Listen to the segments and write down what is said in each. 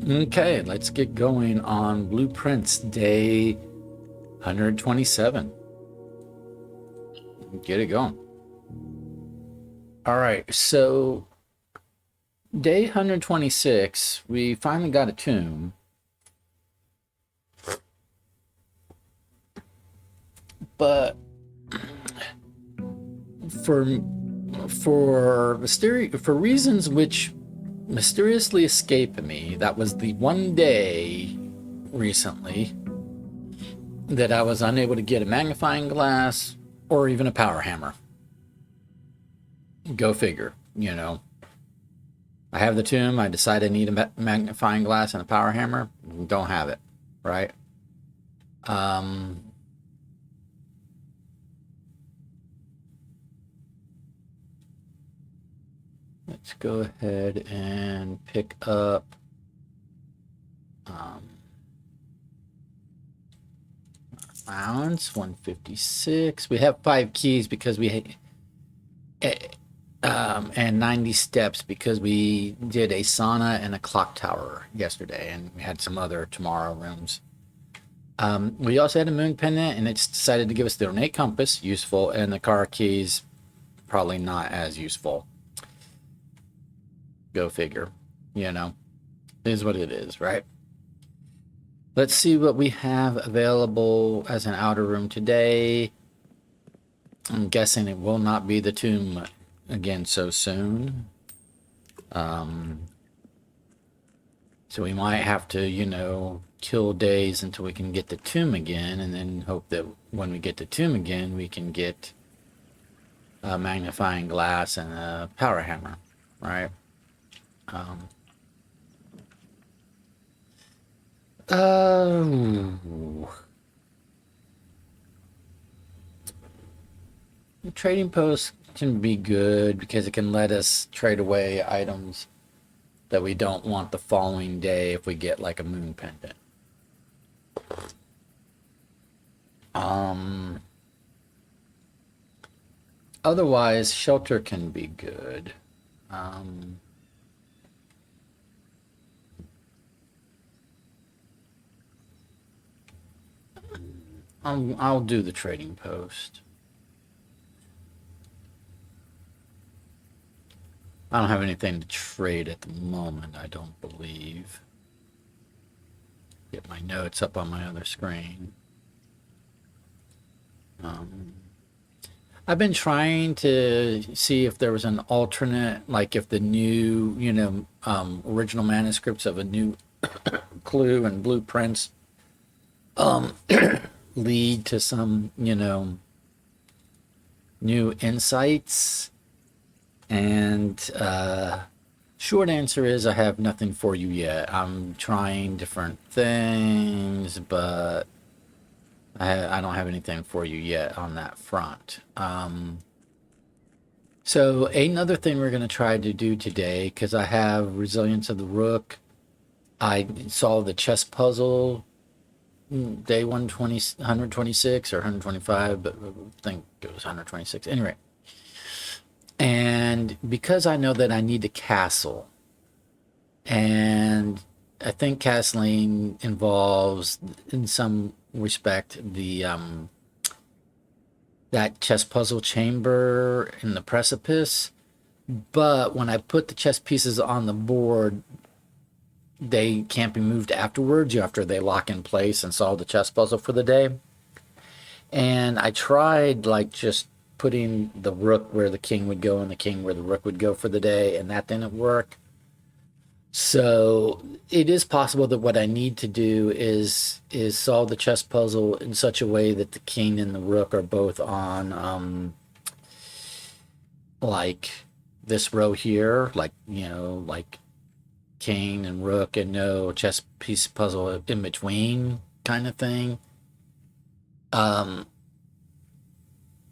Okay, let's get going on Blueprints day 127. Get it going. All right, so day 126, we finally got a tomb. But for reasons which mysteriously escape me, that was the one day recently that I was unable to get a magnifying glass or even a power hammer. Go figure, you know. I have the tomb. I decide I need a magnifying glass and a power hammer. Don't have it, right? Let's go ahead and pick up allowance 156. We have 5 keys because we and 90 steps because we did a sauna and a clock tower yesterday, and we had some other tomorrow rooms. We also had a moon pendant, and it's decided to give us the ornate compass, useful, and the car keys, probably not as useful. Go figure, you know. It is what it is, right? Let's see what we have available as an outer room today. I'm guessing it will not be the tomb again so soon. So we might have to, you know, kill days until we can get the tomb again, and then hope that when we get the tomb again, we can get a magnifying glass and a power hammer, right? Trading posts can be good because it can let us trade away items that we don't want the following day if we get like a moon pendant. Otherwise, shelter can be good. I'll do the trading post. I don't have anything to trade at the moment, I don't believe. Get my notes up on my other screen. I've been trying to see if there was an alternate, like if the new, you know, original manuscripts of a new clue and blueprints lead to some, you know, new insights. And short answer is I have nothing for you yet. I'm trying different things, but I don't have anything for you yet on that front. So another thing we're going to try to do today, because I have Resilience of the Rook. I solved the chess puzzle day 126 or 125, but I think it was 126. Anyway, and because I know that I need a castle, and I think castling involves, in some respect, the that chess puzzle chamber in the precipice. But when I put the chess pieces on the board, they can't be moved afterwards after they lock in place and solve the chess puzzle for the day. And I tried like just putting the rook where the king would go and the king where the rook would go for the day, and that didn't work. So it is possible that what I need to do is solve the chess puzzle in such a way that the king and the rook are both on like this row here, like, you know, like king and rook and no chess piece puzzle in between kind of thing.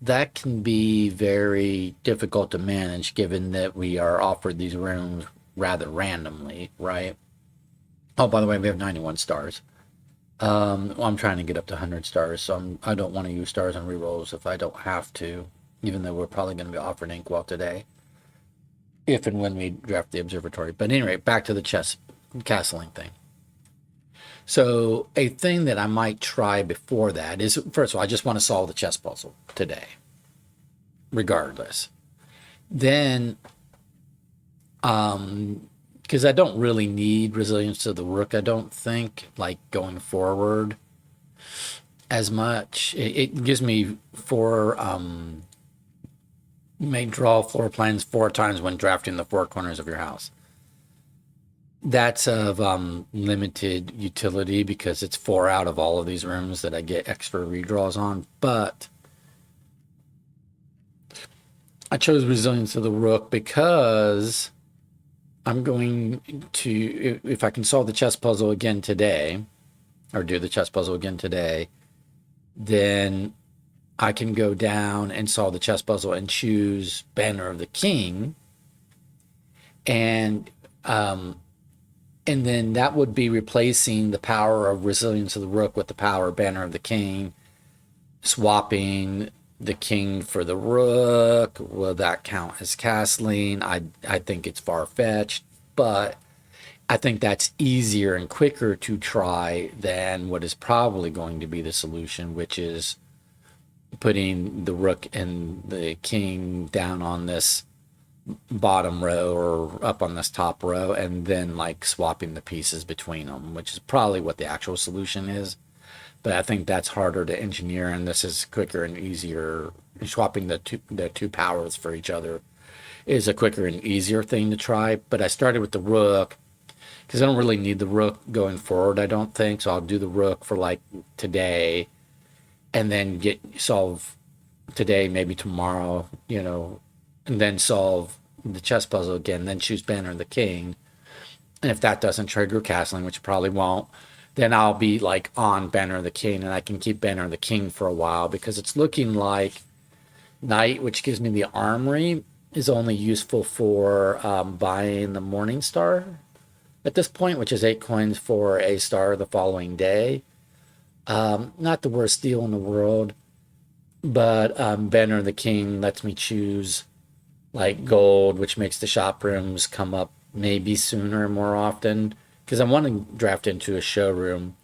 That can be very difficult to manage given that we are offered these rooms rather randomly, right? Oh, by the way, we have 91 stars. I'm trying to get up to 100 stars, so I don't want to use stars on rerolls if I don't have to, even though we're probably going to be offering Inkwell today, if and when we draft the observatory. But anyway, back to the chess castling thing. So a thing that I might try before that is, first of all, I just want to solve the chess puzzle today, regardless. Then, because I don't really need resilience to the rook, I don't think, like going forward as much. It gives me four, you may draw floor plans 4 times when drafting the 4 corners of your house. That's of limited utility because it's 4 out of all of these rooms that I get extra redraws on. But I chose resilience of the rook because I'm going to, if I can solve the chess puzzle again today, or do the chess puzzle again today, then I can go down and solve the chess puzzle and choose Banner of the King. And then that would be replacing the power of resilience of the rook with the power of Banner of the King, swapping the king for the rook. Will that count as castling? I think it's far-fetched, but I think that's easier and quicker to try than what is probably going to be the solution, which is putting the rook and the king down on this bottom row or up on this top row and then like swapping the pieces between them, which is probably what the actual solution is. But I think that's harder to engineer, and this is quicker and easier. Swapping the two powers for each other is a quicker and easier thing to try. But I started with the rook because I don't really need the rook going forward, I don't think. So I'll do the rook for like today and then solve today, maybe tomorrow, and then solve the chess puzzle again, then choose Banner of the King. And if that doesn't trigger castling, which probably won't, then I'll be like on Banner of the King, and I can keep Banner of the King for a while because it's looking like Knight, which gives me the armory, is only useful for buying the Morning Star at this point, which is 8 coins for a star the following day. Not the worst deal in the world, but Banner of the King lets me choose like gold, which makes the shop rooms come up maybe sooner and more often because I want to draft into a showroom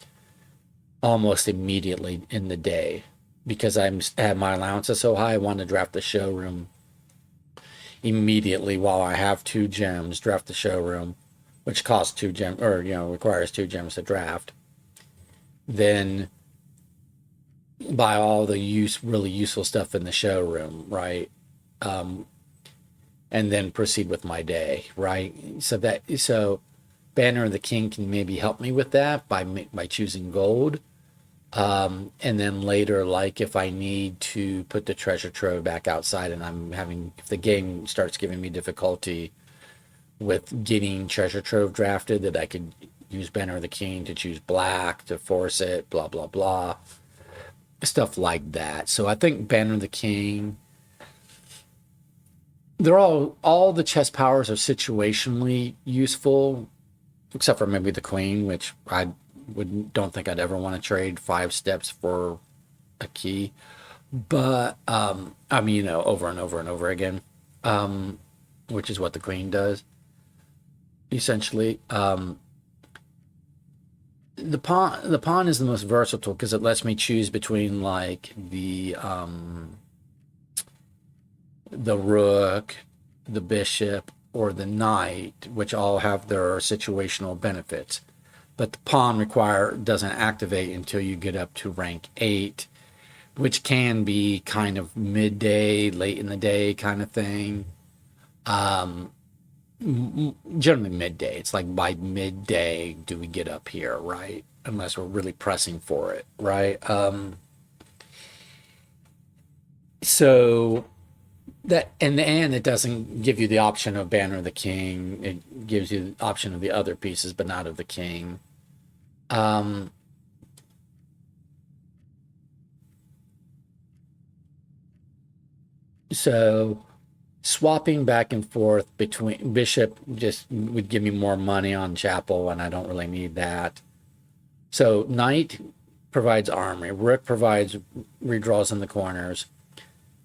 almost immediately in the day because have my allowances so high. I want to draft the showroom immediately while I have 2 gems. Draft the showroom, which costs 2 gems or requires 2 gems to draft. Then buy all the really useful stuff in the showroom, right? And then proceed with my day, right? So Banner of the King can maybe help me with that by choosing gold. And then later, like if I need to put the treasure trove back outside and if the game starts giving me difficulty with getting treasure trove drafted, that I could use Banner of the King to choose black to force it, blah, blah, blah. Stuff like that. So I think Banner of the King, they're all the chess powers are situationally useful, except for maybe the queen, which I don't think I'd ever want to trade 5 steps for a key. But over and over and over again, which is what the queen does, essentially. The pawn is the most versatile because it lets me choose between like the rook, the bishop, or the knight, which all have their situational benefits. But the pawn doesn't activate until you get up to rank 8, which can be kind of midday, late in the day kind of thing. Generally midday. It's like by midday do we get up here, right? Unless we're really pressing for it, right? So that and it doesn't give you the option of Banner of the King. It gives you the option of the other pieces, but not of the king. So swapping back and forth between bishop just would give me more money on chapel, and I don't really need that. So knight provides armory, rook provides redraws in the corners.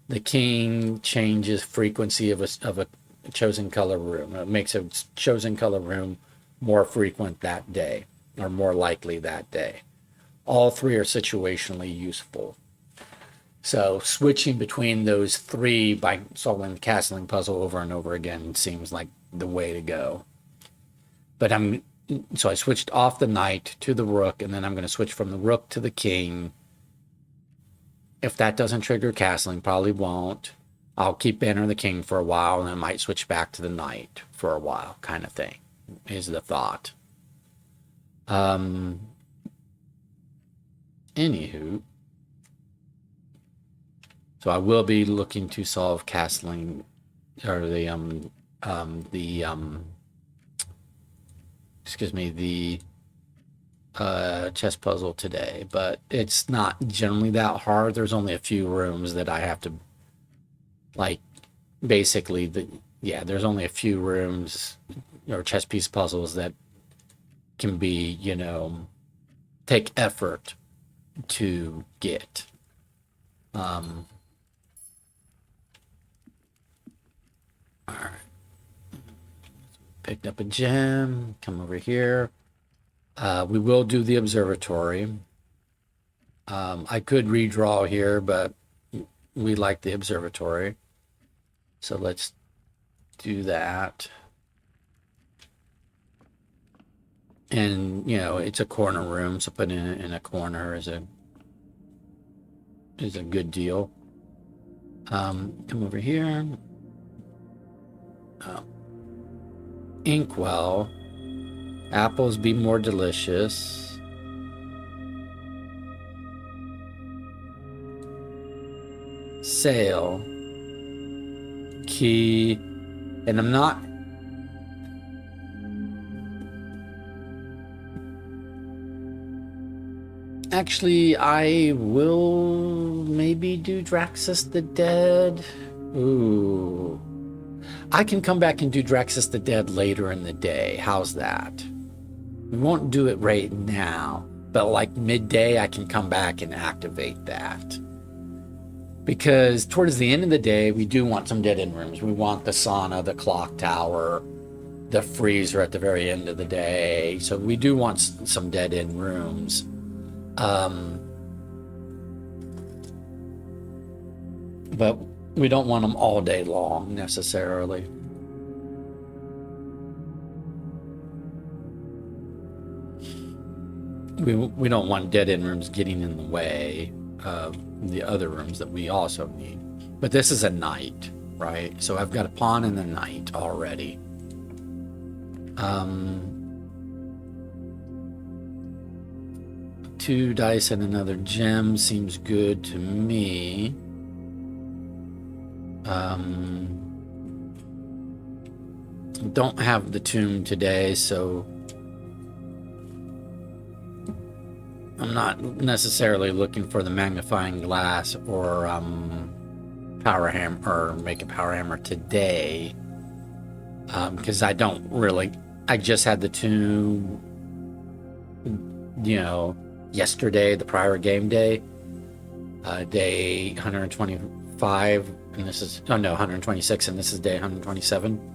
The king changes frequency of a chosen color room. It makes a chosen color room more frequent that day. are more likely that day. All three are situationally useful. So switching between those three by solving the castling puzzle over and over again seems like the way to go. But so I switched off the knight to the rook, and then I'm going to switch from the rook to the king. If that doesn't trigger castling, probably won't. I'll keep entering the king for a while, and I might switch back to the knight for a while, kind of thing, is the thought. Anywho, so I will be looking to solve castling, or the chess puzzle today, but it's not generally that hard. There's only a few rooms that I have to, like, basically there's only a few rooms or chess piece puzzles that can be, take effort to get. All right. Picked up a gem. Come over here. We will do the observatory. I could redraw here, but we like the observatory. So let's do that. And, it's a corner room, so putting it in a corner is a good deal. Come over here. Inkwell. Apples be more delicious. Sail. Key. And I'm not... Actually, I will maybe do Draxus the Dead. Ooh. I can come back and do Draxus the Dead later in the day. How's that? We won't do it right now, but like midday, I can come back and activate that. Because towards the end of the day, we do want some dead-end rooms. We want the sauna, the clock tower, the freezer at the very end of the day. So we do want some dead-end rooms. But we don't want them all day long necessarily. We don't want dead-end rooms getting in the way of the other rooms that we also need. But this is a knight, right? So I've got a pawn and a knight already. 2 dice and another gem seems good to me. Don't have the tomb today, so I'm not necessarily looking for the magnifying glass or power hammer, or make a power hammer today, because I don't really. I just had the tomb, yesterday, the prior game day, day 125, and this is 126, and this is day 127.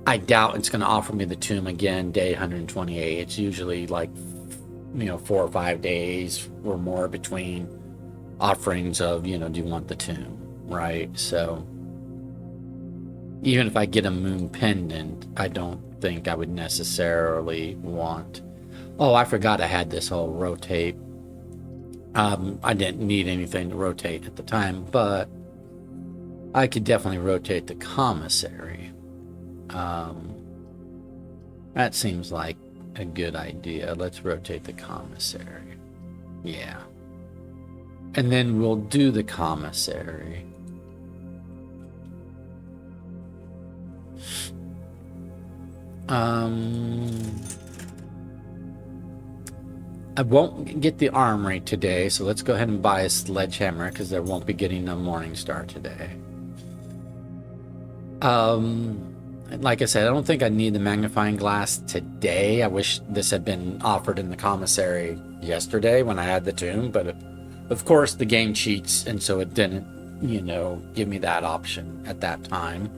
I doubt it's going to offer me the tomb again day 128. It's usually like 4 or 5 days or more between offerings of, do you want the tomb, right? So even if I get a moon pendant, I don't think I would necessarily want... Oh, I forgot I had this whole rotate. I didn't need anything to rotate at the time, but I could definitely rotate the commissary. That seems like a good idea. Let's rotate the commissary. Yeah. And then we'll do the commissary. I won't get the armory today, so let's go ahead and buy a sledgehammer because there won't be getting a morning star today. Like I said, I don't think I need the magnifying glass today. I wish this had been offered in the commissary yesterday when I had the tomb, but of course the game cheats, and so it didn't, give me that option at that time.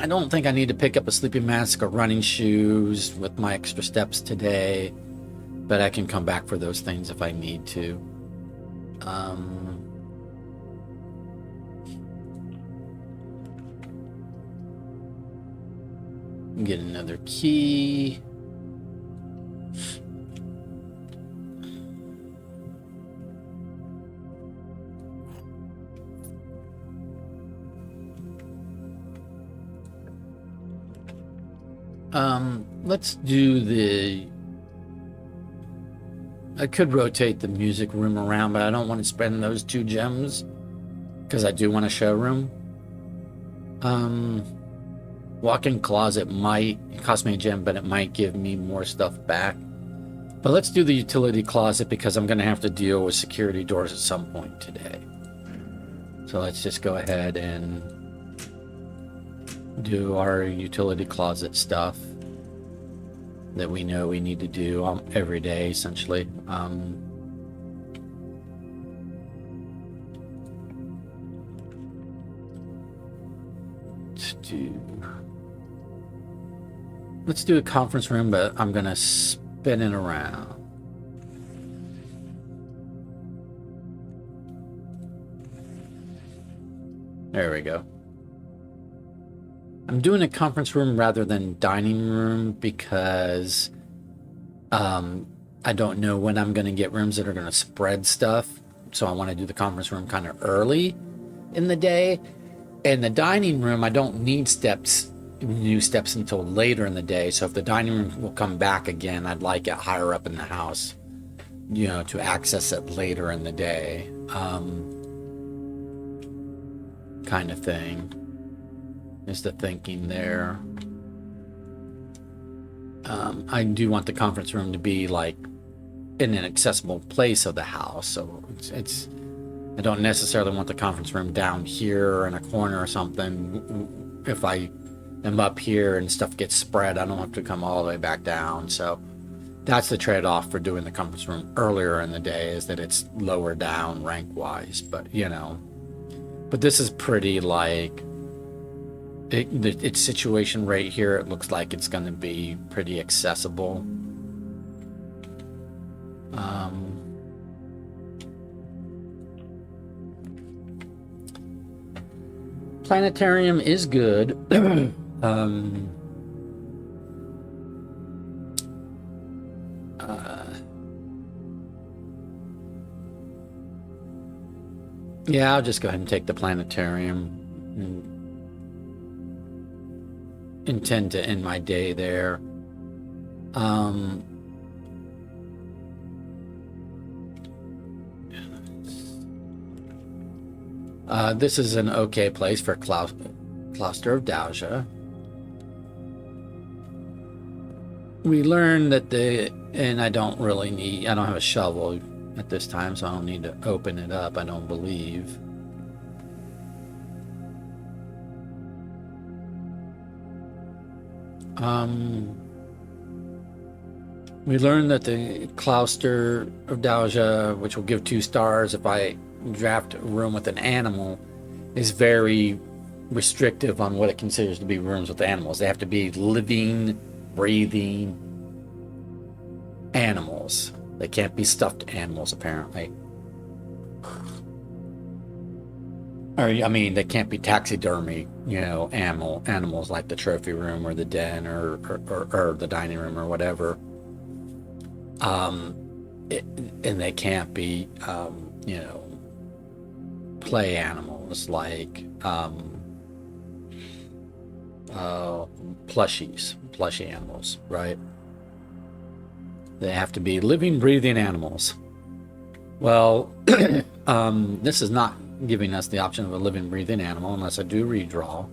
I don't think I need to pick up a sleeping mask or running shoes with my extra steps today, but I can come back for those things if I need to. Get another key. Let's do the... I could rotate the music room around, but I don't want to spend those 2 gems because I do want a showroom. Walk-in closet might cost me a gem, but it might give me more stuff back. But let's do the utility closet because I'm going to have to deal with security doors at some point today. So let's just go ahead and do our utility closet stuff that we know we need to do every day, essentially. Let's do a conference room, but I'm gonna spin it around. There we go. I'm doing a conference room rather than dining room because I don't know when I'm going to get rooms that are going to spread stuff. So I want to do the conference room kind of early in the day. And the dining room, I don't need new steps until later in the day. So if the dining room will come back again, I'd like it higher up in the house, you know, to access it later in the day, kind of thing. Is the thinking there. I do want the conference room to be like in an accessible place of the house, so it's I don't necessarily want the conference room down here in a corner or something. If I am up here and stuff gets spread, I don't have to come all the way back down. So that's the trade-off for doing the conference room earlier in the day, is that it's lower down rank wise. But you know, but this is pretty like its situation right here. It looks like it's going to be pretty accessible. Planetarium is good. Yeah, I'll just go ahead and take the planetarium and intend to end my day there. This is an okay place for Cluster of Dowja. We learned that and I don't have a shovel at this time, so I don't need to open it up, I don't believe. We learned that the Cluster of Dowja, which will give 2 stars if I draft a room with an animal, is very restrictive on what it considers to be rooms with animals. They have to be living, breathing animals. They can't be stuffed animals, apparently. Or, I mean, they can't be taxidermy, you know, animals like the trophy room or the den or the dining room or whatever. And they can't be, you know, play animals like plushy animals, right? They have to be living, breathing animals. Well, this is not giving us the option of a living, breathing animal unless I do redraw.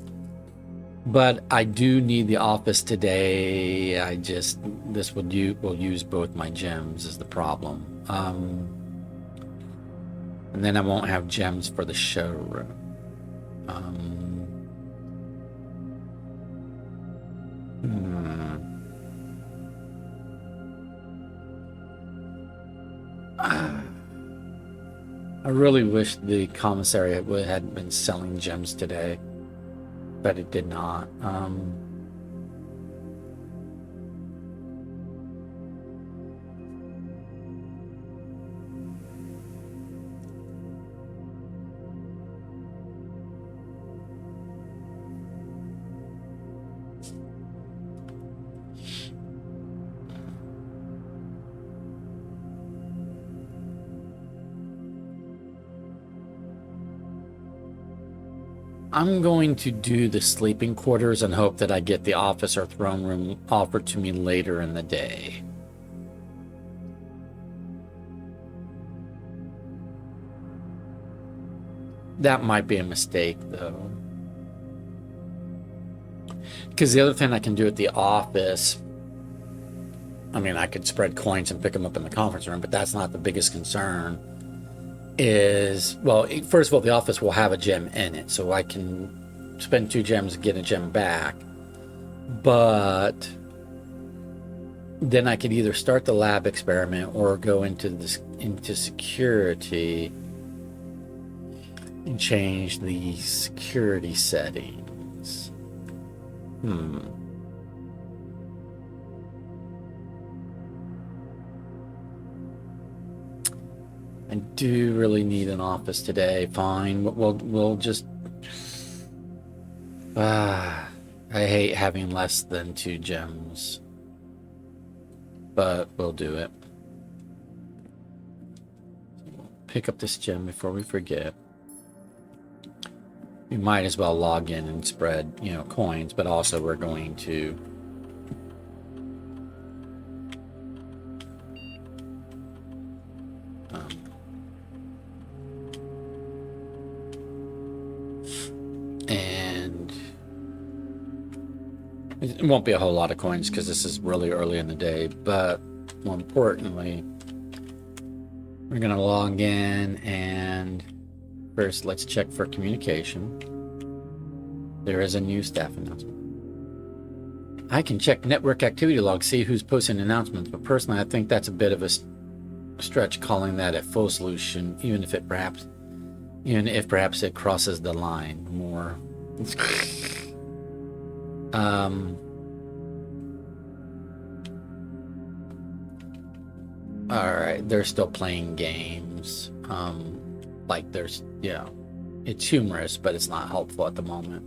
But I do need the office today. This will use both my gems is the problem. And then I won't have gems for the showroom. I really wish the commissary had been selling gems today. but it did not. I'm going to do the sleeping quarters and hope that I get the office or throne room offered to me later in the day. That might be a mistake, though. Because the other thing I can do at the office, I mean, I could spread coins and pick them up in the conference room, but that's not the biggest concern. Is, well, first of all, the office will have a gem in it, so I can spend 2 gems and get a gem back. But then I could either start the lab experiment or go into security and change the security settings. I do really need an office today. Fine, we'll just. I hate having less than 2 gems, but we'll do it. Pick up this gem before we forget. We might as well log in and spread, coins, but also we're going to. And it won't be a whole lot of coins because this is really early in the day, but more importantly, we're going to log in and first let's check for communication. There is a new staff announcement. I can check network activity log, see who's posting announcements, but personally I think that's a bit of a stretch calling that a full solution, even if perhaps it crosses the line more. All right, they're still playing games. It's humorous, but it's not helpful at the moment.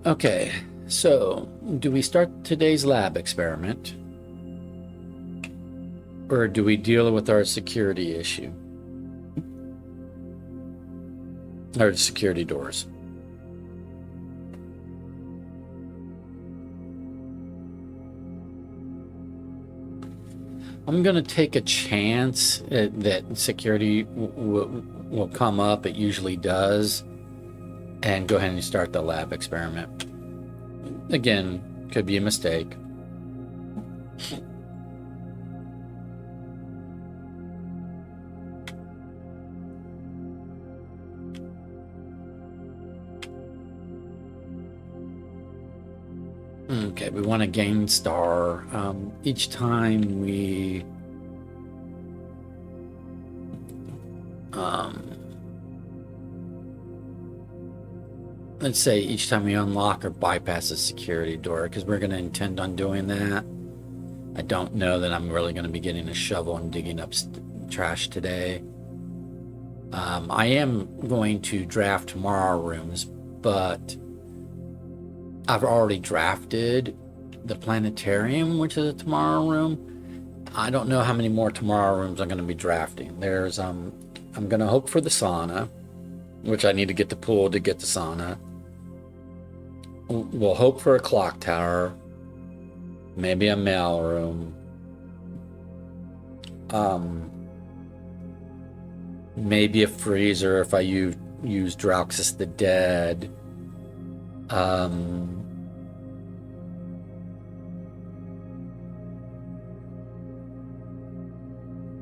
Okay, so do we start today's lab experiment? Or do we deal with our security issue? Or security doors? I'm going to take a chance that security will come up. It usually does. And go ahead and start the lab experiment. Again, could be a mistake. Okay, we want to gain star. Each time we let's say each time we unlock or bypass a security door, because we're going to intend on doing that. I don't know that I'm really going to be getting a shovel and digging up trash today. I am going to draft tomorrow rooms, but I've already drafted the planetarium, which is a tomorrow room. I don't know how many more tomorrow rooms I'm going to be drafting. There's I'm going to hope for the sauna, which I need to get the pool to get the sauna. We'll hope for a clock tower, maybe a mail room, maybe a freezer if I use Drauxus the Dead.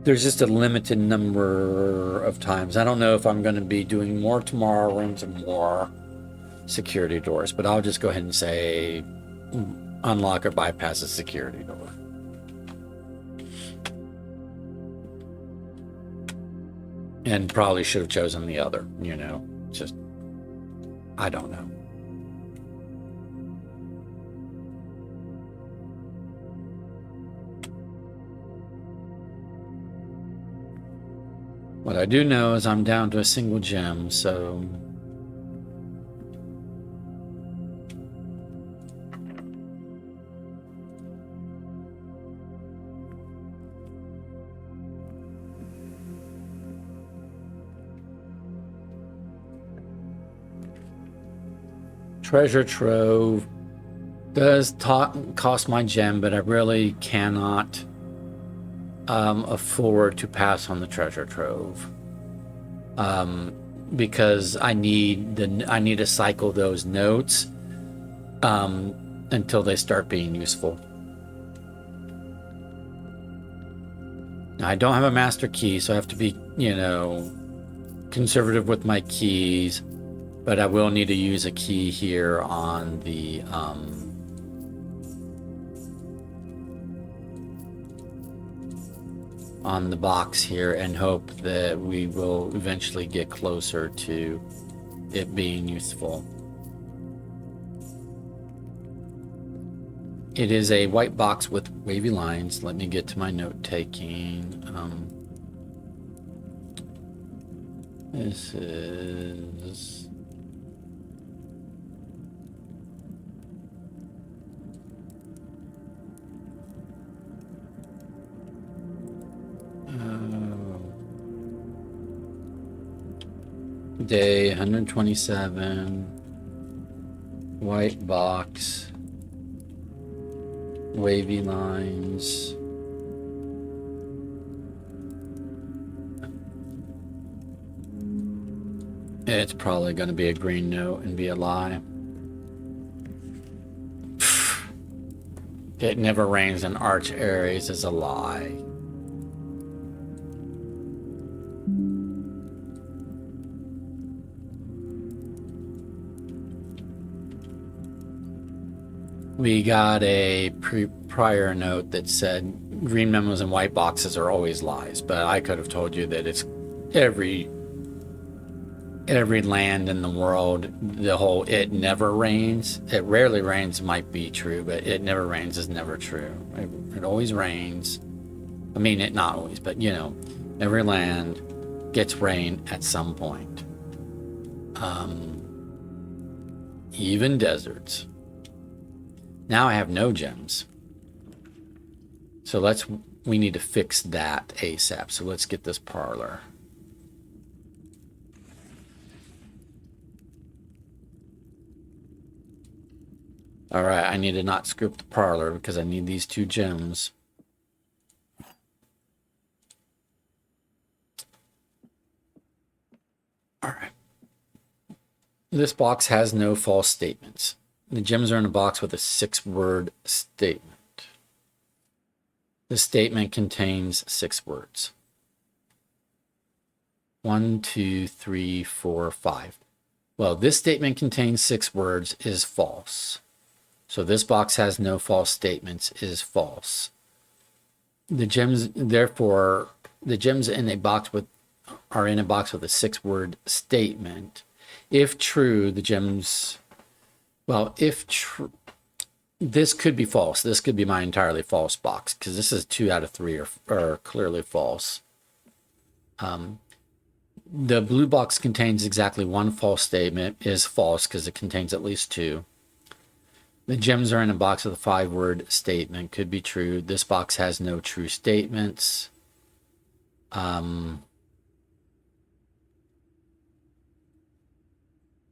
There's just a limited number of times. I don't know if I'm going to be doing more tomorrow rooms and more security doors, but I'll just go ahead and say unlock or bypass a security door. And probably should have chosen the other, you know, just, I don't know. What I do know is I'm down to a single gem, so treasure trove does cost my gem, but I really cannot afford to pass on the treasure trove, because I need to cycle those notes until they start being useful. Now, I don't have a master key, so I have to be, you know, conservative with my keys, but I will need to use a key here on the box here, and hope that we will eventually get closer to it being useful. It is a white box with wavy lines. Let me get to my note taking. This is day 127, white box, wavy lines. It's probably going to be a green note and be a lie. It never rains in Arch Aries is a lie. We got a prior note that said green memos and white boxes are always lies, but I could have told you that it's every land in the world. The whole "it never rains," it rarely rains might be true, but "it never rains" is never true. It always rains. I mean, it not always, but you know, every land gets rain at some point. Even deserts. Now I have no gems. So we need to fix that ASAP. So let's get this parlor. All right, I need to not script the parlor because I need these 2 gems. All right. This box has no false statements. The gems are in a box with a 6-word statement. The statement contains 6 words. 1, 2, 3, 4, 5. Well, this statement contains 6 words is false. So this box has no false statements is false. The gems, therefore, the gems in a box are in a box with a 6-word statement. If true, the gems, well, if true, this could be false. This could be my entirely false box because this is 2 out of 3 are clearly false. The blue box contains exactly 1 false statement is false because it contains at least 2. The gems are in a box with a 5-word statement. Could be true. This box has no true statements.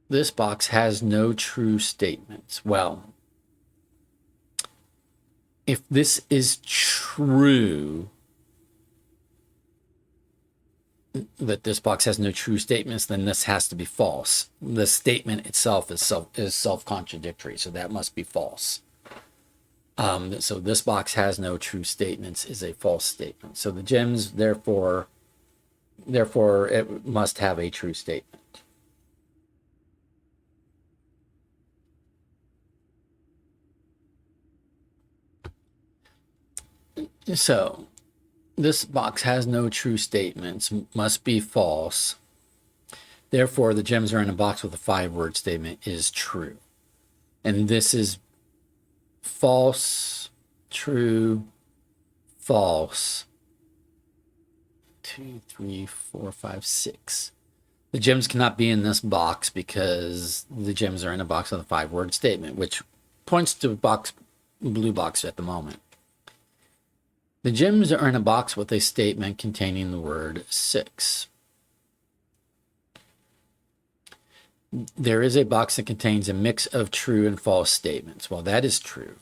This box has no true statements. Well, if this is true, that this box has no true statements, then this has to be false. The statement itself is self-contradictory, so that must be false. So this box has no true statements is a false statement. So the gems, therefore, it must have a true statement. So This box has no true statements, must be false. Therefore, the gems are in a box with a 5-word statement is true. And this is false, true, false. 2, 3, 4, 5, 6. The gems cannot be in this box because the gems are in a box with a 5-word statement, which points to blue box at the moment. The gems are in a box with a statement containing the word 6. There is a box that contains a mix of true and false statements. Well, that is true.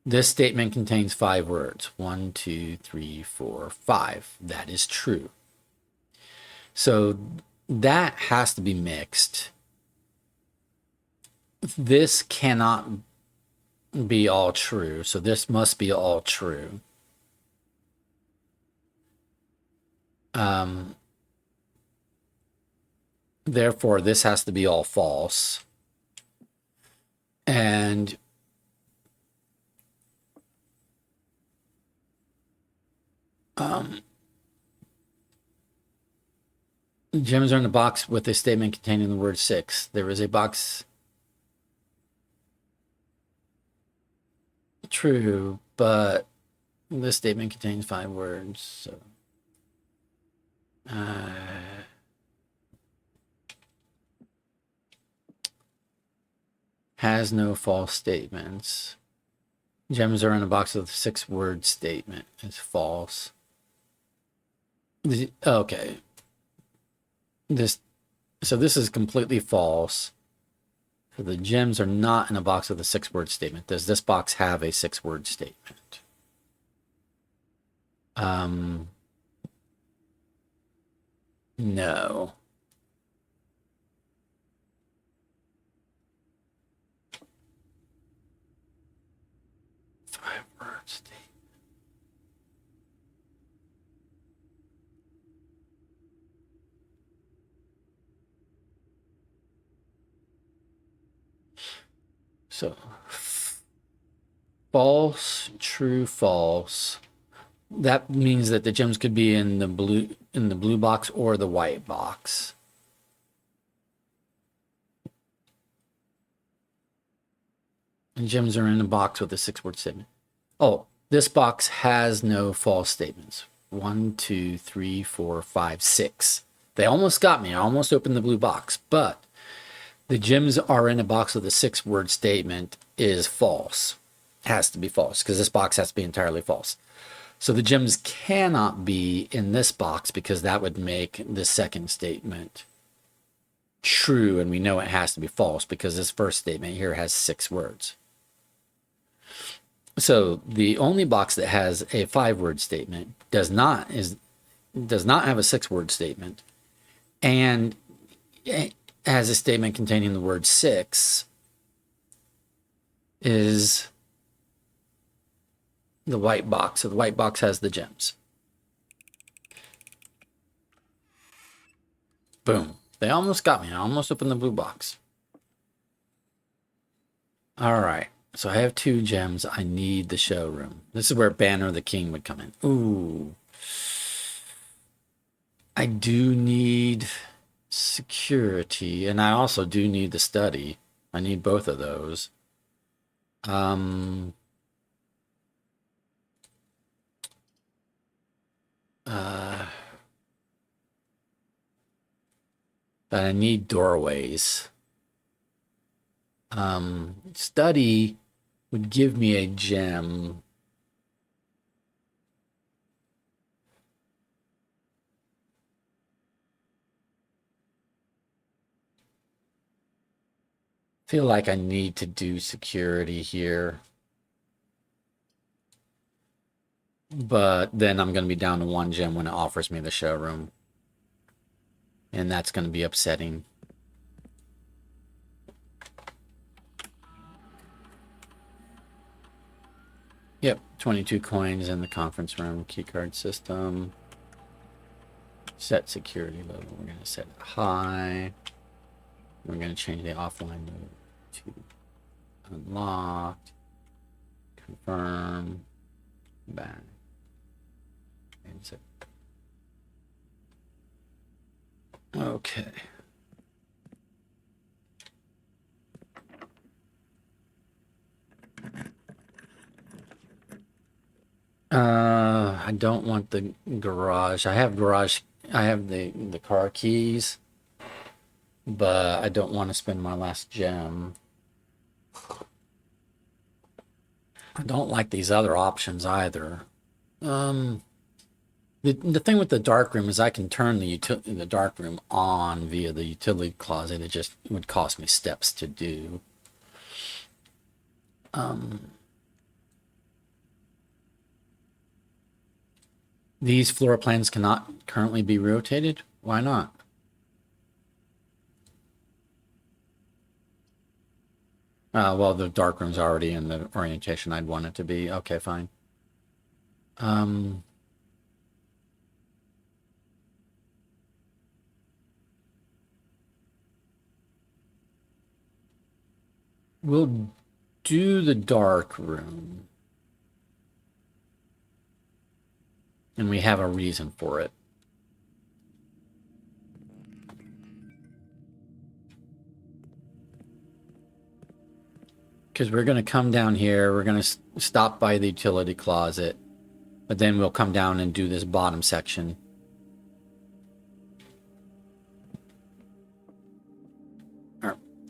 This statement contains 5 words. 1, 2, 3, 4, 5. That is true. So that has to be mixed. This cannot be all true. So this must be all true. Therefore, this has to be all false. And gems are in a box with a statement containing the word 6. There is a box. True, but this statement contains 5 words. So, has no false statements. Gems are in a box with a 6-word statement. It's false. Okay. This is completely false. So the gems are not in a box with a 6-word statement. Does this box have a 6-word statement? No. So false, true, false. That means that the gems could be in the blue box or the white box. And gems are in a box with a 6-word statement. Oh, this box has no false statements. 1, 2, 3, 4, 5, 6. They almost got me. I almost opened the blue box, but the gems are in a box with a 6-word statement is false. It has to be false because this box has to be entirely false. So the gems cannot be in this box because that would make the second statement true, and we know it has to be false because this first statement here has 6 words. So the only box that has a 5-word statement does not have a 6-word statement, and has a statement containing the word 6 is the white box. So the white box has the gems. Boom. They almost got me. I almost opened the blue box. All right. So I have 2 gems. I need the showroom. This is where Banner of the King would come in. Ooh. I do need security, and I also do need the study. I need both of those. But I need doorways. Study would give me a gem. Feel like I need to do security here. But then I'm going to be down to 1 gem when it offers me the showroom. And that's going to be upsetting. Yep, 22 coins in the conference room. Keycard system. Set security level. We're going to set it high. We're going to change the offline mode to unlocked. Confirm. Back. Okay. I don't want the garage. I have the car keys, but I don't want to spend my last gem. I don't like these other options either. The thing with the dark room is I can turn the dark room on via the utility closet. It would cost me steps to do. These floor plans cannot currently be rotated. Why not? Well, the dark room's already in the orientation I'd want it to be. Okay, fine. We'll do the dark room. And we have a reason for it. Because we're going to come down here. We're going to stop by the utility closet. But then we'll come down and do this bottom section.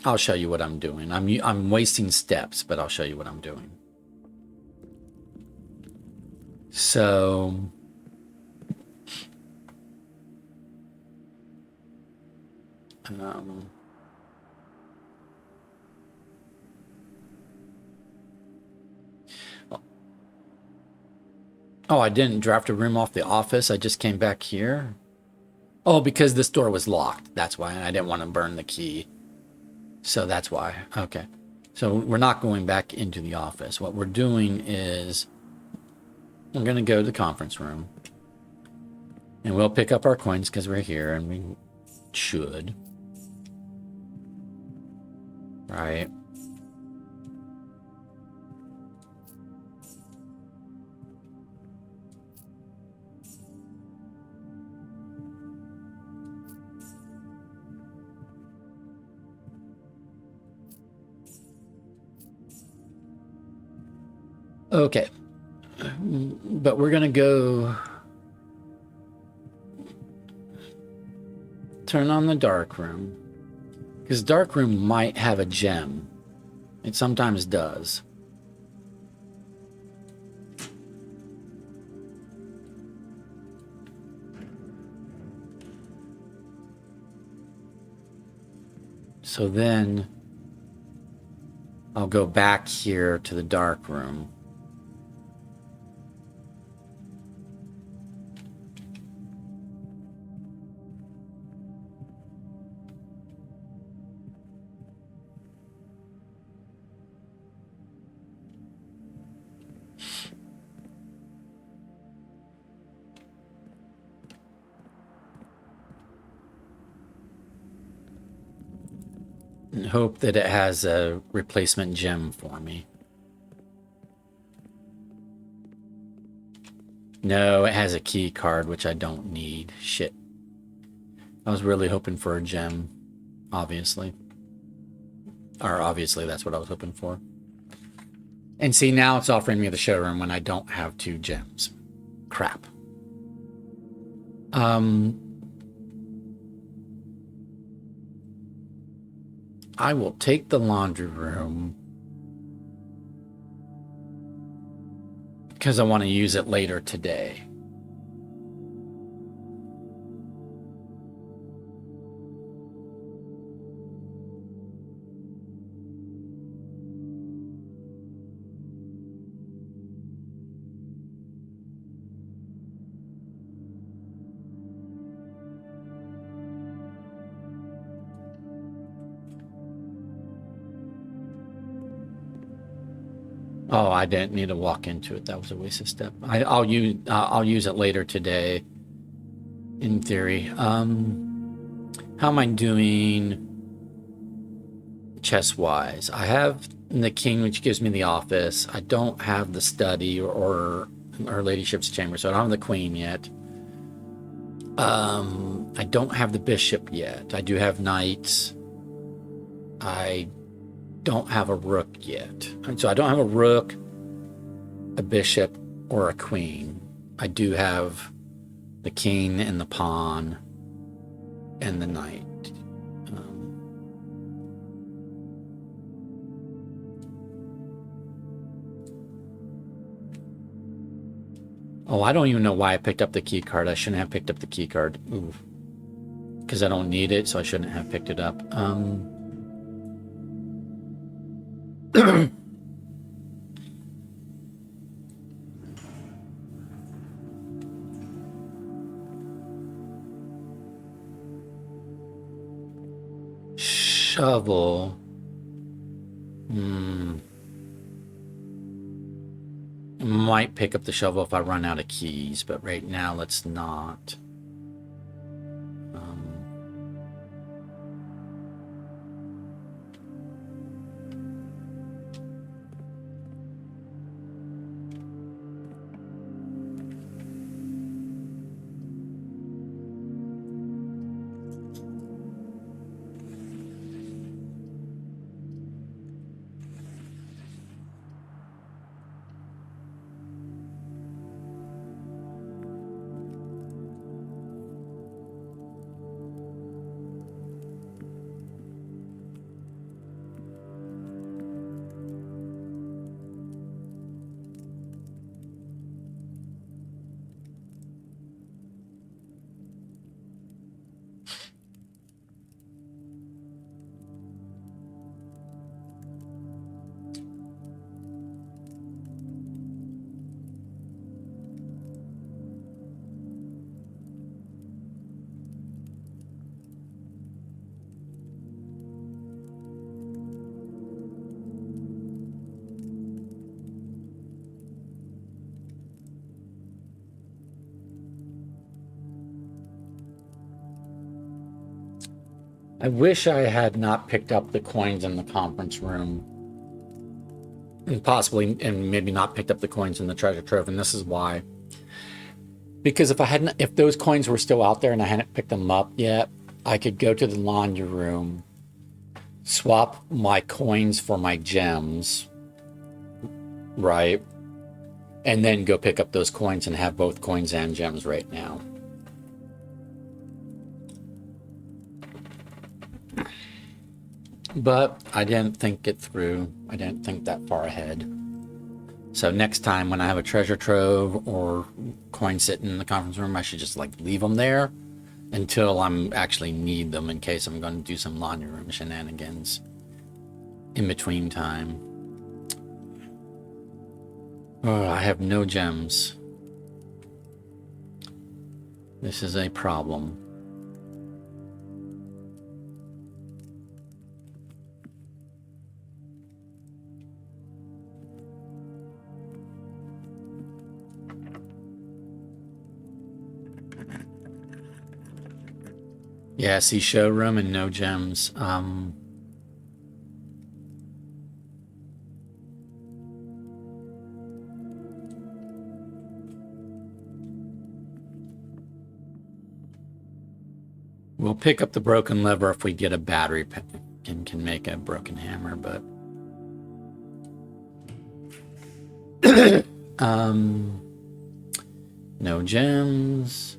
I'll show you what I'm doing. I'm wasting steps, but I'll show you what I'm doing. So oh, I didn't draft a room off the office. I just came back here. Oh, because this door was locked. That's why. And I didn't want to burn the key. So that's why. Okay. So we're not going back into the office. What we're doing is we're going to go to the conference room. And we'll pick up our coins because we're here and we should. Right. Okay. But we're going to go turn on the dark room. Because dark room might have a gem. It sometimes does. So then I'll go back here to the dark room. And hope that it has a replacement gem for me. No, it has a key card, which I don't need. Shit. I was really hoping for a gem, obviously. Or obviously, that's what I was hoping for. And see, now it's offering me the showroom when I don't have 2 gems. Crap. I will take the laundry room because I want to use it later today. Oh, I didn't need to walk into it. That was a waste of step. I'll use it later today. In theory. How am I doing chess wise? I have the king, which gives me the office. I don't have the study or Her Ladyship's chamber, so I don't have the queen yet. I don't have the bishop yet. I do have knights. I don't have a rook yet. So I don't have a rook, a bishop, or a queen. I do have the king and the pawn and the knight. Oh, I don't even know why I picked up the key card. I shouldn't have picked up the key card. Ooh. Because I don't need it, so I shouldn't have picked it up. Shovel. Might pick up the shovel if I run out of keys, but right now let's not. I wish I had not picked up the coins in the conference room. And possibly, and maybe not picked up the coins in the treasure trove, and this is why. Because if those coins were still out there and I hadn't picked them up yet, I could go to the laundry room, swap my coins for my gems, right? And then go pick up those coins and have both coins and gems right now. But I didn't think it through. I didn't think that far ahead. So next time when I have a treasure trove or coin sitting in the conference room, I should just like leave them there until I'm actually need them in case I'm going to do some laundry room shenanigans in between time. Oh, I have no gems. This is a problem. Yeah, see, showroom and no gems. We'll pick up the broken lever if we get a battery and can make a broken hammer, but no gems.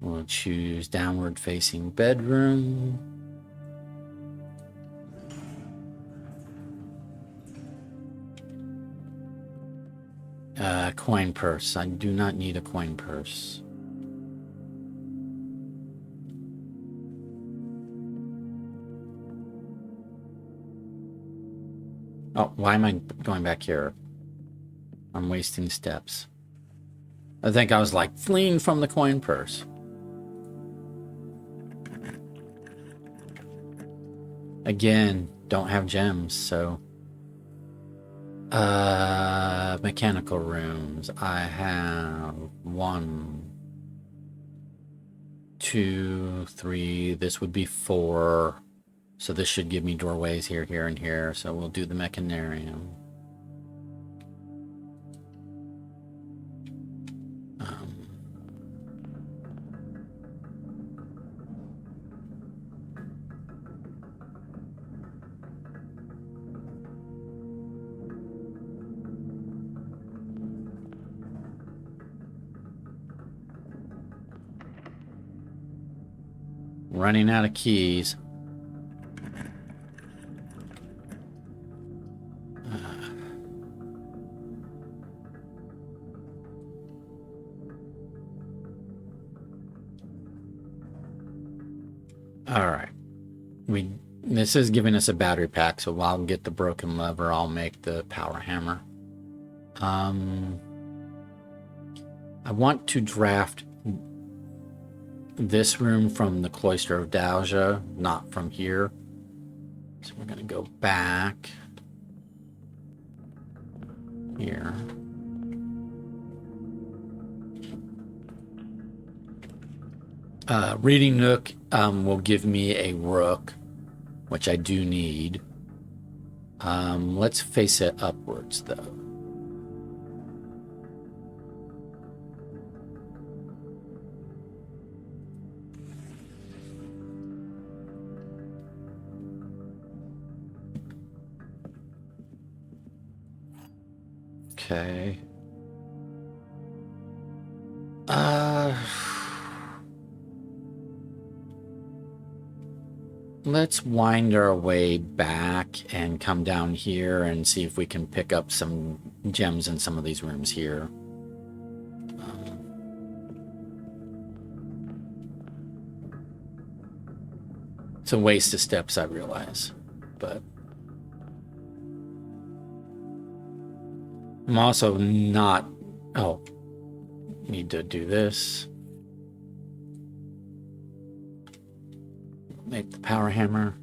We'll choose downward facing bedroom. Coin purse. I do not need a coin purse. Oh, why am I going back here? I'm wasting steps. I think I was like fleeing from the coin purse. Again, don't have gems, so... mechanical rooms. I have 1, 2, 3. This would be 4. So this should give me doorways here, here, and here. So we'll do the mechanarium. Running out of keys. All right. This is giving us a battery pack, so while I'll get the broken lever, I'll make the power hammer. I want to draft this room from the Cloister of Dalja, not from here. So we're going to go back here. Reading Nook will give me a rook, which I do need. Let's face it upwards, though. Okay. Let's wind our way back and come down here and see if we can pick up some gems in some of these rooms here. It's a waste of steps, I realize, but I'm also not... Oh, need to do this. Make the power hammer.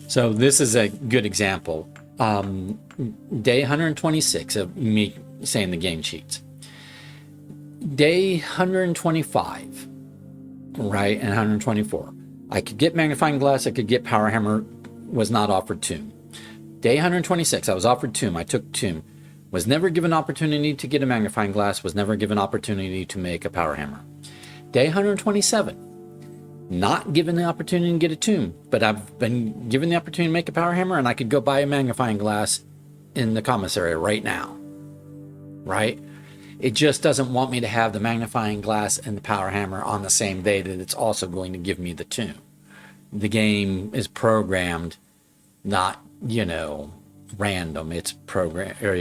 So this is a good example. Day 126 of me saying the game cheats. Day 125, right, and 124. I could get magnifying glass, I could get power hammer, was not offered tomb. Day 126, I was offered tomb, I took tomb. Was never given opportunity to get a magnifying glass, was never given opportunity to make a power hammer. Day 127, not given the opportunity to get a tomb, but I've been given the opportunity to make a power hammer, and I could go buy a magnifying glass in the commissary right now, right? It just doesn't want me to have the magnifying glass and the power hammer on the same day that it's also going to give me the tomb. The game is programmed, not, random. It's program, or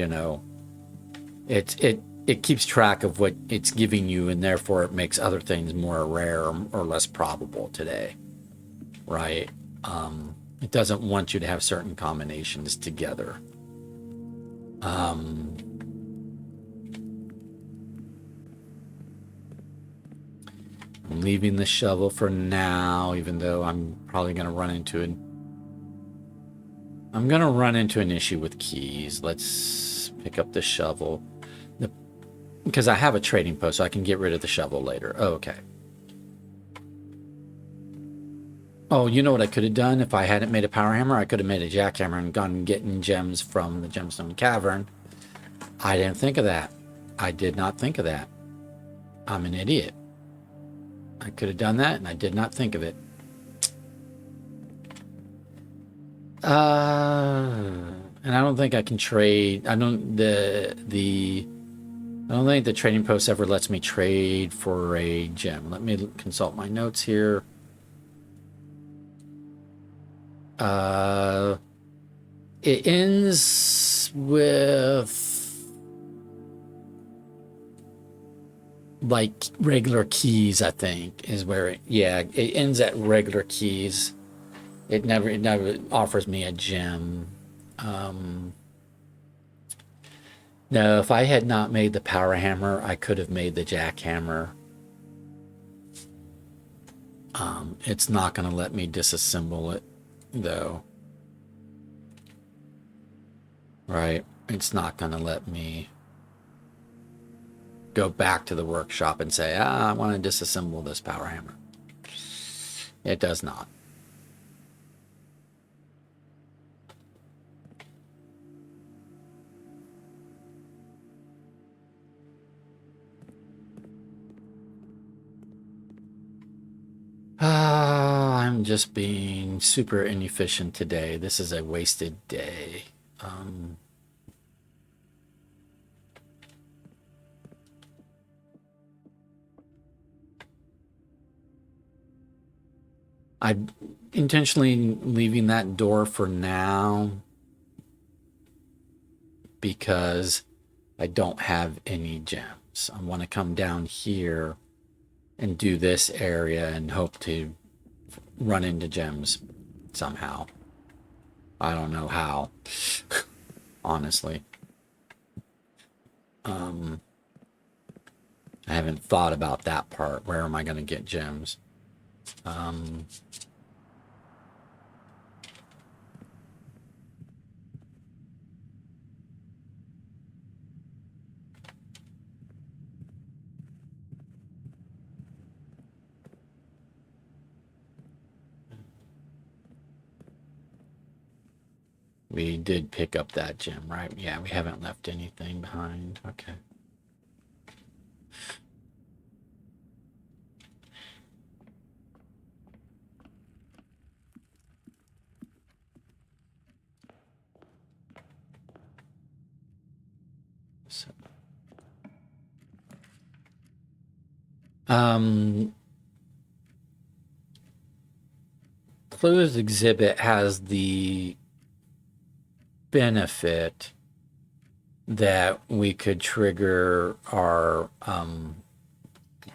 it keeps track of what it's giving you, and therefore it makes other things more rare or less probable today, right? It doesn't want you to have certain combinations together. I'm leaving the shovel for now, even though I'm probably going to run into it. I'm going to run into an issue with keys. Let's pick up the shovel. Because I have a trading post, so I can get rid of the shovel later. Oh, okay. Oh, you know what I could have done if I hadn't made a power hammer? I could have made a jackhammer and gone getting gems from the gemstone cavern. I didn't think of that. I did not think of that. I'm an idiot. I could have done that, and I did not think of it. And I don't think I can trade. I don't think the trading post ever lets me trade for a gem. Let me consult my notes here. It ends with like regular keys, I think, is where it ends at regular keys. It never offers me a gem. No, if I had not made the power hammer, I could have made the jackhammer. It's not going to let me disassemble it, though. Right? It's not going to let me. go back to the workshop and say, I want to disassemble this power hammer. It does not. I'm just being super inefficient today. This is a wasted day. I'm intentionally leaving that door for now because I don't have any gems. I want to come down here and do this area and hope to run into gems somehow. I don't know how, honestly. I haven't thought about that part. Where am I going to get gems? We did pick up that gem, right? Yeah, we haven't left anything behind. Okay. So, closed exhibit has the benefit that we could trigger our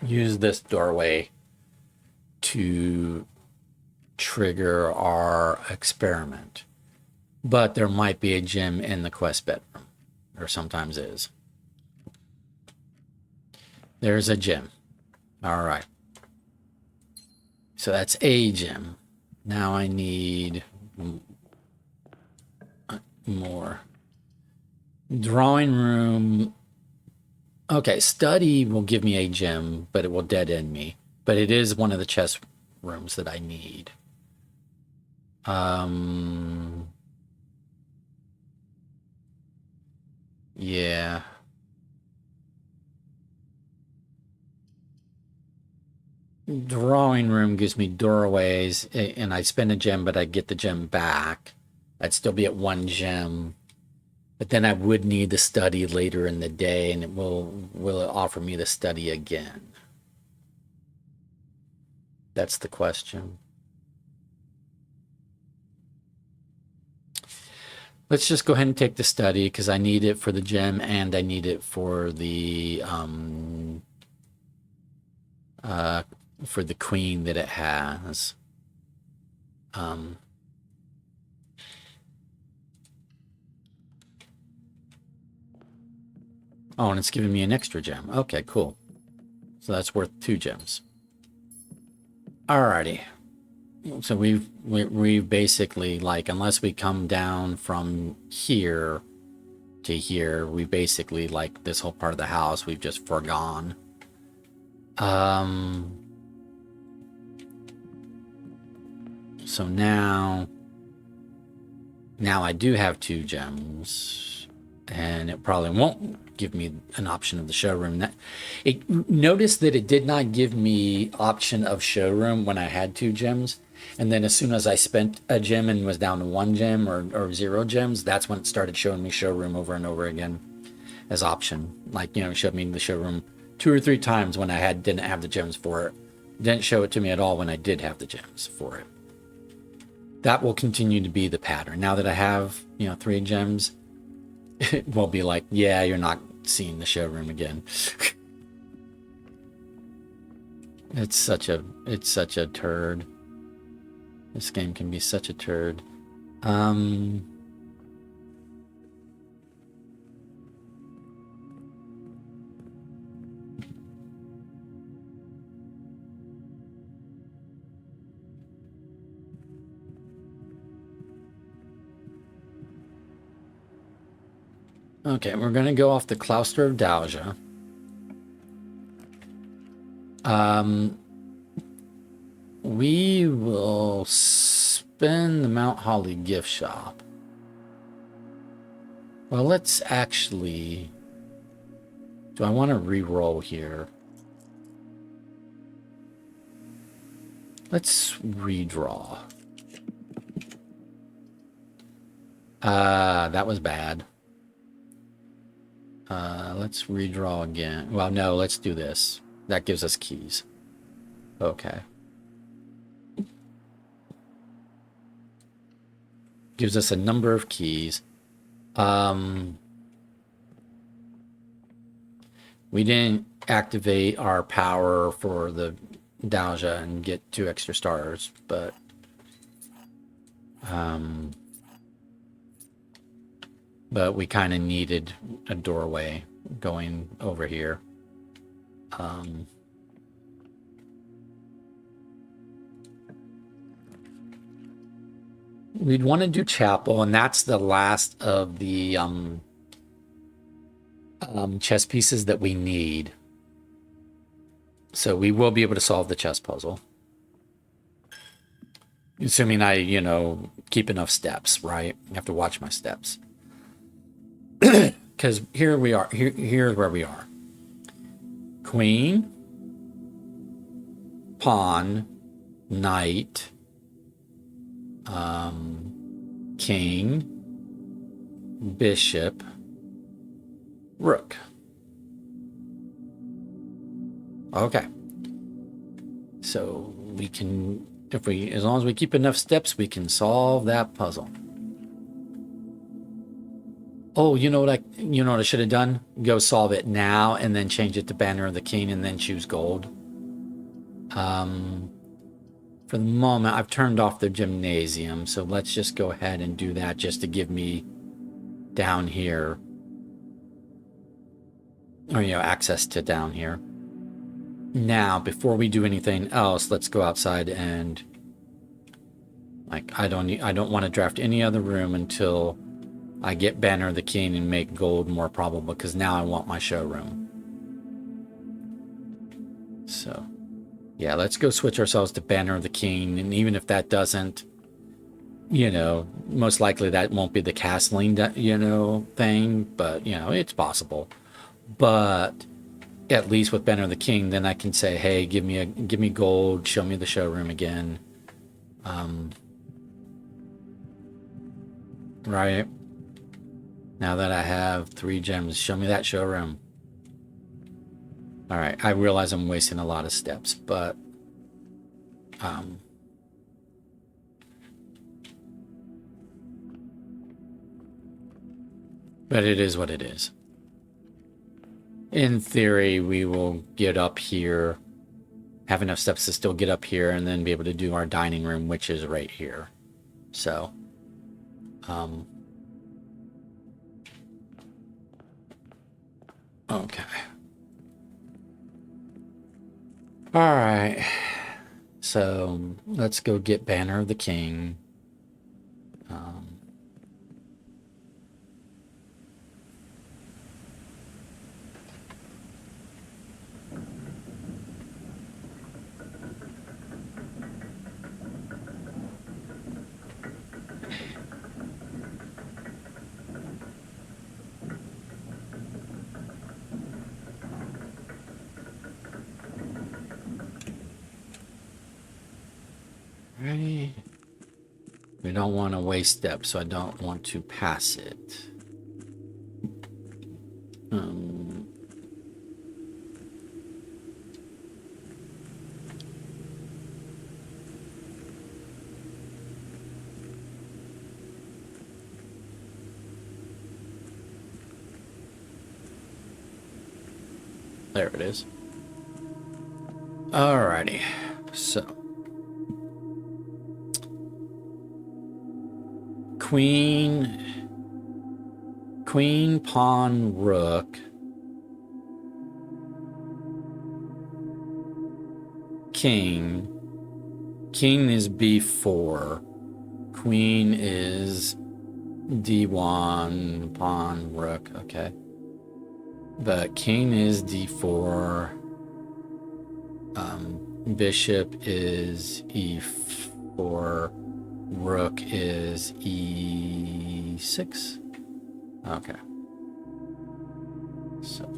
use this doorway to trigger our experiment, but there might be a gem in the quest bedroom, or sometimes is. There's a gem. All right, so that's a gem. Now I need more. Drawing room. Okay, study will give me a gem, but it will dead end me. But it is one of the chess rooms that I need. Yeah. Drawing room gives me doorways, and I spend a gem, but I get the gem back. I'd still be at one gem, but then I would need the study later in the day, and will it offer me the study again? That's the question. Let's just go ahead and take the study because I need it for the gem and I need it for the queen that it has. Oh, and it's giving me an extra gem. Okay, cool. So that's worth 2 gems. Alrighty. So we've basically, like, unless we come down from here to here, we basically, like, this whole part of the house we've just forgone. So now I do have 2 gems, and it probably won't give me an option of the showroom. Notice that it did not give me option of showroom when I had 2 gems, and then as soon as I spent a gem and was down to 1 gem or 0 gems, that's when it started showing me showroom over and over again as option. Like, it showed me the showroom 2 or 3 times when I didn't have the gems for it. Didn't show it to me at all when I did have the gems for it. That will continue to be the pattern. Now that I have, 3 gems, it will be like, yeah, you're not seeing the showroom again. It's such a turd. This game can be such a turd. Okay, we're going to go off the Clouster of Dalja. We will spend the Mount Holly gift shop. Well, let's actually... Do I want to re-roll here? Let's redraw. That was bad. Let's redraw again. Well, no, let's do this. That gives us keys. Okay. Gives us a number of keys. We didn't activate our power for the Dalja and get 2 extra stars, but we kind of needed a doorway going over here. We'd want to do chapel, and that's the last of the chess pieces that we need. So we will be able to solve the chess puzzle. Assuming I, keep enough steps, right? I have to watch my steps. Because here we are. Here's where we are. Queen, pawn, knight, king, bishop, rook. Okay. So we can, as long as we keep enough steps, we can solve that puzzle. Oh, you know what I should have done? Go solve it now and then change it to Banner of the King and then choose gold. For the moment, I've turned off the gymnasium, so let's just go ahead and do that just to give me down here, or access to down here. Now, before we do anything else, let's go outside and I don't want to draft any other room until I get Banner of the King and make gold more probable, because now I want my showroom. So, yeah, let's go switch ourselves to Banner of the King, and even if that doesn't, most likely that won't be the castling, thing, but, it's possible. But at least with Banner of the King, then I can say, hey, give me gold, show me the showroom again. Right? Now that I have 3 gems, show me that showroom. All right, I realize I'm wasting a lot of steps, but it is what it is. In theory, we will get up here, have enough steps to still get up here, and then be able to do our dining room, which is right here. So, okay. All right. So let's go get Banner of the King. Ready? We don't want to waste steps, so I don't want to pass it. There it is. Alrighty, so queen, pawn, rook, king. King is b4, queen is d1, pawn, rook. Okay. But king is d4, Bishop is e4. Rook is e6. Okay. So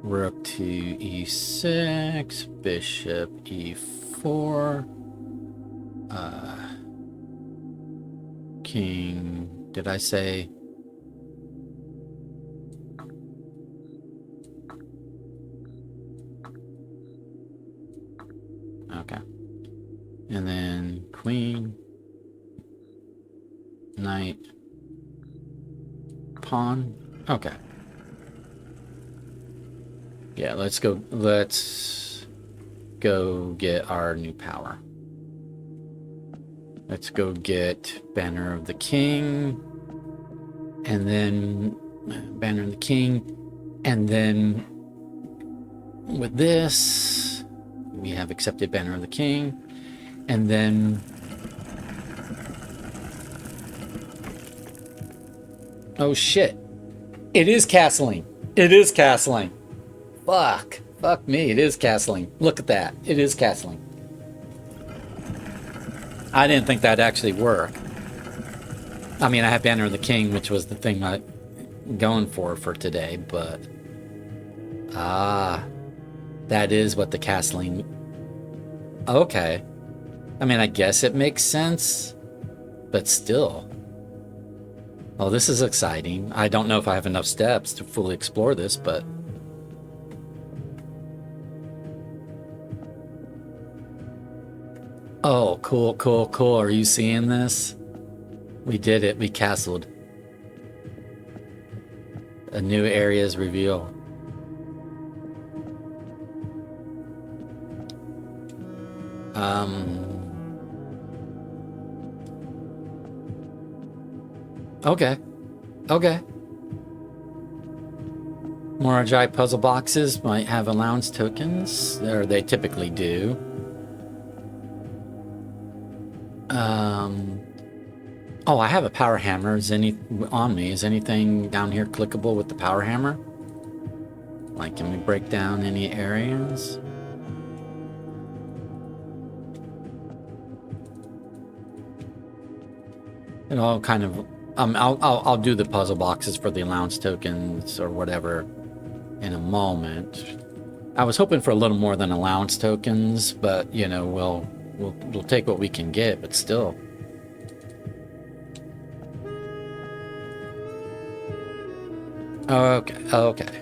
rook to e6, bishop e4. King, did I say? Okay. And then queen, knight, pawn. Okay. Yeah, let's go get our new power. Let's go get Banner of the King, and then Banner of the King, and then with this, we have accepted Banner of the King, and then oh shit, it is castling. It is castling. Fuck me, it is castling. Look at that, it is castling. I didn't think that'd actually work. I mean, I have Banner of the King, which was the thing I'm going for today, but that is what the castling. Okay. I mean, I guess it makes sense, but still. Oh, this is exciting. I don't know if I have enough steps to fully explore this, but oh, cool. Are you seeing this? We did it. We castled. A new area's reveal. Okay. More Ajay puzzle boxes might have allowance tokens, or they typically do. Oh, I have a power hammer. Is on me? Is anything down here clickable with the power hammer? Like, can we break down any areas? It all kind of. I'll do the puzzle boxes for the allowance tokens or whatever in a moment. I was hoping for a little more than allowance tokens, but you know, we'll take what we can get, but still. Okay.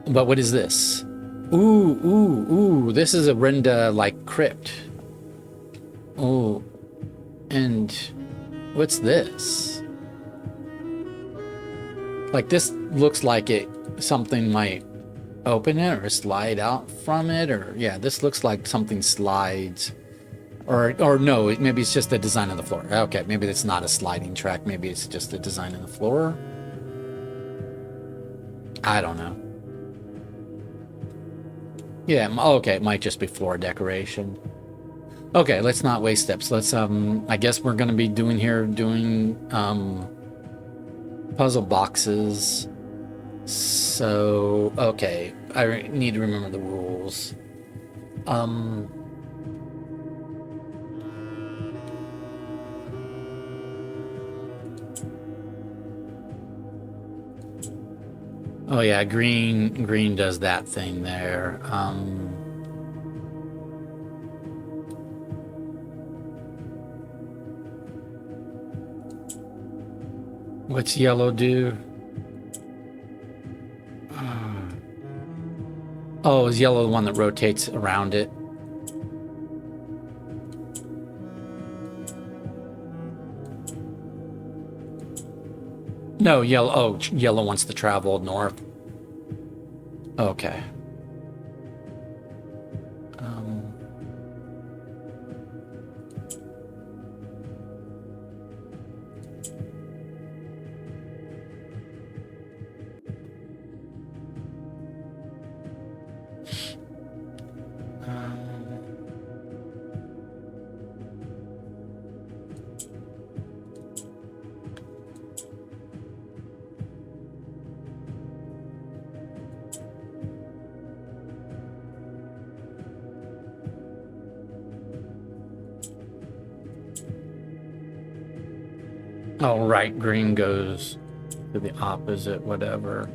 But what is this? Ooh, this is a Renda like crypt. Oh, and what's this? Like, this looks like something might open it or slide out from it, or yeah, this looks like something slides, or no, maybe it's just the design of the floor. Okay, maybe it's not a sliding track, maybe it's just the design of the floor. I don't know. Yeah, okay, it might just be floor decoration. Okay, let's not waste steps. Let's I guess we're gonna be doing puzzle boxes. So okay, I need to remember the rules. Oh yeah, green does that thing there. What's yellow do? Oh, is yellow the one that rotates around it? No, yellow. Oh, yellow wants to travel north. Okay. Oh, right. Green goes to the opposite, whatever.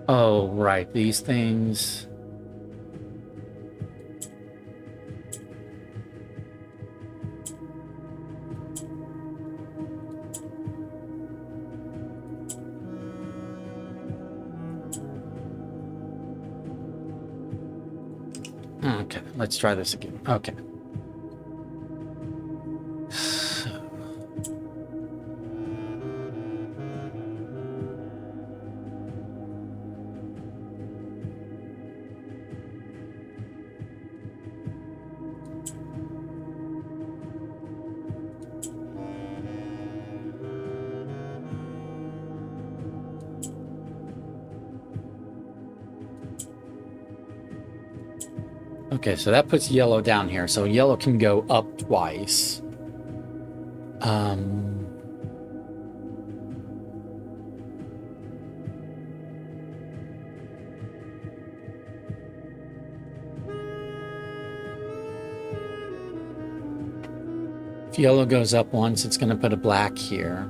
Oh, right. These things. Okay, let's try this again. Okay. Okay, so that puts yellow down here. So yellow can go up twice. If yellow goes up once, it's going to put a black here.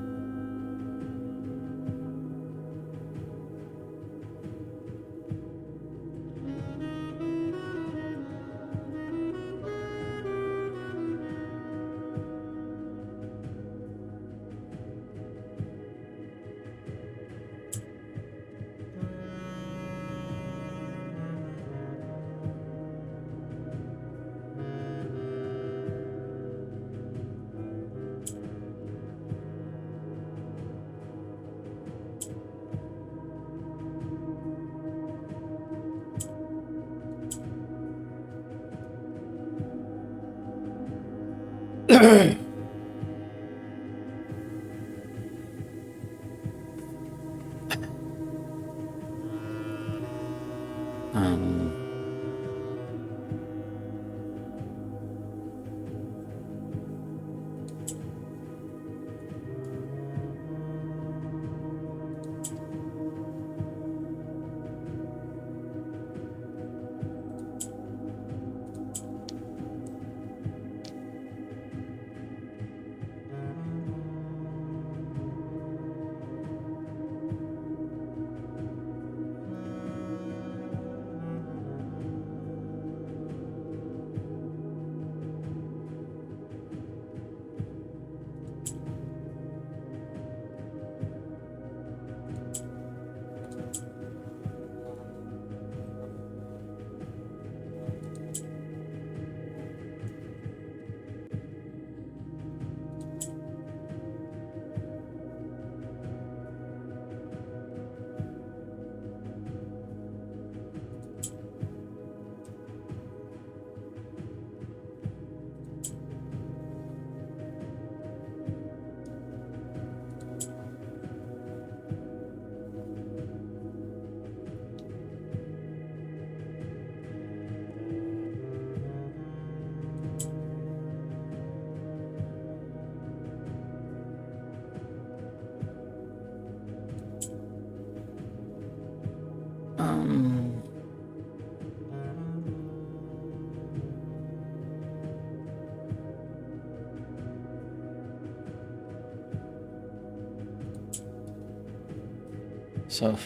So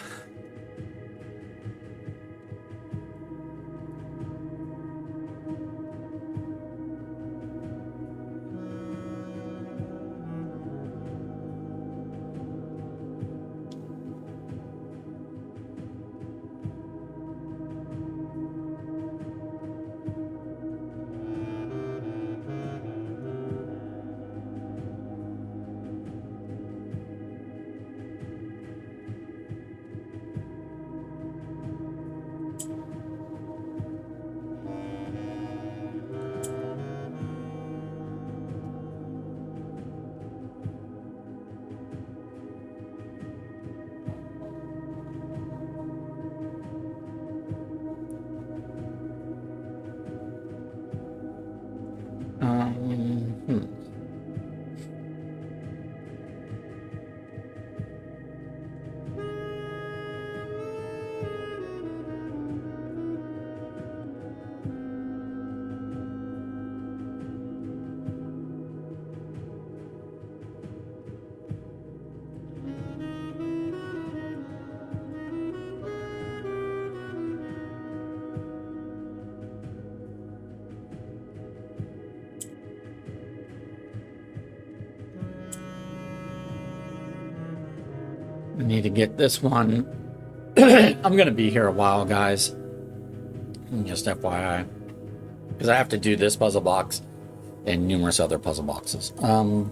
I need to get this one. I'm going to be here a while, guys. Just FYI. Because I have to do this puzzle box and numerous other puzzle boxes. Okay.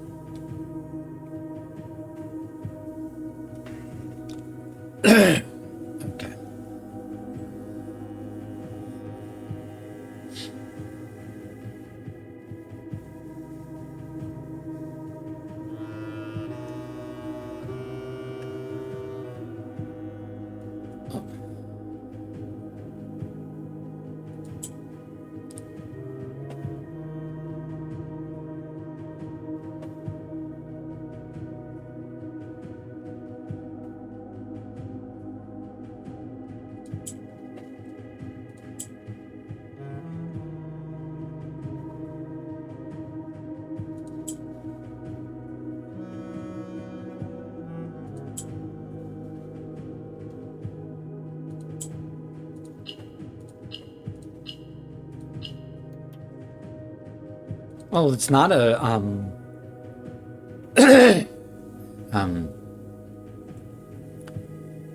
Well, it's not a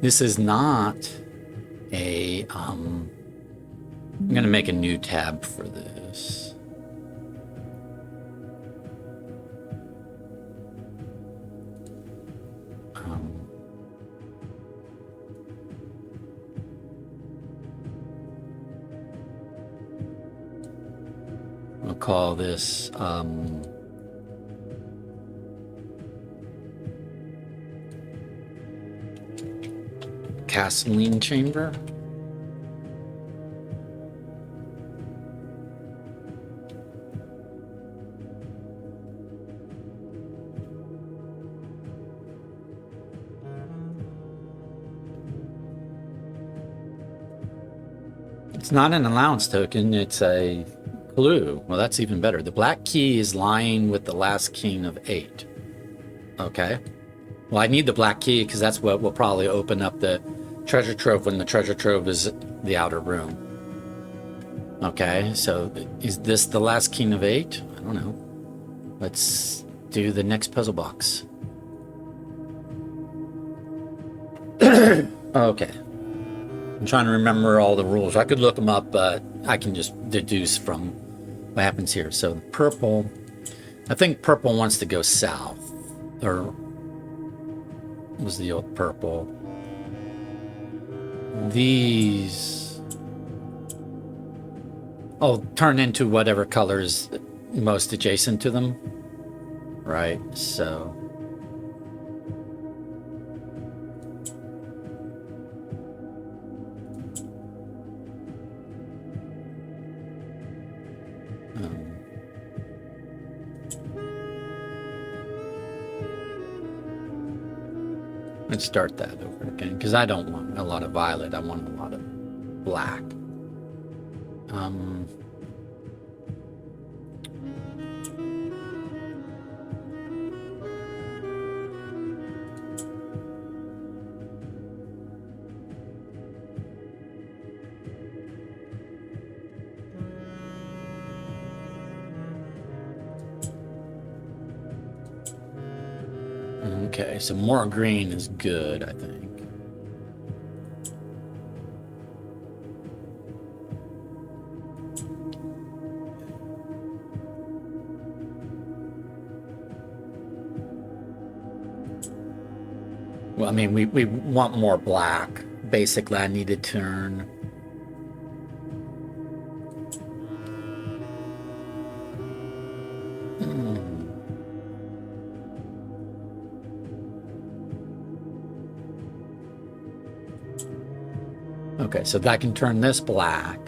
this is not a I'm gonna make a new tab for this. We'll call this gasoline chamber. It's not an allowance token, it's a clue. Well, that's even better. The black key is lying with the last king of 8. Okay. Well, I need the black key because that's what will probably open up the treasure trove when the treasure trove is the outer room. Okay, so is this the last king of 8? I don't know. Let's do the next puzzle box. Okay. I'm trying to remember all the rules. I could look them up, but I can just deduce from what happens here. So purple, I think purple wants to go south. Or was the old purple? These, oh, turn into whatever color is most adjacent to them. Right, so. Let's start that over again, because I don't want a lot of violet, I want a lot of black. Okay, so more green is good, I think. Well, I mean, we want more black. Basically, I need to turn. Okay, so that can turn this black.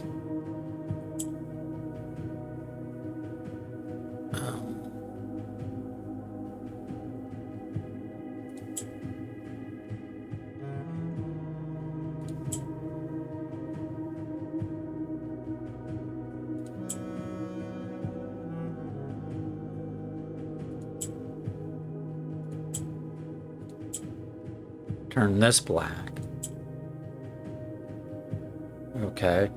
Turn this black. Okay.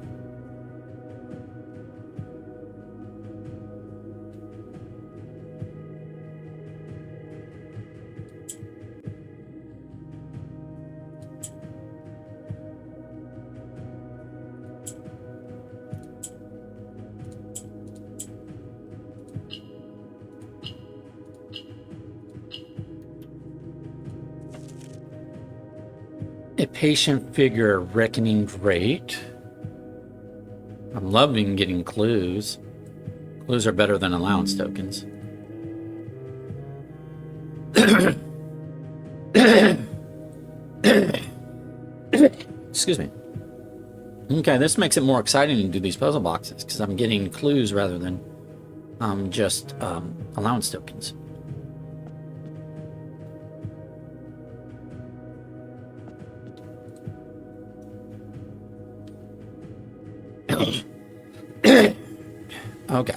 A patient figure, reckoning great. I'm loving getting clues. Clues are better than allowance tokens. Excuse me. Okay, this makes it more exciting to do these puzzle boxes because I'm getting clues rather than just allowance tokens. Okay.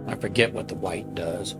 I forget what the white does.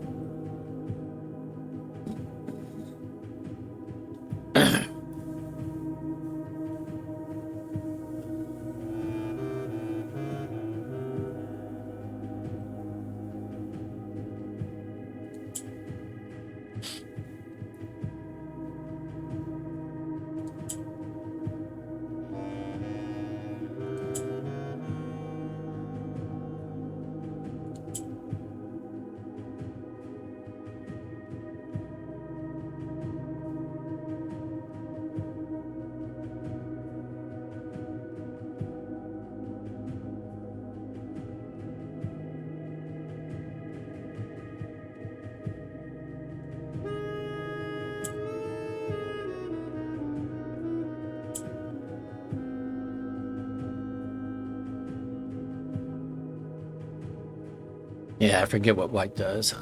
Yeah, I forget what white does.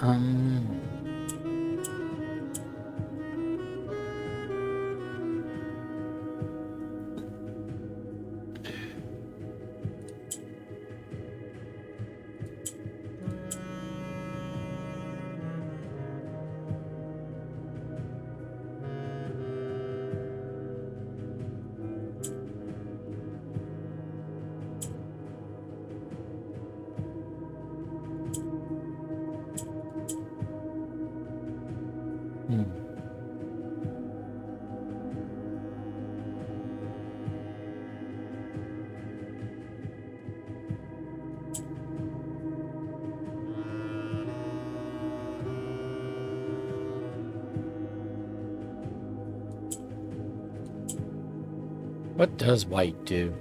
What does white do?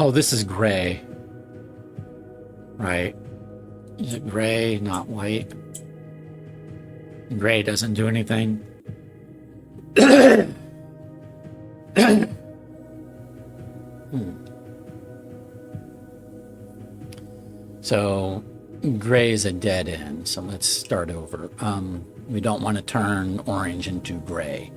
Oh, this is gray. Right. Is it gray, not white? Gray doesn't do anything. So gray is a dead end. So let's start over. We don't want to turn orange into gray.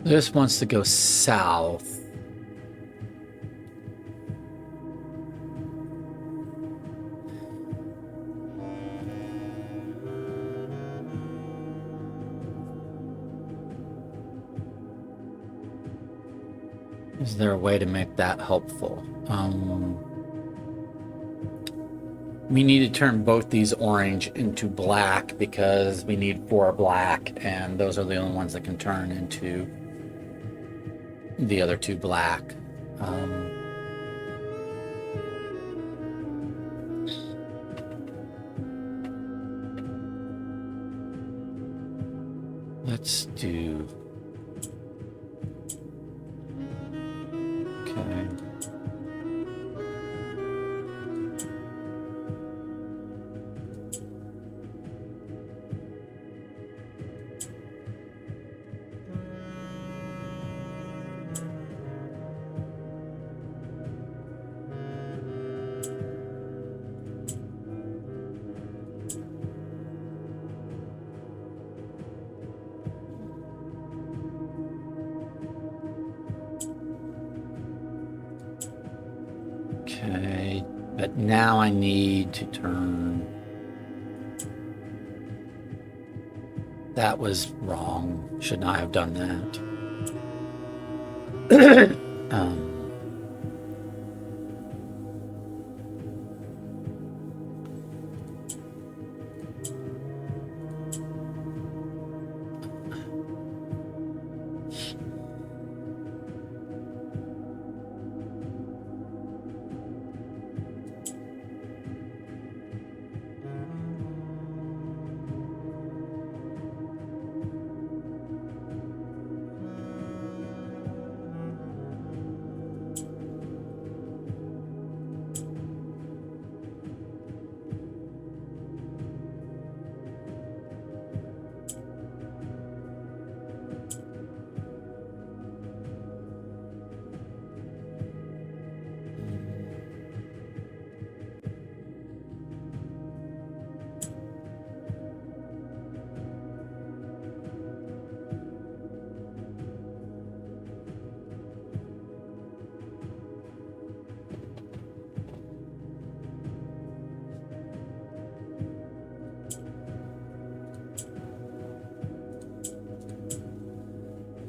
This wants to go south. Is there a way to make that helpful? We need to turn both these orange into black because we need 4 black, and those are the only ones that can turn into the other 2 black. Let's do... Okay. Okay, but now I need to turn... That was wrong. Should not have done that.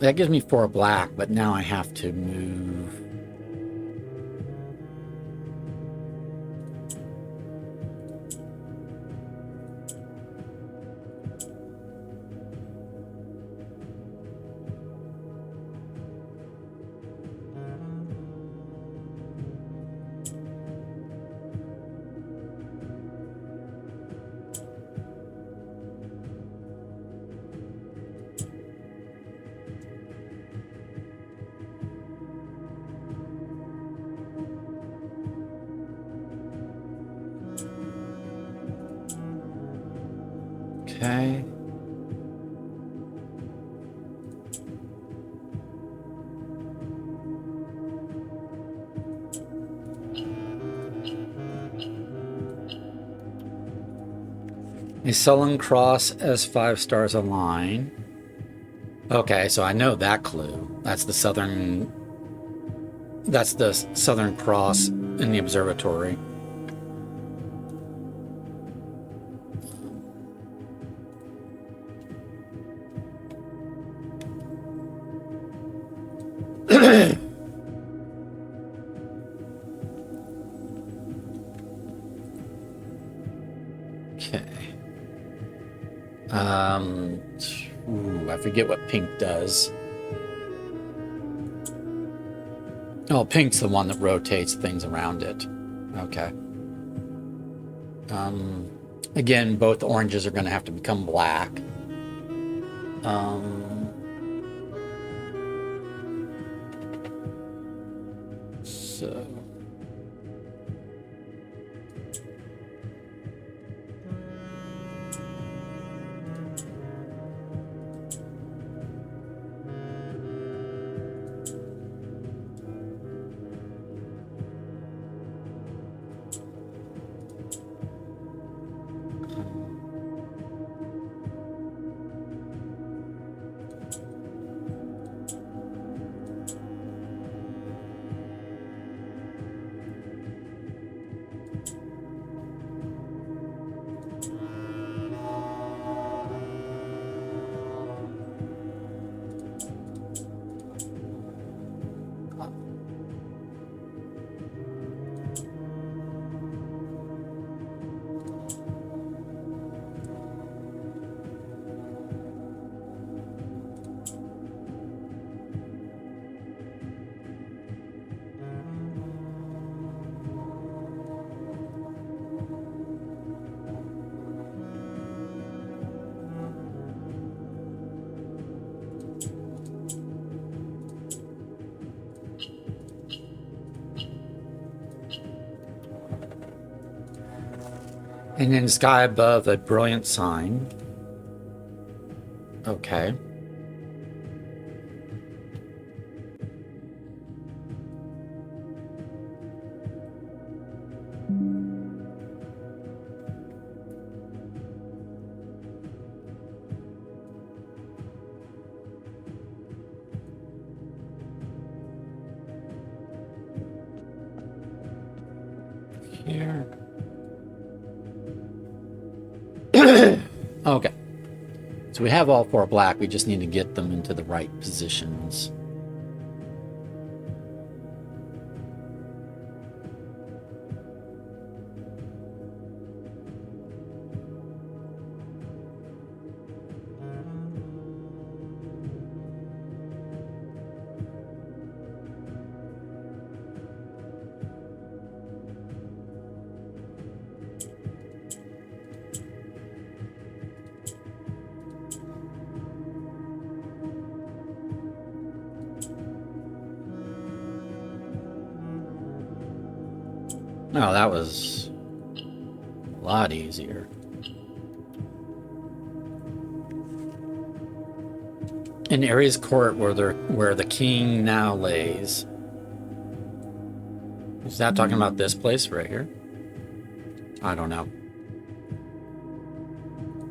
That gives me 4 black, but now I have to move. Okay. A sullen cross as 5 stars align. Okay, so I know that clue. That's the southern cross in the observatory. Okay. I forget what pink does. Oh, pink's the one that rotates things around it. Okay. Again, both oranges are going to have to become black. So... And then sky above a brilliant sign. Okay. Here. Okay. So we have all 4 black. We just need to get them into the right positions. Oh, that was a lot easier. In Ares Court, where the king now lays. Is that talking about this place right here? I don't know.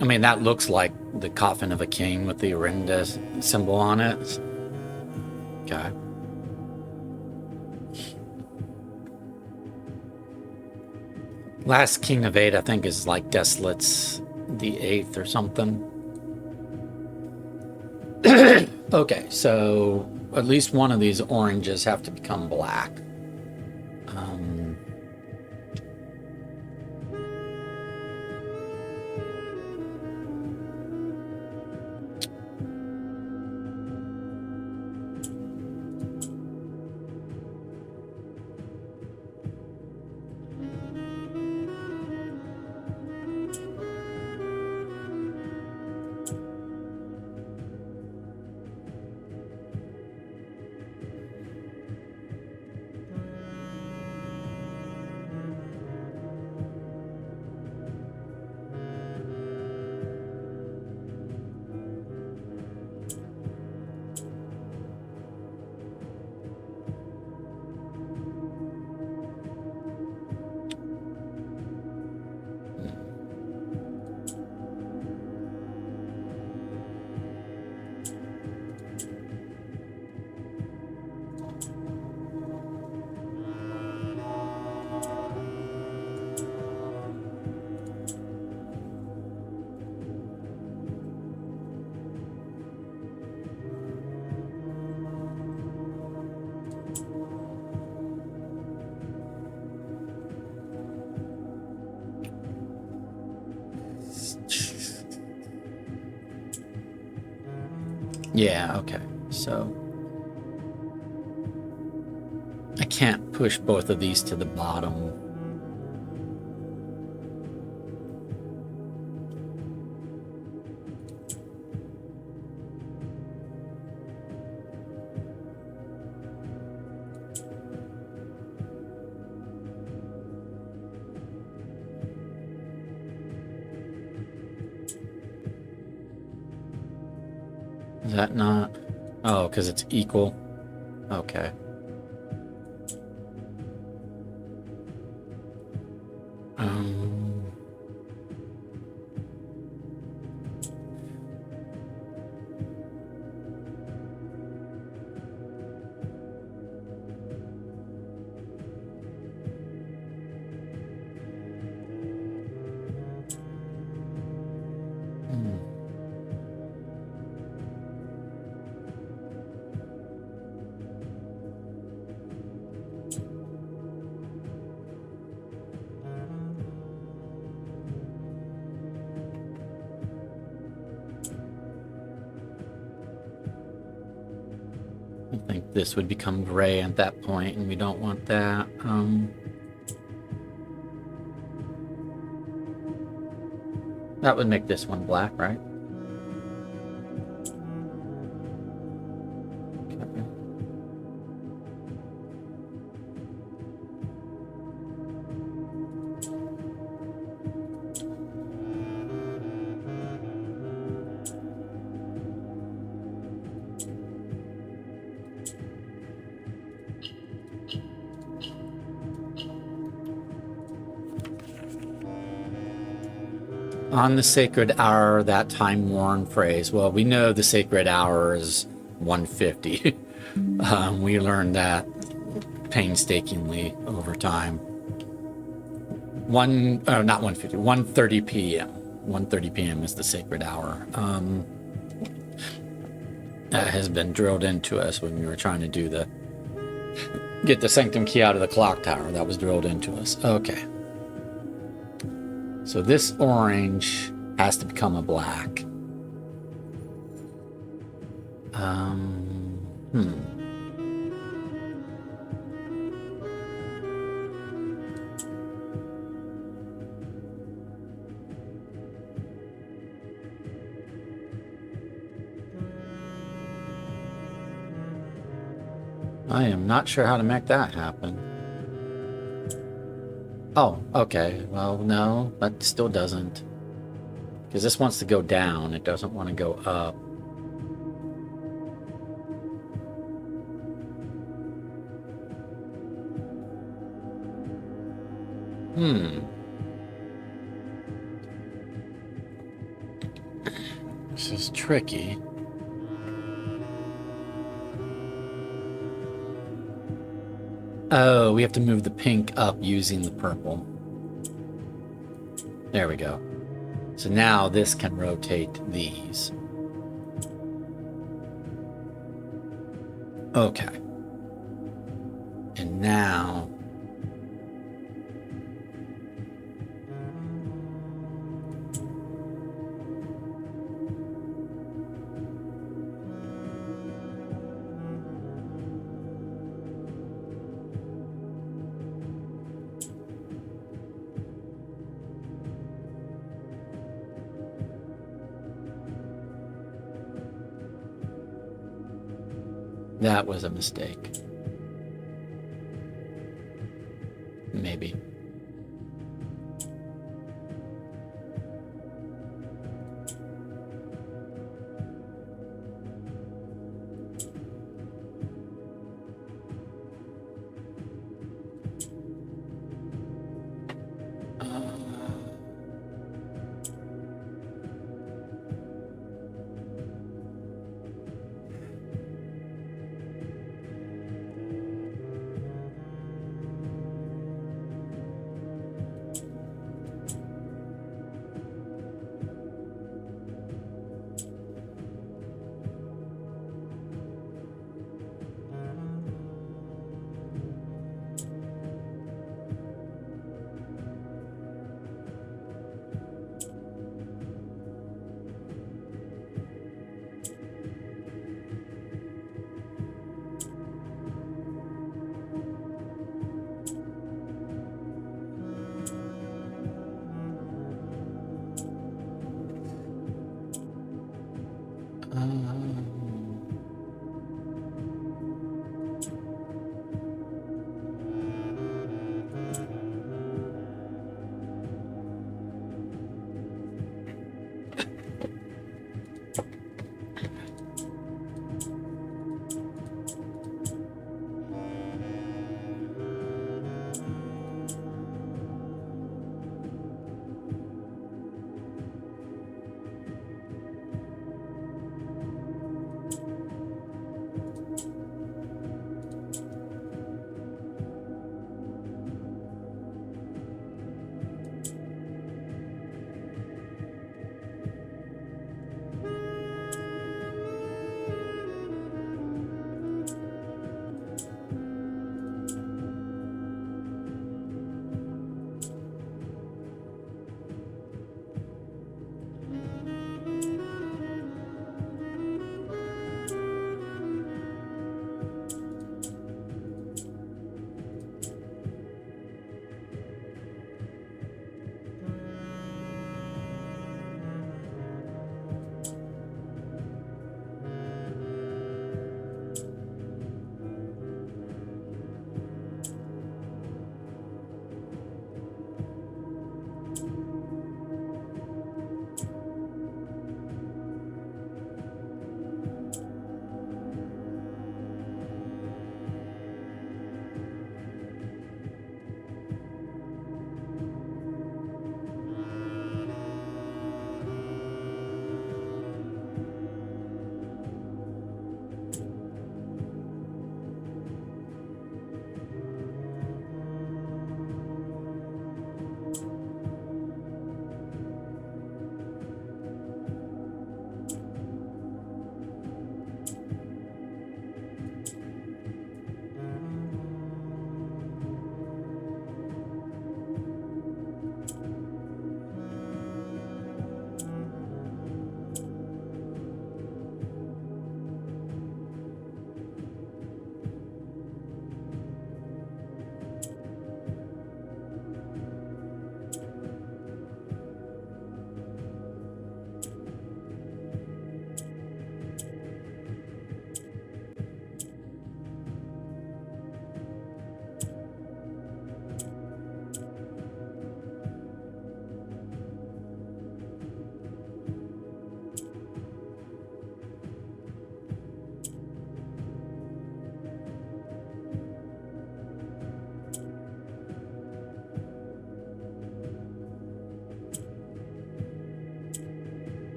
I mean, that looks like the coffin of a king with the Orinda symbol on it. Okay. Last king of 8, I think, is like Desolate's the 8th or something. Okay, so at least one of these oranges have to become black. Yeah, okay. So I can't push both of these to the bottom. Is that not? Oh, because it's equal. Okay. Um, hmm. I think this would become gray at that point, and we don't want that. That would make this one black, right? Okay. On the sacred hour, that time-worn phrase. Well, we know the sacred hour is 150. We learned that painstakingly over time. Not 150, 1:30 p.m. 1:30 p.m. is the sacred hour. That has been drilled into us when we were trying to get the sanctum key out of the clock tower. That was drilled into us. Okay. So this orange has to become a black. I am not sure how to make that happen. Oh, okay. Well, no, that still doesn't. Because this wants to go down. It doesn't want to go up. This is tricky. Oh, we have to move the pink up using the purple. There we go. So now this can rotate these. Okay. And now... that was a mistake. Maybe.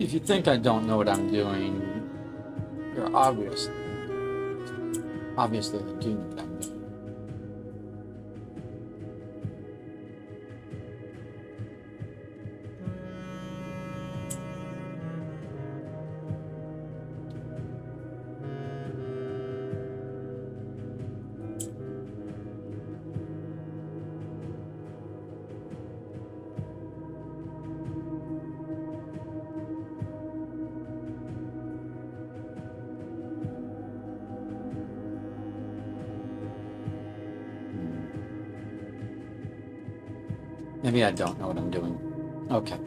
If you think I don't know what I'm doing, you're obviously I do know what I'm doing. Maybe I don't know what I'm doing. Okay.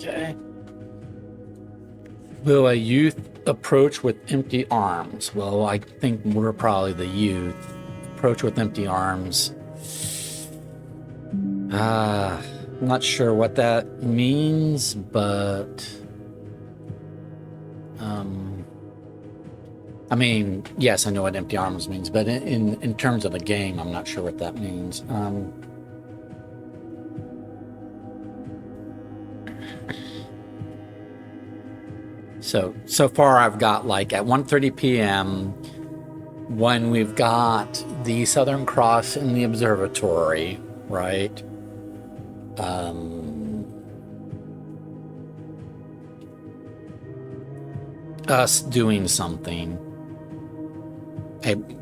Okay. Will a youth approach with empty arms? Well, I think we're probably the youth. Approach with empty arms. I'm not sure what that means, but I mean, yes, I know what empty arms means, but in terms of the game, I'm not sure what that means. So far I've got like at 1:30 p.m. when we've got the Southern Cross in the observatory, right? Us doing something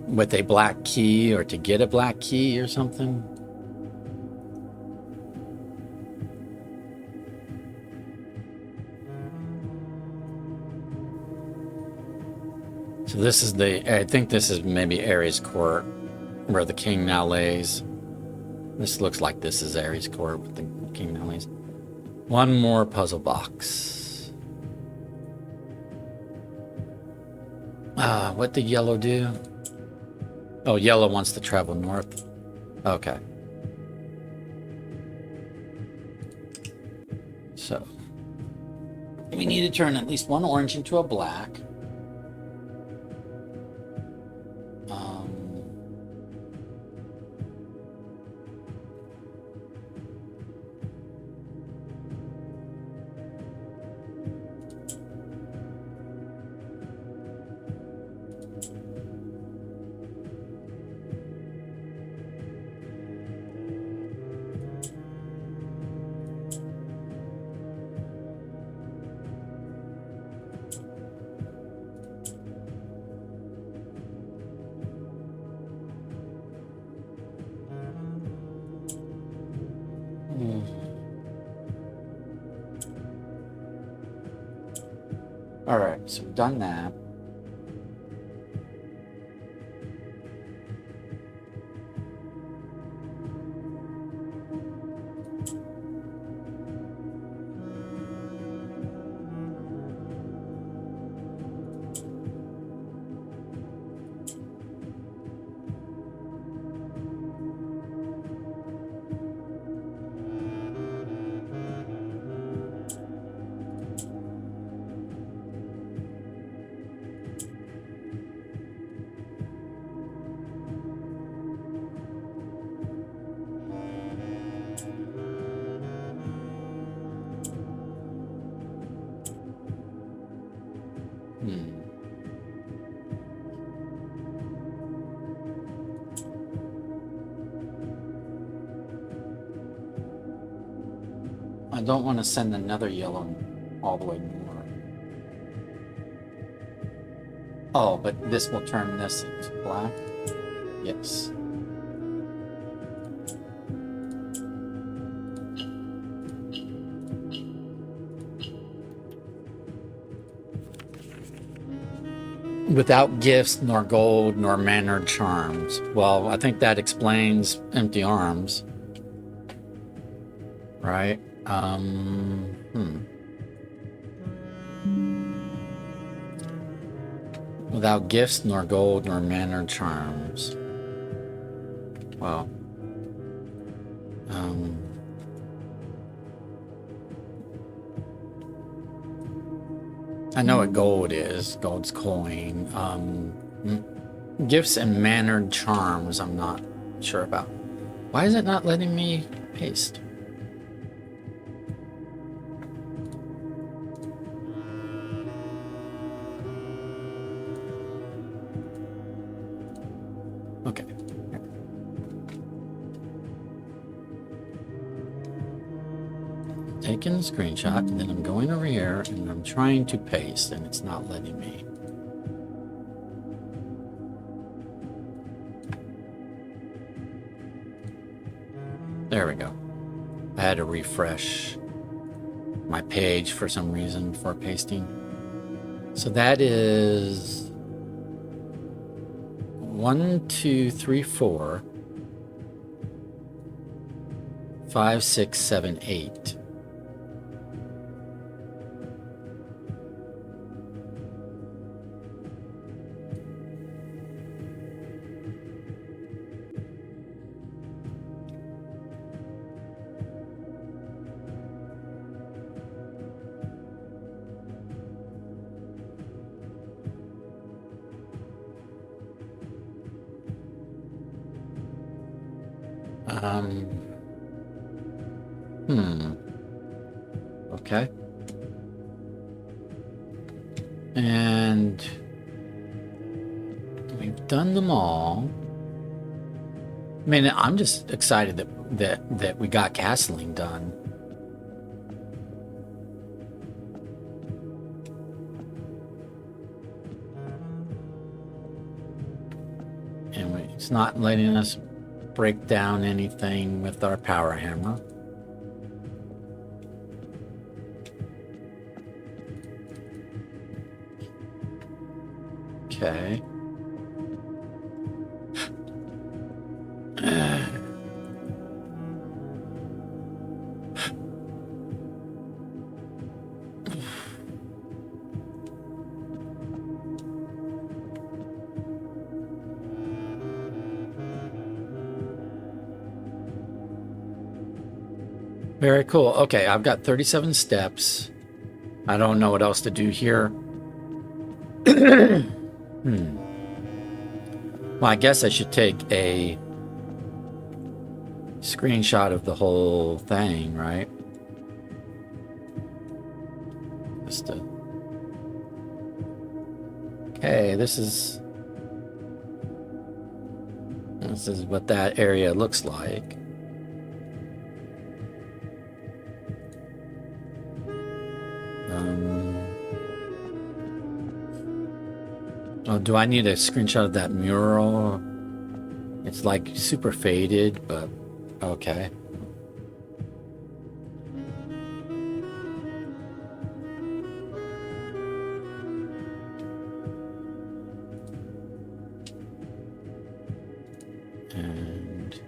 with a black key or to get a black key or something. So this is I think this is maybe Ares Court, where the king now lays. This looks like this is Ares Court, with the king now lays. One more puzzle box. What did yellow do? Oh, yellow wants to travel north. Okay. So we need to turn at least one orange into a black. All right, so we've done that. I don't want to send another yellow all the way north. Oh, but this will turn this into black? Yes. Without gifts, nor gold, nor mannered charms. Well, I think that explains empty arms. Right? Without gifts, nor gold, nor mannered charms. Well, I know what gold is. Gold's coin. Gifts and mannered charms, I'm not sure about. Why is it not letting me paste? Okay. Taking a screenshot, and then I'm going over here, and I'm trying to paste, and it's not letting me. There we go. I had to refresh my page for some reason for pasting. So that is 1, 2, 3, 4, 5, 6, 7, 8. Okay. And we've done them all. I mean, I'm just excited that we got castling done. And it's not letting us break down anything with our power hammer. Okay. Very cool. Okay, I've got 37 steps. I don't know what else to do here. Well, I guess I should take a screenshot of the whole thing, right? Just to... Okay, this is what that area looks like. Oh, do I need a screenshot of that mural? It's like super faded, but okay. And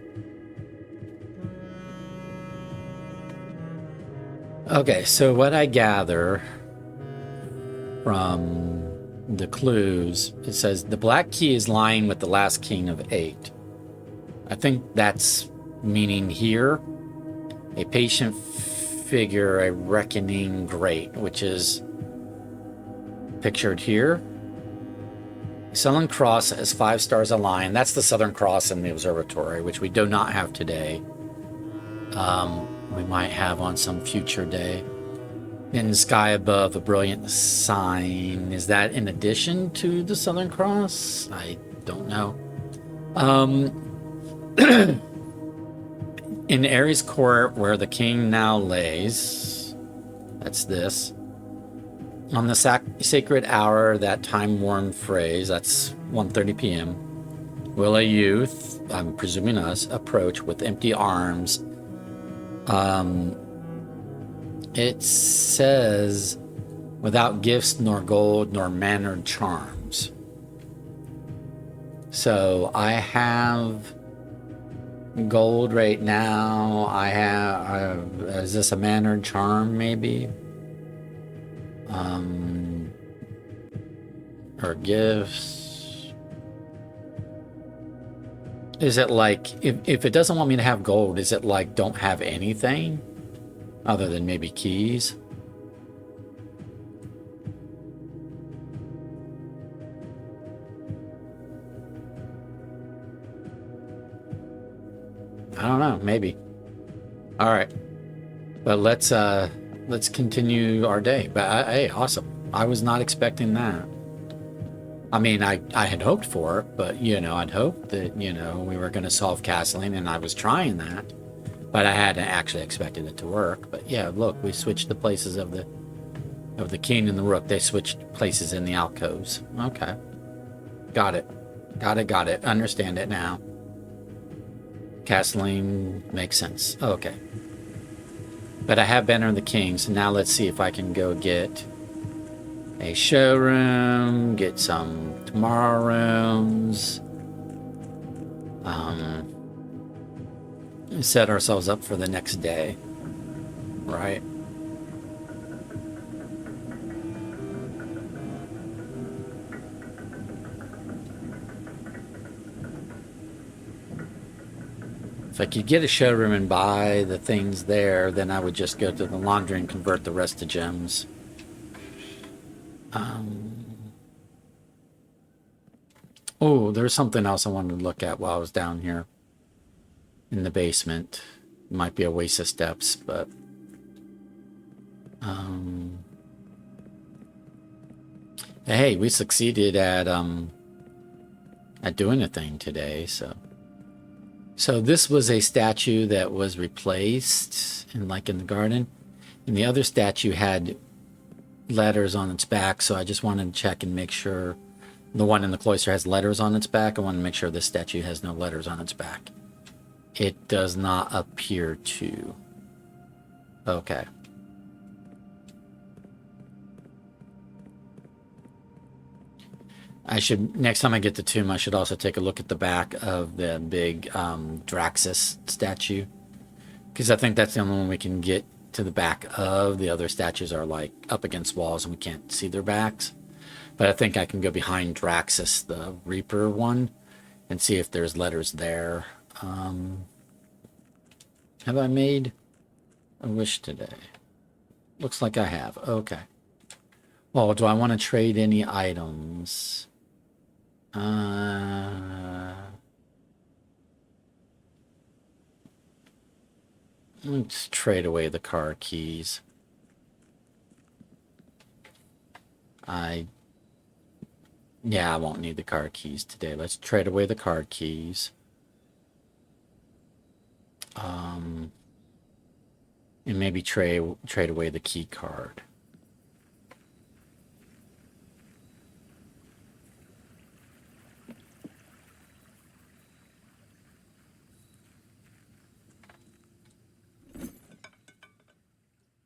okay, so what I gather from the clues, it says the black key is lying with the last king of 8. I think that's meaning here. A patient figure, a reckoning great, which is pictured here. Southern Cross has 5 stars aligned. That's the Southern Cross in the observatory, which we do not have today. We might have on some future day. In the sky above, a brilliant sign. Is that in addition to the Southern Cross? I don't know. In Ares Court, where the king now lays, that's this. On the sacred hour, that time-worn phrase, that's 1:30 p.m. Will a youth, I'm presuming us, approach with empty arms? It says, without gifts, nor gold, nor mannered charms. So I have gold right now. I have, is this a mannered charm maybe? Or gifts. Is it like, if it doesn't want me to have gold, is it like don't have anything other than maybe keys? I don't know, maybe. All right, but let's continue our day. But hey, awesome. I was not expecting that. I mean, I had hoped for it, but you know, I'd hoped that, you know, we were going to solve castling, and I was trying that, but I hadn't actually expected it to work. But yeah, look, we switched the places of the king and the rook. They switched places in the alcoves. Okay, got it. Understand it now. Castling makes sense. Okay. But I have Banner of the King, so now let's see if I can go get a showroom, get some tomorrow rooms, set ourselves up for the next day, right? If I could get a showroom and buy the things there, then I would just go to the laundry and convert the rest to gems. Oh, there's something else I wanted to look at while I was down here in the basement. It might be a waste of steps, but hey, we succeeded at doing a thing today, so this was a statue that was replaced in the garden, and the other statue had letters on its back, so I just wanted to check and make sure the one in the cloister has letters on its back. I want to make sure this statue has no letters on its back. It does not appear to. Okay. I should, next time I get the tomb, I should also take a look at the back of the big Draxus statue, because I think that's the only one we can get to the back of. The other statues are like up against walls and we can't see their backs. But I think I can go behind Draxus, the Reaper one, and see if there's letters there. Have I made a wish today? Looks like I have. Okay. Well, do I want to trade any items? Let's trade away the car keys. Yeah, I won't need the car keys today. Let's trade away the car keys. And maybe trade away the key card.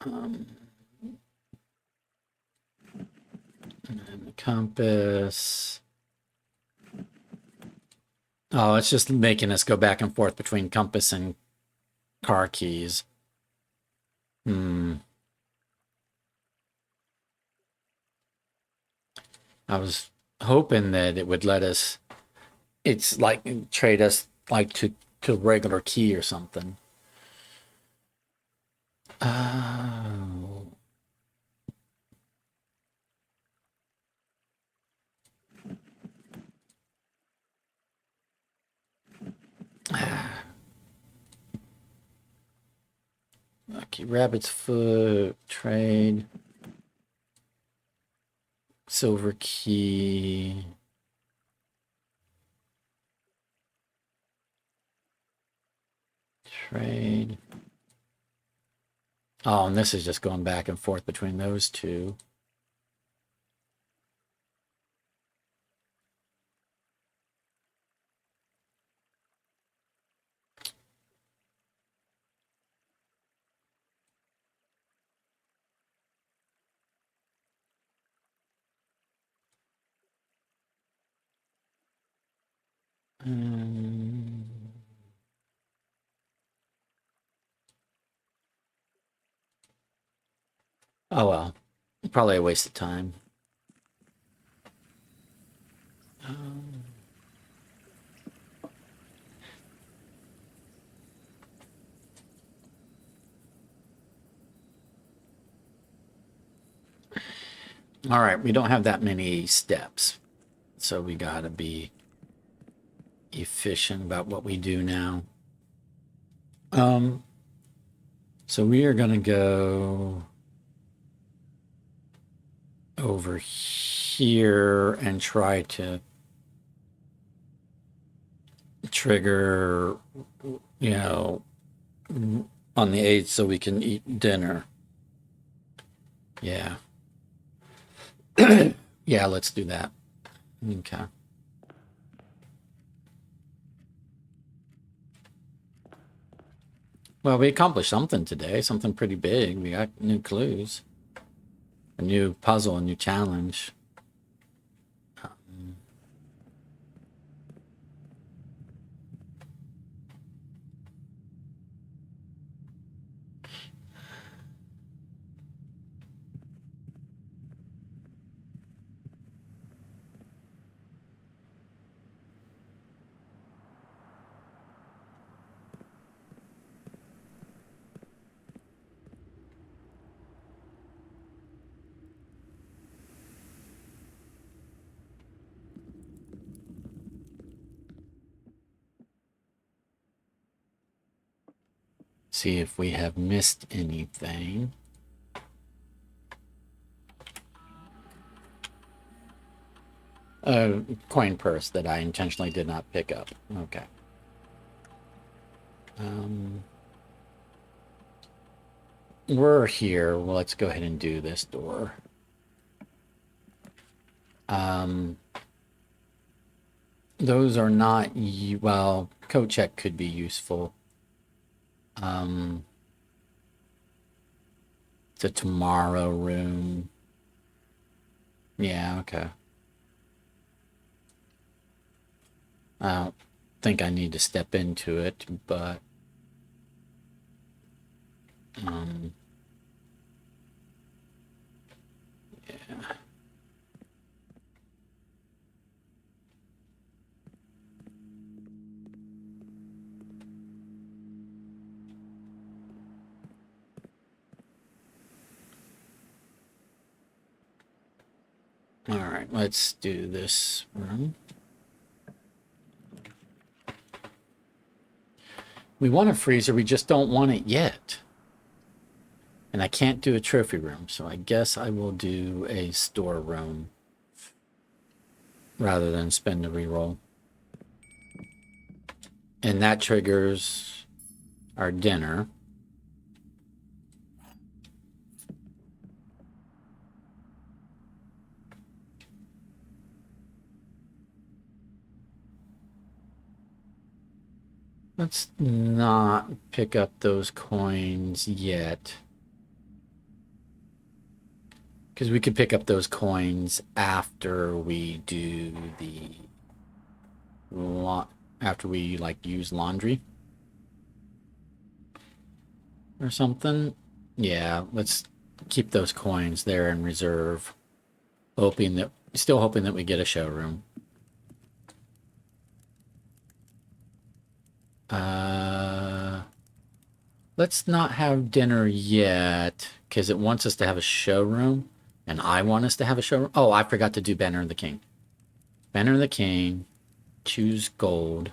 And the compass. Oh, it's just making us go back and forth between compass and car keys. I was hoping that it would let us, it's like trade us like to regular key or something. Oh. Lucky rabbit's foot, trade. Silver key. Trade. Oh, and this is just going back and forth between those two. Oh well, probably a waste of time. All right, we don't have that many steps, so we gotta be efficient about what we do now. So we are gonna go over here and try to trigger, you know, on the 8th so we can eat dinner. Yeah. Yeah, let's do that. Okay. Well, we accomplished something today, something pretty big. We got new clues, a new puzzle, a new challenge. See if we have missed anything. A coin purse that I intentionally did not pick up. Okay. We're here. Well, let's go ahead and do this door. Those are not, well, coat check could be useful. The tomorrow room. Yeah, okay. I don't think I need to step into it, but yeah. All right, let's do this room. We want a freezer, we just don't want it yet. And I can't do a trophy room, so I guess I will do a store room rather than spend a reroll. And that triggers our dinner. Let's not pick up those coins yet. Because we could pick up those coins after we do the... after we, like, use laundry. Or something. Yeah, let's keep those coins there in reserve. Still hoping that we get a showroom. Let's not have dinner yet, because it wants us to have a showroom, and I want us to have a showroom. Oh, I forgot to do Banner of the King. Banner of the King, choose gold.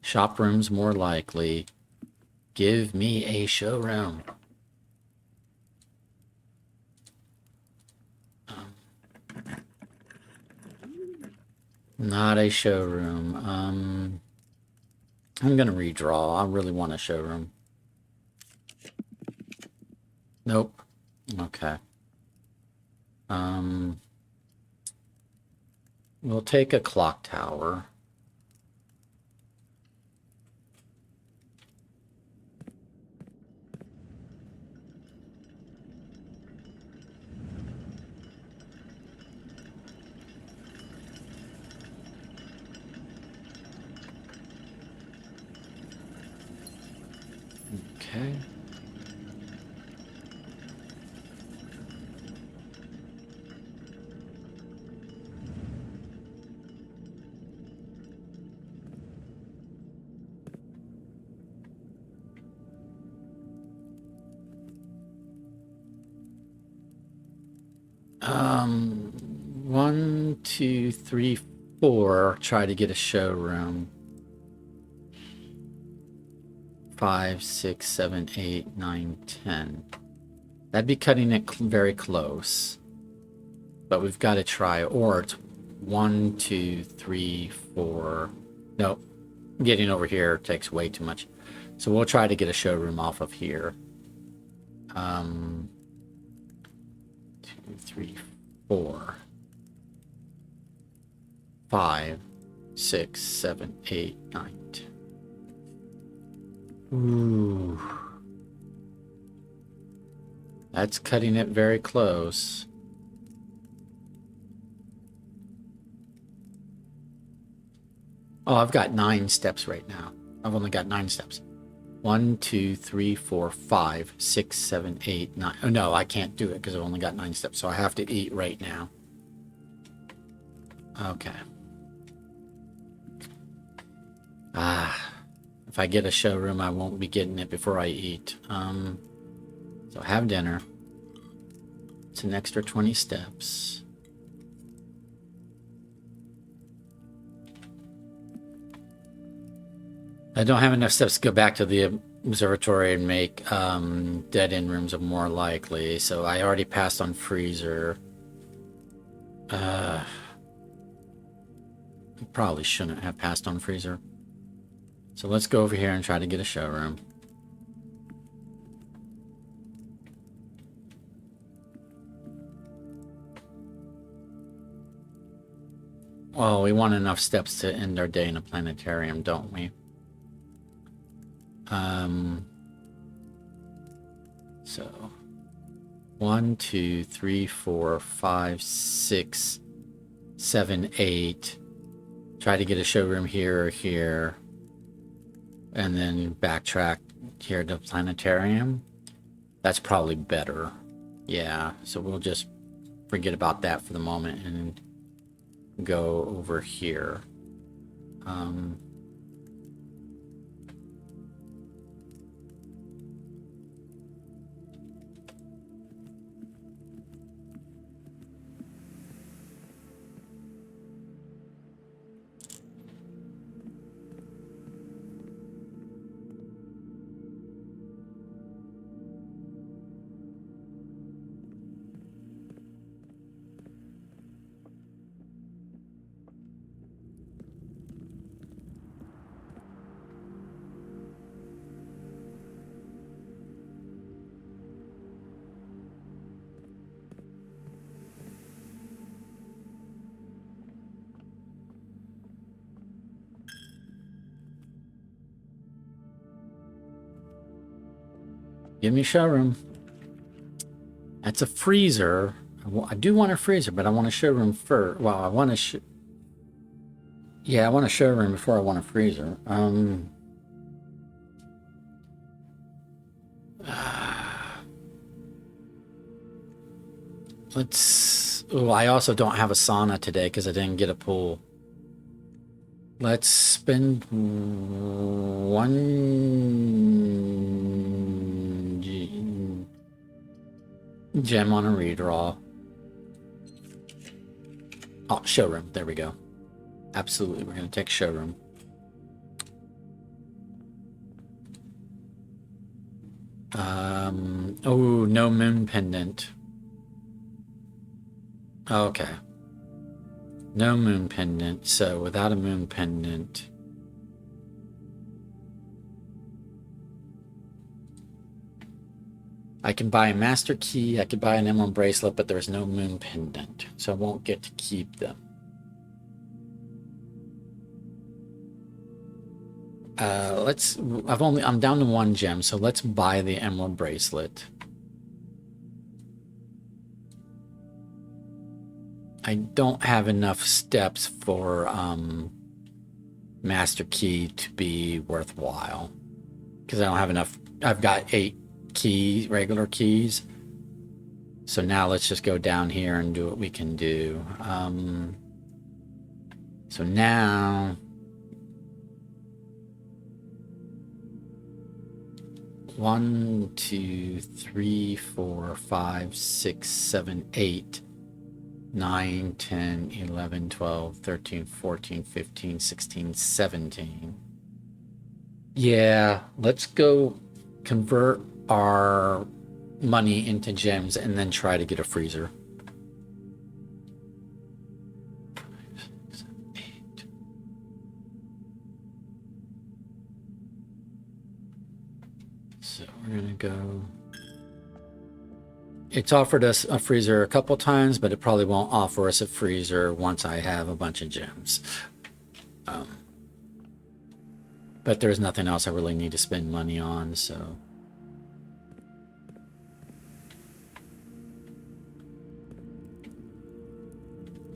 Shop rooms more likely. Give me a showroom. Not a showroom. I'm gonna redraw. I really want a showroom. Nope. Okay. We'll take a clock tower. Okay. One, two, three, four. Try to get a showroom. 5, 6, 7, 8, 9, 10. That'd be cutting it very close. But we've got to try. Or it's 1, 2, 3, 4. Nope. Getting over here takes way too much. So we'll try to get a showroom off of here. 2, 3, 4. 5, 6, 7, 8, 9, 10. Ooh. That's cutting it very close. Oh, I've got 9 steps right now. I've only got 9 steps. 1, 2, 3, 4, 5, 6, 7, 8, 9. Oh, no, I can't do it because I've only got 9 steps, so I have to eat right now. Okay. If I get a showroom, I won't be getting it before I eat. So have dinner. It's an extra 20 steps. I don't have enough steps to go back to the observatory and make dead-end rooms more likely, so I already passed on freezer. Probably shouldn't have passed on freezer. So let's go over here and try to get a showroom. Well, we want enough steps to end our day in a planetarium, don't we? So 1, 2, 3, 4, 5, 6, 7, 8. Try to get a showroom here or here. And then backtrack here to planetarium. That's probably better. Yeah, so we'll just forget about that for the moment and go over here. Give me showroom. That's a freezer. I do want a freezer, but I want a showroom first. Well, I want a yeah, I want a showroom before I want a freezer. Let's... Oh, I also don't have a sauna today because I didn't get a pool. Let's spend one gem on a redraw. Oh, showroom. There we go. Absolutely, we're going to take showroom. Oh, no moon pendant. Okay. No moon pendant, so without a moon pendant... I can buy a master key, I could buy an emerald bracelet, but there's no moon pendant, so I won't get to keep them. I'm down to one gem, so let's buy the emerald bracelet. I don't have enough steps for master key to be worthwhile because I don't have enough. I've got 8 keys, regular keys. So now let's just go down here and do what we can do. So now 1, 2, 3, 4, 5, 6, 7, 8, 9, 10, 11, 12, 13, 14, 15, 16, 17. Yeah, let's go convert our money into gems and then try to get a freezer. 5, 6, 7, 8. So we're gonna go... It's offered us a freezer a couple times, but it probably won't offer us a freezer once I have a bunch of gems. But there's nothing else I really need to spend money on, so...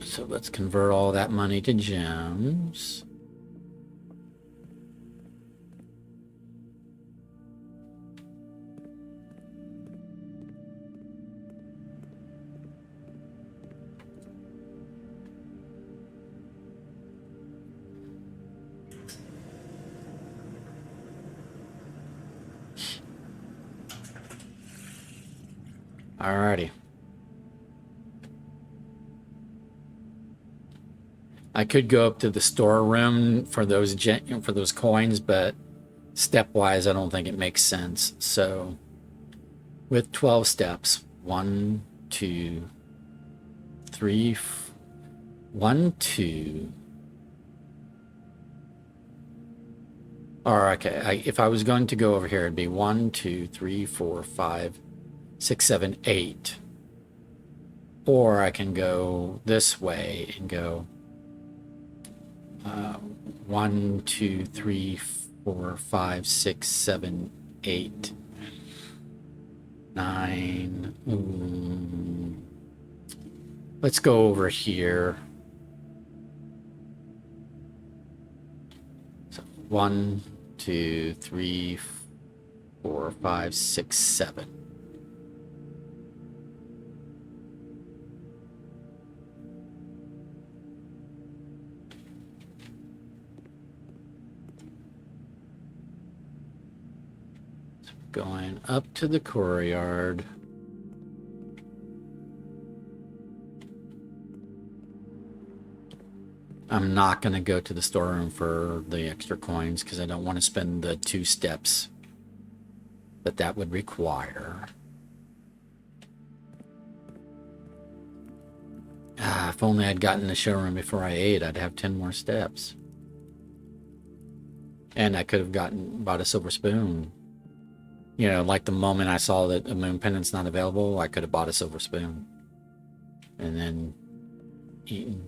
So let's convert all that money to gems. Alrighty. I could go up to the storeroom for those coins, but stepwise, I don't think it makes sense. So, with 12 steps, 1, 2, 3, 1, 2. Or okay, if I was going to go over here, it'd be 1, 2, 3, 4, 5, 6, 7, 8. Or I can go this way and go 1, 2, 3, 4, 5, 6, 7, 8, 9. Let's go over here. So 1, 2, 3, 4, 5, 6, 7. Going up to the courtyard. I'm not going to go to the storeroom for the extra coins because I don't want to spend the 2 steps that would require. If only I'd gotten the showroom before I ate, I'd have 10 more steps. And I could have bought a silver spoon. You know, like the moment I saw that a moon pendant's not available, I could have bought a silver spoon. And then eaten.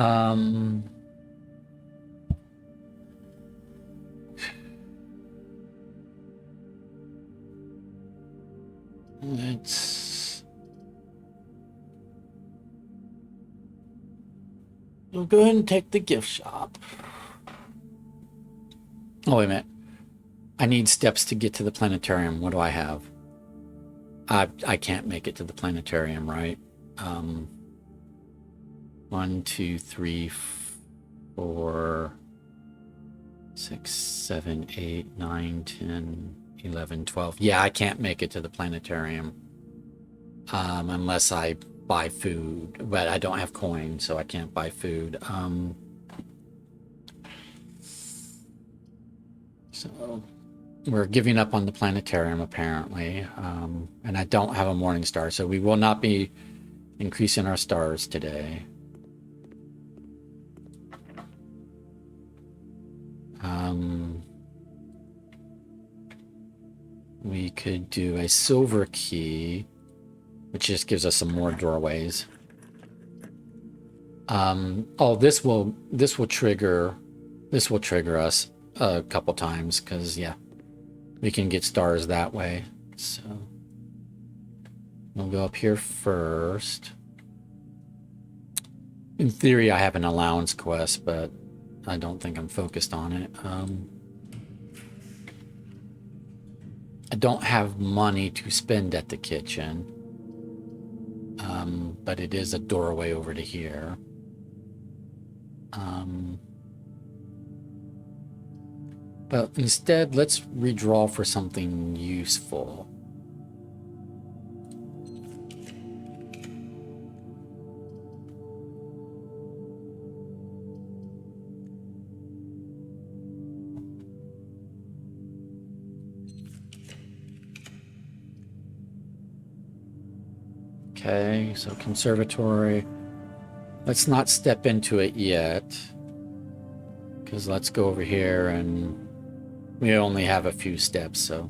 Um, we'll go ahead and take the gift shop. Oh, wait a minute. I need steps to get to the planetarium. What do I have? I can't make it to the planetarium, right? 1, 2, 3, 4, 6, 7, 8, 9, 10, 11, 12. Yeah, I can't make it to the planetarium unless I buy food, but I don't have coins, so I can't buy food. So we're giving up on the planetarium apparently, and I don't have a morning star, so we will not be increasing our stars today. We could do a silver key, which just gives us some more doorways. Oh, this will trigger us a couple times, because yeah, we can get stars that way. So we'll go up here first. In theory, I have an allowance quest, but I don't think I'm focused on it. I don't have money to spend at the kitchen, but it is a doorway over to here. But instead, let's redraw for something useful. Okay, so conservatory. Let's not step into it yet, because let's go over here, and we only have a few steps, so.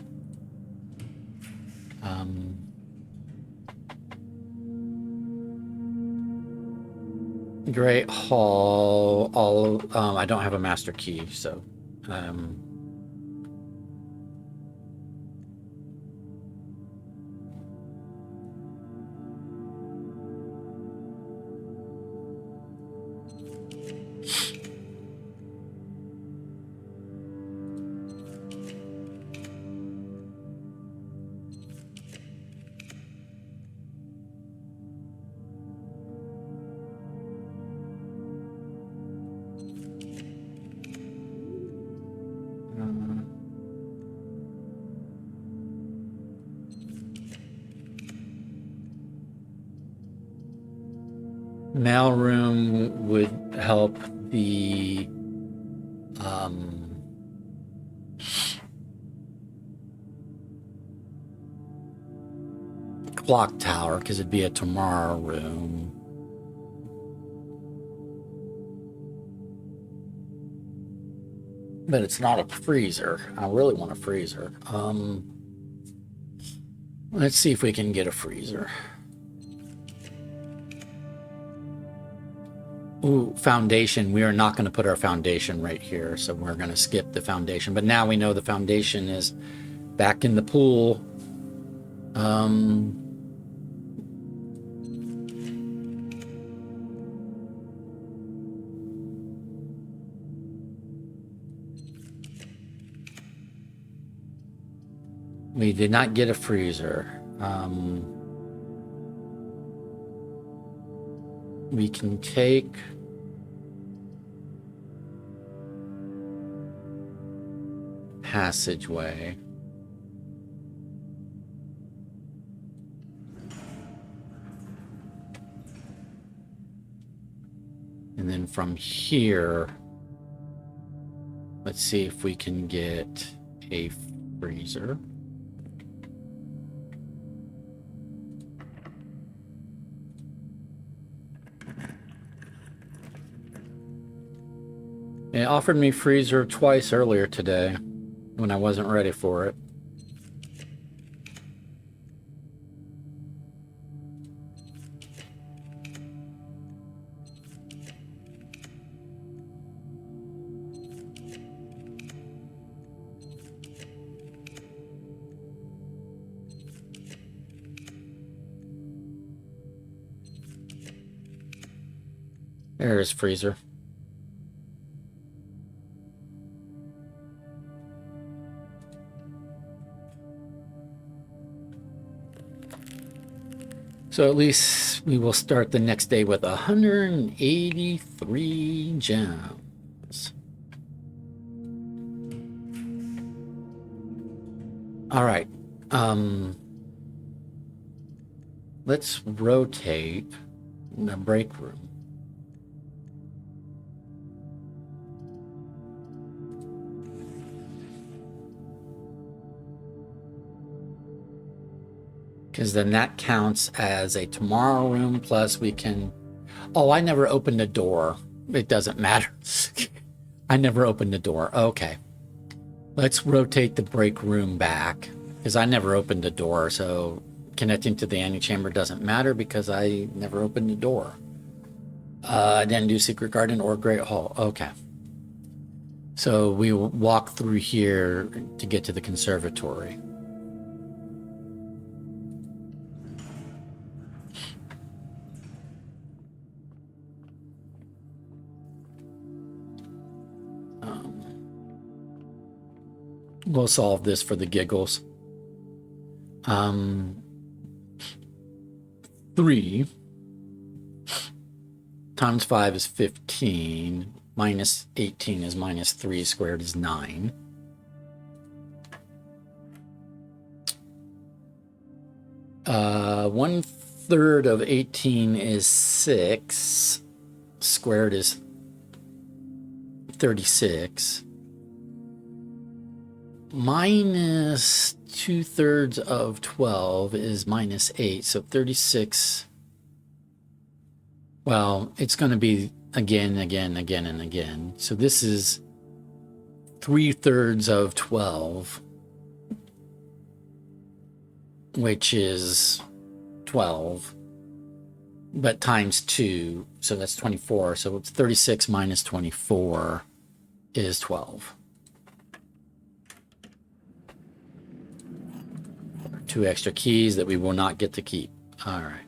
Great Hall. I don't have a master key, so. Mailroom would help the clock tower, because it'd be a tomorrow room. But it's not a freezer. I really want a freezer. Let's see if we can get a freezer. Ooh, foundation. We are not going to put our foundation right here, so we're going to skip the foundation. But now we know the foundation is back in the pool. We did not get a freezer. We can take passageway. And then from here, let's see if we can get a freezer. It offered me freezer twice earlier today when I wasn't ready for it. There's freezer. So at least we will start the next day with 183 gems. All right. Let's rotate the break room. Because then that counts as a tomorrow room, plus we can... Oh, I never opened the door. It doesn't matter. I never opened the door. Okay. Let's rotate the break room back, because I never opened the door, so connecting to the antechamber doesn't matter because I never opened the door. I didn't do Secret Garden or Great Hall. Okay. So we will walk through here to get to the conservatory. We'll solve this for the giggles. 3 times 5 is 15. Minus 18 is minus 3 squared is 9. One third of 18 is 6. Squared is 36. Minus 2/3 of 12 is minus 8. So 36. Well, it's going to be again, again, again, and again. So this is 3/3 of 12, which is 12, but times 2. So that's 24. So it's 36 minus 24 is 12. 2 extra keys that we will not get to keep. All right.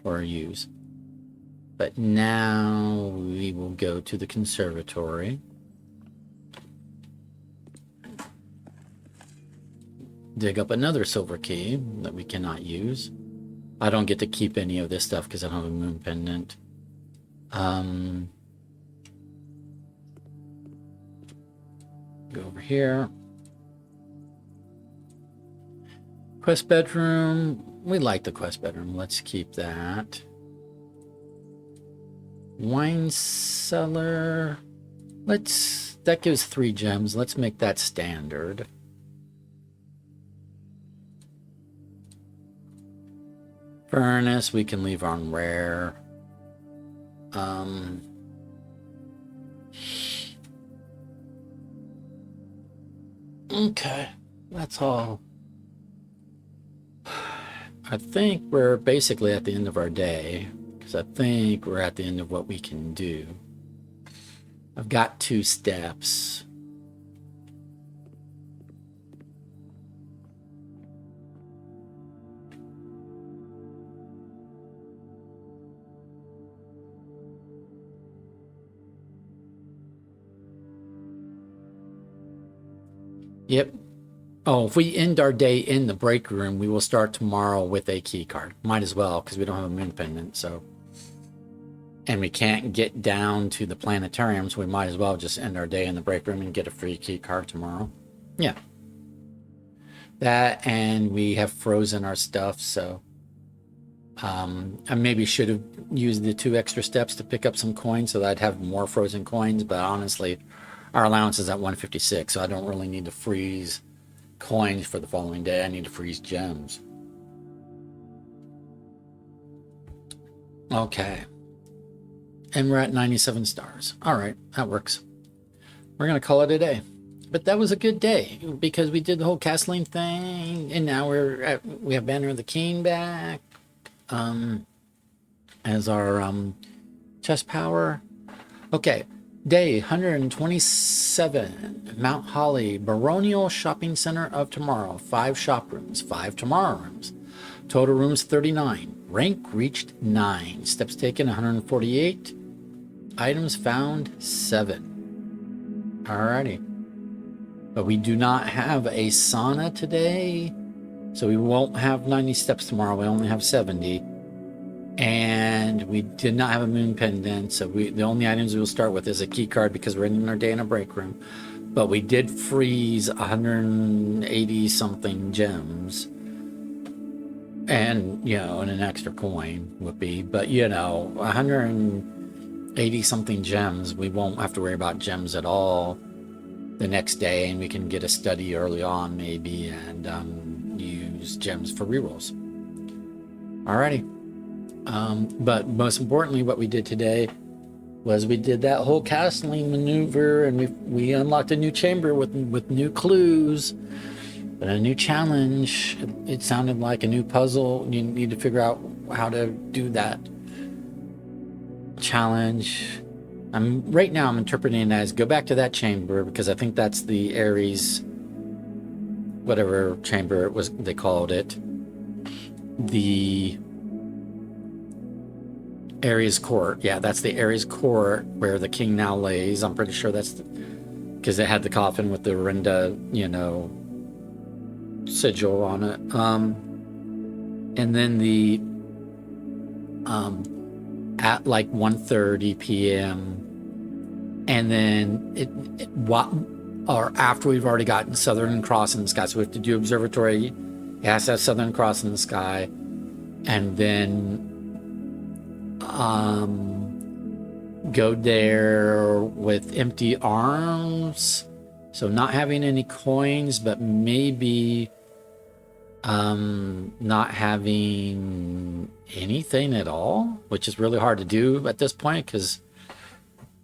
Or use. But now we will go to the conservatory. Dig up another silver key that we cannot use. I don't get to keep any of this stuff because I don't have a moon pendant. Go over here. Quest bedroom. We like the quest bedroom. Let's keep that. Wine cellar. That gives 3 gems. Let's make that standard. Furnace, we can leave on rare. Okay, that's all. I think we're basically at the end of our day, because I think we're at the end of what we can do. I've got 2 steps. Yep. Oh, if we end our day in the break room, we will start tomorrow with a key card. Might as well, because we don't have a moon pendant, so. And we can't get down to the planetarium, so we might as well just end our day in the break room and get a free key card tomorrow. Yeah. That, and we have frozen our stuff, so. I maybe should have used the 2 extra steps to pick up some coins so that I'd have more frozen coins, but honestly, our allowance is at 156, so I don't really need to freeze coins for the following day. I need to freeze gems. Okay. And we're at 97 stars. All right, that works. We're going to call it a day. But that was a good day because we did the whole castling thing, and now we have Banner of the King back as our chest power. Okay. Day 127, Mount Holly, Baronial Shopping Center of Tomorrow. 5 shop rooms, 5 tomorrow rooms, Total rooms 39. Rank reached 9. Steps taken 148. Items found 7. Alrighty. But we do not have a sauna today, so we won't have 90 steps tomorrow. We only have 70. And we did not have a moon pendant, so the only items we will start with is a key card because we're ending our day in a break room. But we did freeze 180 something gems, and and an extra coin would be, but 180 something gems. We won't have to worry about gems at all the next day, and we can get a study early on maybe and use gems for rerolls. Alrighty. But most importantly, what we did today was we did that whole castling maneuver, and we unlocked a new chamber with new clues, but a new challenge. It sounded like a new puzzle. You need to figure out how to do that challenge. Right now I'm interpreting it as go back to that chamber, because I think that's the Ares, whatever chamber it was they called it, the Ares court. Yeah, that's the Ares court where the king now lays. I'm pretty sure that's because it had the coffin with the Renda, sigil on it. And then the at like 1:30 p.m. and then or after we've already gotten Southern Cross in the sky. So we have to do observatory. It has to have Southern Cross in the sky, and then go there with empty arms, so not having any coins, but maybe not having anything at all, which is really hard to do at this point because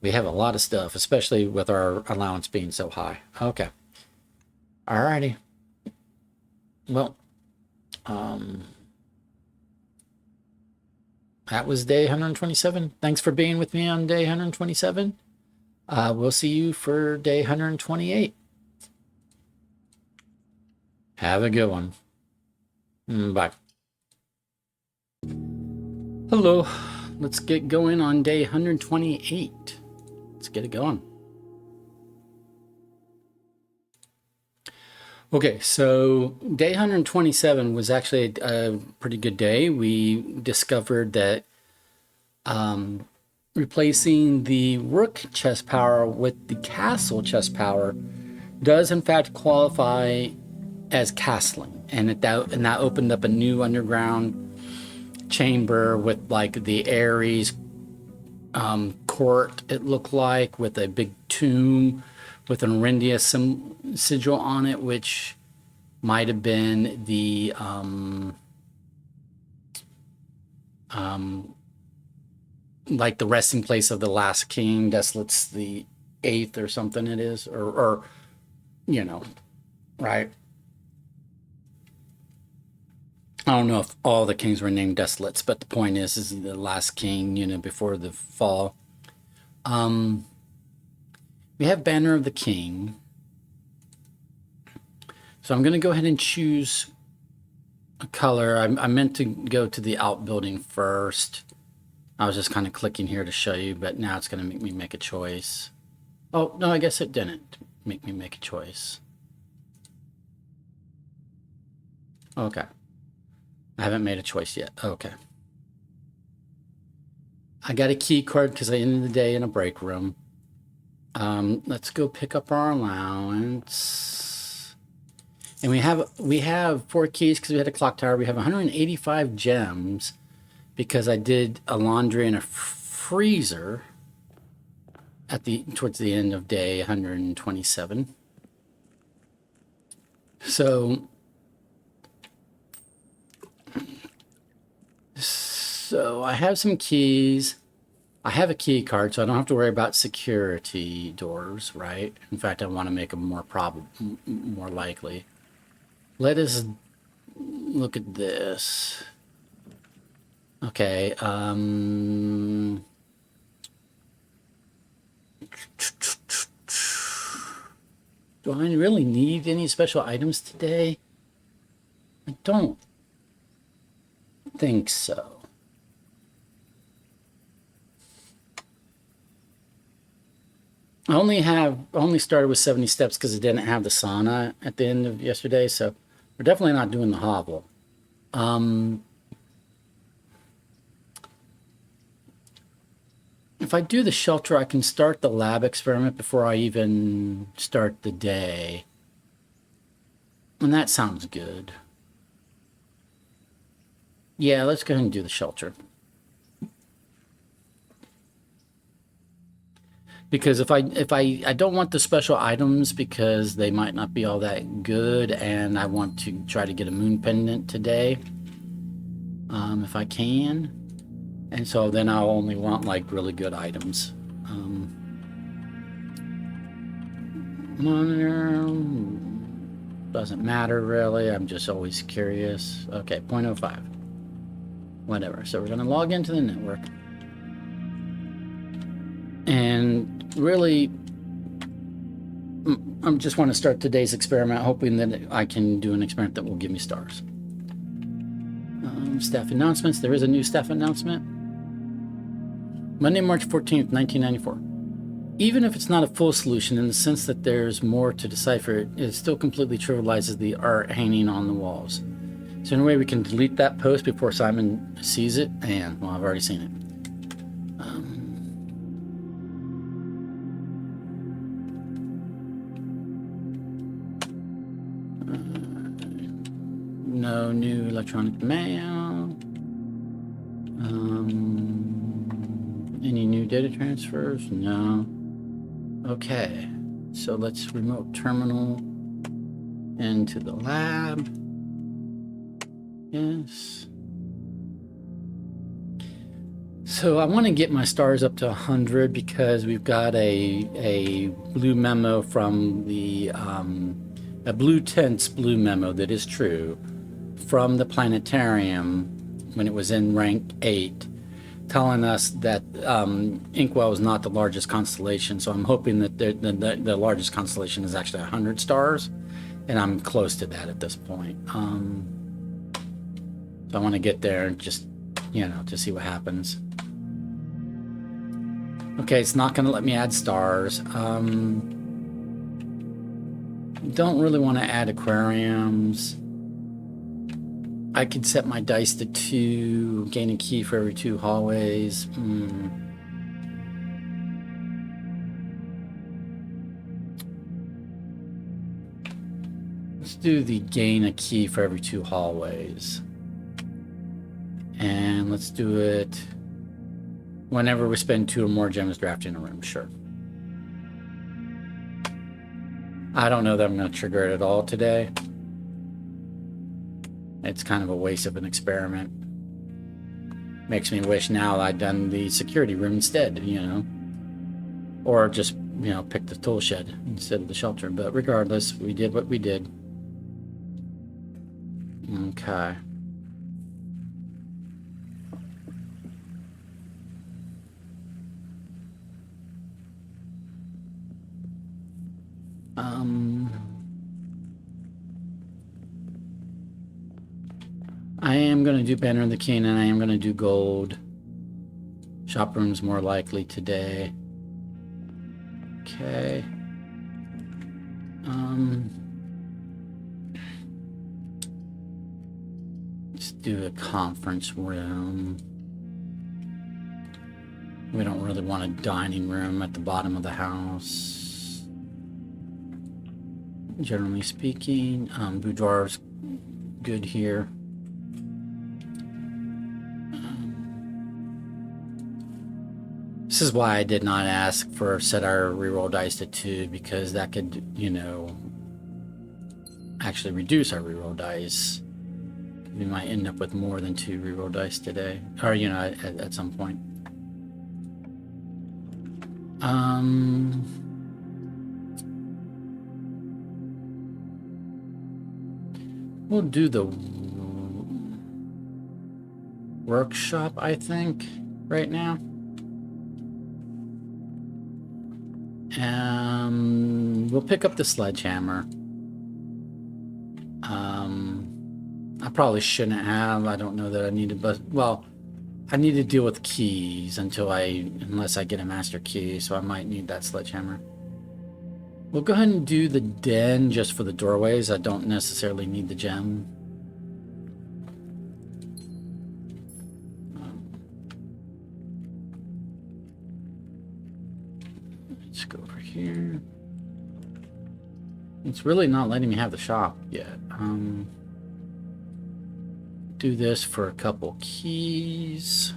we have a lot of stuff, especially with our allowance being so high. Okay. Alrighty. Well, that was day 127. Thanks for being with me on day 127. We'll see you for day 128. Have a good one. Bye. Hello. Let's get going on day 128. Let's get it going. Okay, so day 127 was actually a pretty good day. We discovered that replacing the rook chess power with the castle chess power does in fact qualify as castling, and that opened up a new underground chamber with like the Ares court, it looked like, with a big tomb with an Orindia sigil on it, which might have been the like the resting place of the last king, Desolate the 8th or something it is, or right? I don't know if all the kings were named Desolates, but the point is the last king, before the fall. We have Banner of the King. So I'm going to go ahead and choose a color. I meant to go to the outbuilding first. I was just kind of clicking here to show you, but now it's going to make me make a choice. Oh, no, I guess it didn't make me make a choice. Okay. I haven't made a choice yet. Okay. I got a key card because I ended the day in a break room. Let's go pick up our allowance. And we have 4 keys because we had a clock tower. We have 185 gems because I did a laundry and a freezer towards the end of day 127. So I have some keys. I have a key card, so I don't have to worry about security doors, right? In fact, I want to make them more likely. Let us look at this. Okay. Do I really need any special items today? I don't. think so. I only started with 70 steps because it didn't have the sauna at the end of yesterday, so we're definitely not doing the hovel. If I do the shelter, I can start the lab experiment before I even start the day. And that sounds good. Yeah, let's go ahead and do the shelter. Because if I don't want the special items because they might not be all that good, and I want to try to get a moon pendant today, if I can. And so then I'll only want like really good items. Monitor doesn't matter really. I'm just always curious. Okay, 0.05. Whatever. So we're gonna log into the network. And really, I just want to start today's experiment, hoping that I can do an experiment that will give me stars. Staff announcements. There is a new staff announcement. Monday, March 14th, 1994. Even if it's not a full solution in the sense that there's more to decipher, it still completely trivializes the art hanging on the walls. So in a way we can delete that post before Simon sees it, and, well, I've already seen it. No new electronic mail. Any new data transfers? No. Okay, so let's remote terminal into the lab. Yes. So I want to get my stars up to 100 because we've got a blue memo from the a blue tents blue memo that is true from the planetarium when it was in rank 8, telling us that Inkwell is not the largest constellation. So I'm hoping that the largest constellation is actually 100 stars, and I'm close to that at this point. So I want to get there and just, to see what happens. Okay, it's not going to let me add stars. Don't really want to add aquariums. I could set my dice to 2, gain a key for every 2 hallways. Let's do the gain a key for every 2 hallways. And let's do it whenever we spend 2 or more gems drafting a room, sure. I don't know that I'm going to trigger it at all today. It's kind of a waste of an experiment. Makes me wish now I'd done the security room instead, Or just, pick the tool shed instead of the shelter. But regardless, we did what we did. Okay. I am going to do Banner and the King, and I am going to do gold. Shop room's more likely today. Okay. Let's do a conference room. We don't really want a dining room at the bottom of the house. Generally speaking, boudoir's good here. This is why I did not ask for set our reroll dice to 2, because that could, actually reduce our reroll dice. We might end up with more than 2 reroll dice today, or at some point. We'll do the workshop, I think, right now. We'll pick up the sledgehammer. I probably shouldn't have. I don't know that I needed, but well, I need to deal with keys unless I get a master key, so I might need that sledgehammer. We'll go ahead and do the den just for the doorways. I don't necessarily need the gem. Let's go over here. It's really not letting me have the shop yet. Do this for a couple keys.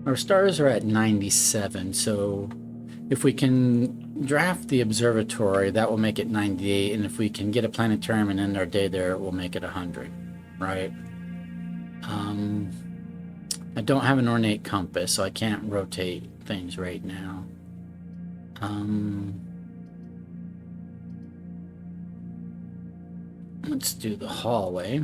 Our stars are at 97, so if we can draft the observatory, that will make it 98, and if we can get a planetarium and end our day there, it will make it 100, right? I don't have an ornate compass, so I can't rotate things right now. Let's do the hallway.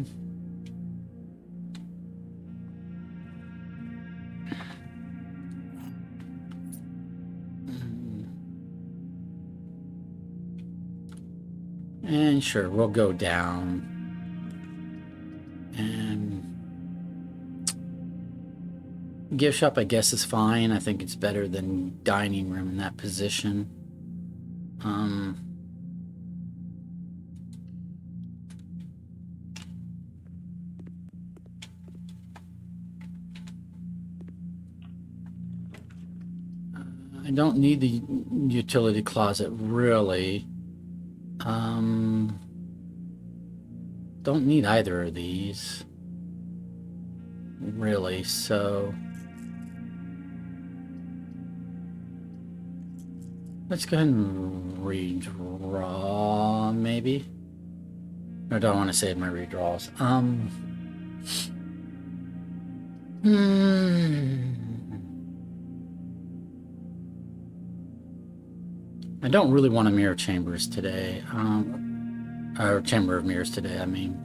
And sure, we'll go down. And gift shop, I guess, is fine. I think it's better than dining room in that position. I don't need the utility closet, really. Don't need either of these, really, so let's go ahead and redraw, maybe. Or do I want to save my redraws? I don't really want a mirror chambers today. Or chamber of mirrors today, I mean.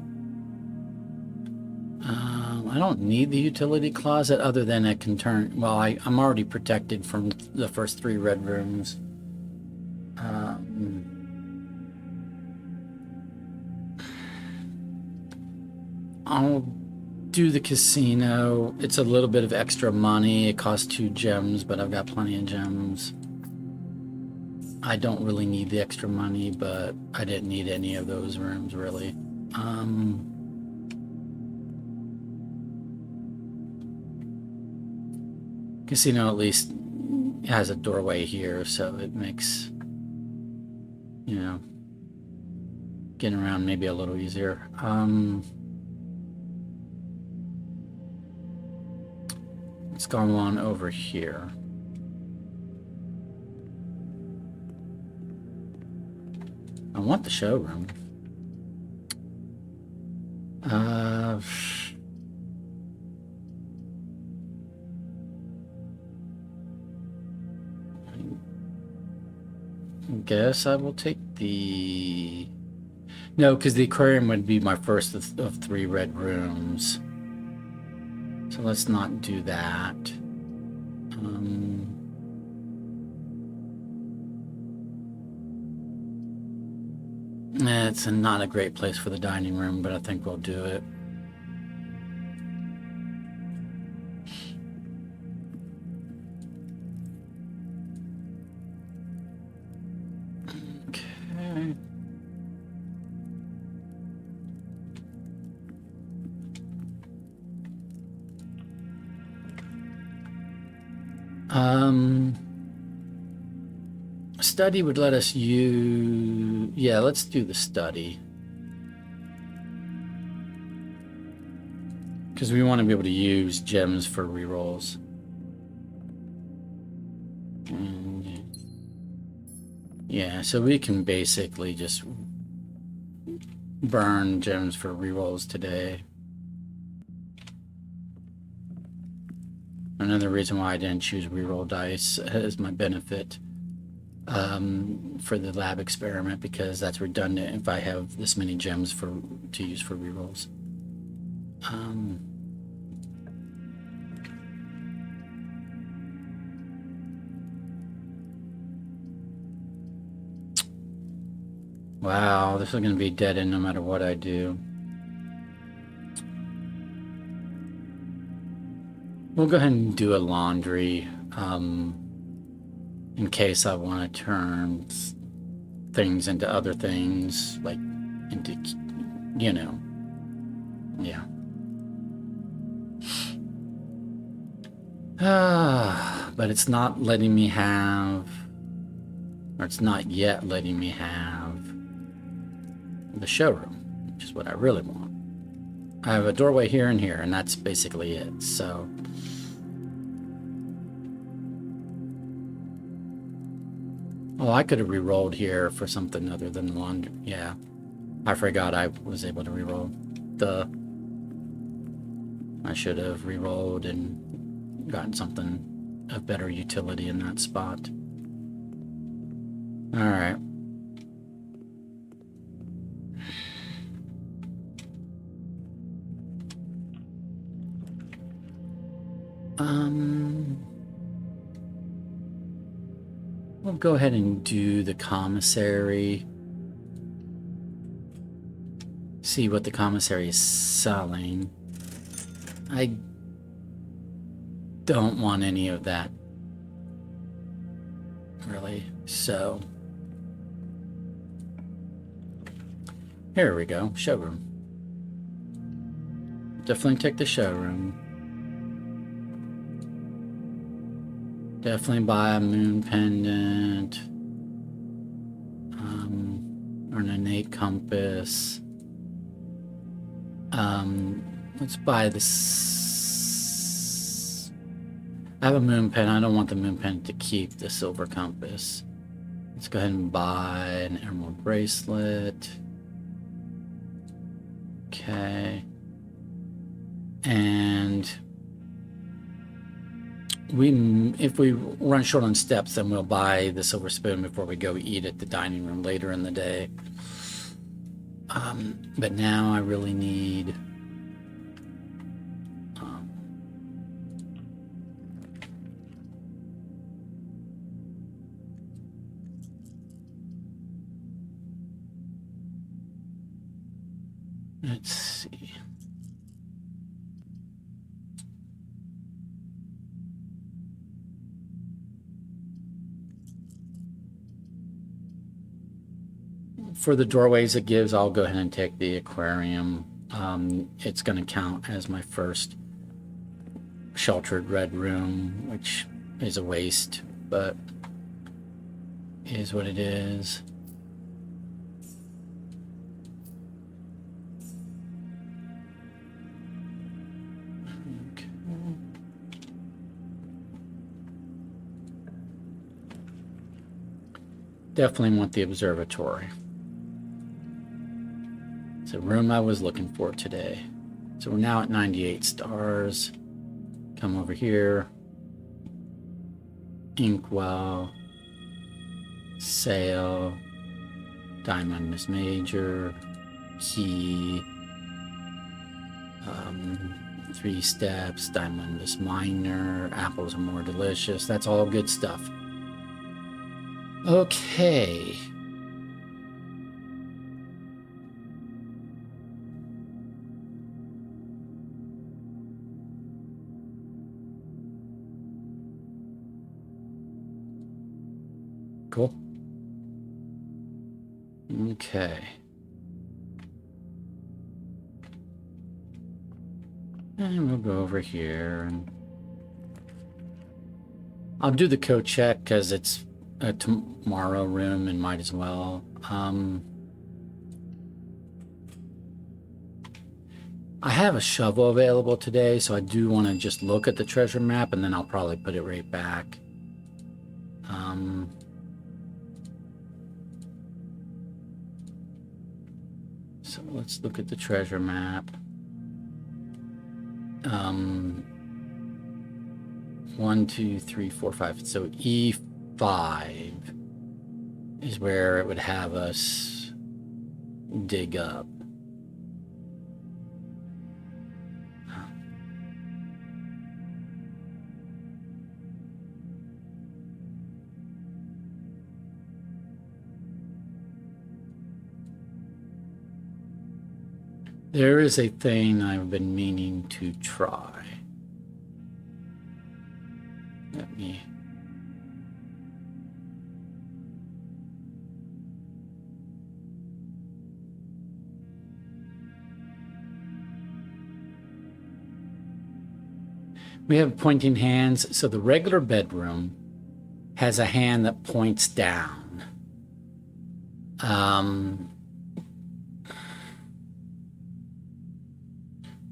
I don't need the utility closet other than it can turn... Well, I'm already protected from the first 3 red rooms. I'll do the casino. It's a little bit of extra money. It costs 2 gems, but I've got plenty of gems. I don't really need the extra money, but I didn't need any of those rooms, really. Casino at least has a doorway here, so it makes, you know, getting around maybe a little easier. Let's go on over here. I want the showroom. I guess I will take the... No, because the aquarium would be my first of 3 red rooms. So let's not do that. It's not a great place for the dining room, but I think we'll do it. Okay. Study would let us use... Yeah, let's do the study. Because we want to be able to use gems for rerolls. Yeah, so we can basically just burn gems for rerolls today. Another reason why I didn't choose reroll dice as my benefit for the lab experiment, because that's redundant if I have this many gems to use for rerolls. Wow, this is going to be dead end no matter what I do. We'll go ahead and do a laundry in case I want to turn things into other things, like into, you know, yeah. But it's not letting me have, or it's not yet letting me have the showroom, which is what I really want. I have a doorway here and here, and that's basically it, so. Oh, I could have re-rolled here for something other than the laundry. Yeah, I forgot I was able to re-roll. I should have re-rolled and gotten something of better utility in that spot. All right. We'll go ahead and do the commissary. See what the commissary is selling. I don't want any of that, really. So, here we go. Showroom. Definitely take the showroom. Definitely buy a moon pendant. Or an innate compass. Let's buy this. I have a moon pen. I don't want the moon pen to keep the silver compass. Let's go ahead and buy an emerald bracelet. Okay. And if we run short on steps, then we'll buy the silver spoon before we go eat at the dining room later in the day. But now I really need let's see. For the doorways it gives, I'll go ahead and take the aquarium. It's going to count as my first sheltered red room, which is a waste, but is what it is. Okay. Definitely want the observatory. It's a room I was looking for today. So we're now at 98 stars. Come over here. Inkwell. Sail. Diamond Miss Major. Key. 3 steps. Diamond Miss Minor. Apples are more delicious. That's all good stuff. Okay. Cool. Okay. And we'll go over here and I'll do the code check because it's a tomorrow room and might as well. I have a shovel available today, so I do want to just look at the treasure map and then I'll probably put it right back. So let's look at the treasure map. 1, 2, 3, 4, 5. So E5 is where it would have us dig up. There is a thing I've been meaning to try. Let me... We have pointing hands, so the regular bedroom has a hand that points down.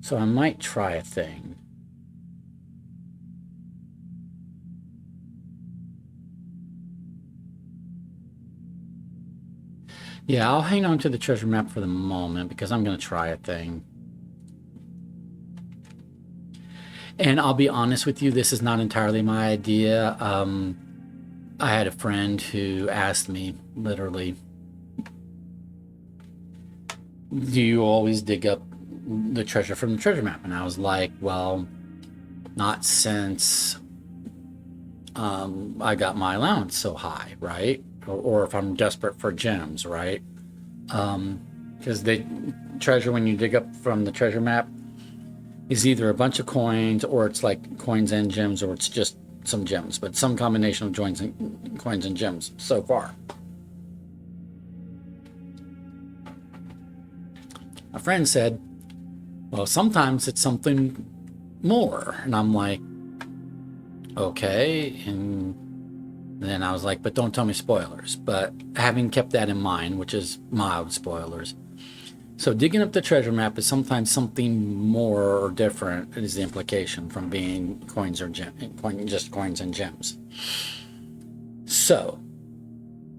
So I might try a thing. Yeah, I'll hang on to the treasure map for the moment because I'm going to try a thing. And I'll be honest with you, this is not entirely my idea. I had a friend who asked me, literally, do you always dig up the treasure from the treasure map? And I was like, well, not since I got my allowance so high, right? Or if I'm desperate for gems, right? Because the treasure, when you dig up from the treasure map, is either a bunch of coins, or it's like coins and gems, or it's just some gems, but some combination of coins and gems so far. A friend said, well, sometimes it's something more. And I'm like, okay. And then I was like, but don't tell me spoilers. But having kept that in mind, which is mild spoilers. So digging up the treasure map is sometimes something more or different, is the implication from being coins or just coins and gems. So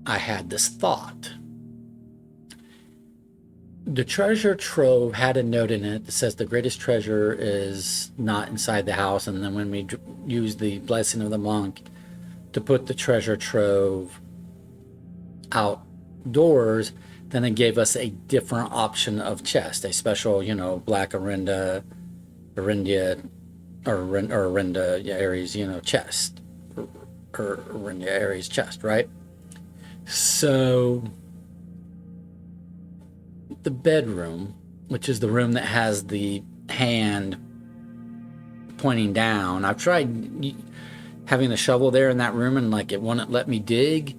I had this thought. The treasure trove had a note in it that says the greatest treasure is not inside the house. And then when we use the blessing of the monk to put the treasure trove outdoors, then it gave us a different option of chest, a special, black Arinda Aries, chest, or Arinda Aries chest, right? So the bedroom, which is the room that has the hand pointing down, I've tried having the shovel there in that room, and like it wouldn't let me dig.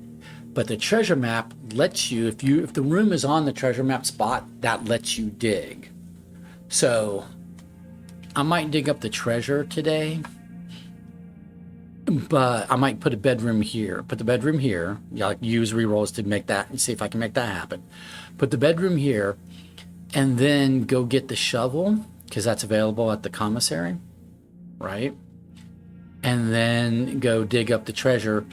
But the treasure map lets you, if the room is on the treasure map spot, that lets you dig. So I might dig up the treasure today, but I might put a bedroom here. Put the bedroom here. Use rerolls to make that and see if I can make that happen. Put the bedroom here, and then go get the shovel, because that's available at the commissary, right? And then go dig up the treasure,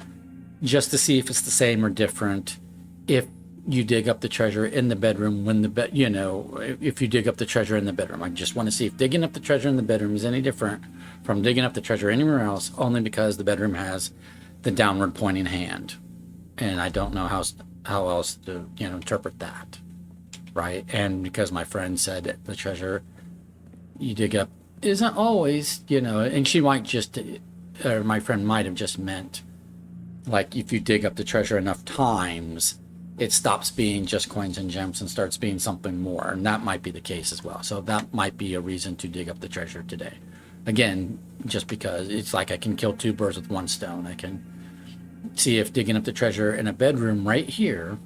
just to see if it's the same or different. If you dig up the treasure in the bedroom, if you dig up the treasure in the bedroom, I just want to see if digging up the treasure in the bedroom is any different from digging up the treasure anywhere else, only because the bedroom has the downward pointing hand. And I don't know how else to, interpret that, right? And because my friend said that the treasure you dig up isn't always, and she might just, or my friend might have just meant, like, if you dig up the treasure enough times, it stops being just coins and gems and starts being something more. And that might be the case as well. So that might be a reason to dig up the treasure today. Again, just because it's like I can kill two birds with one stone. I can see if digging up the treasure in a bedroom right here,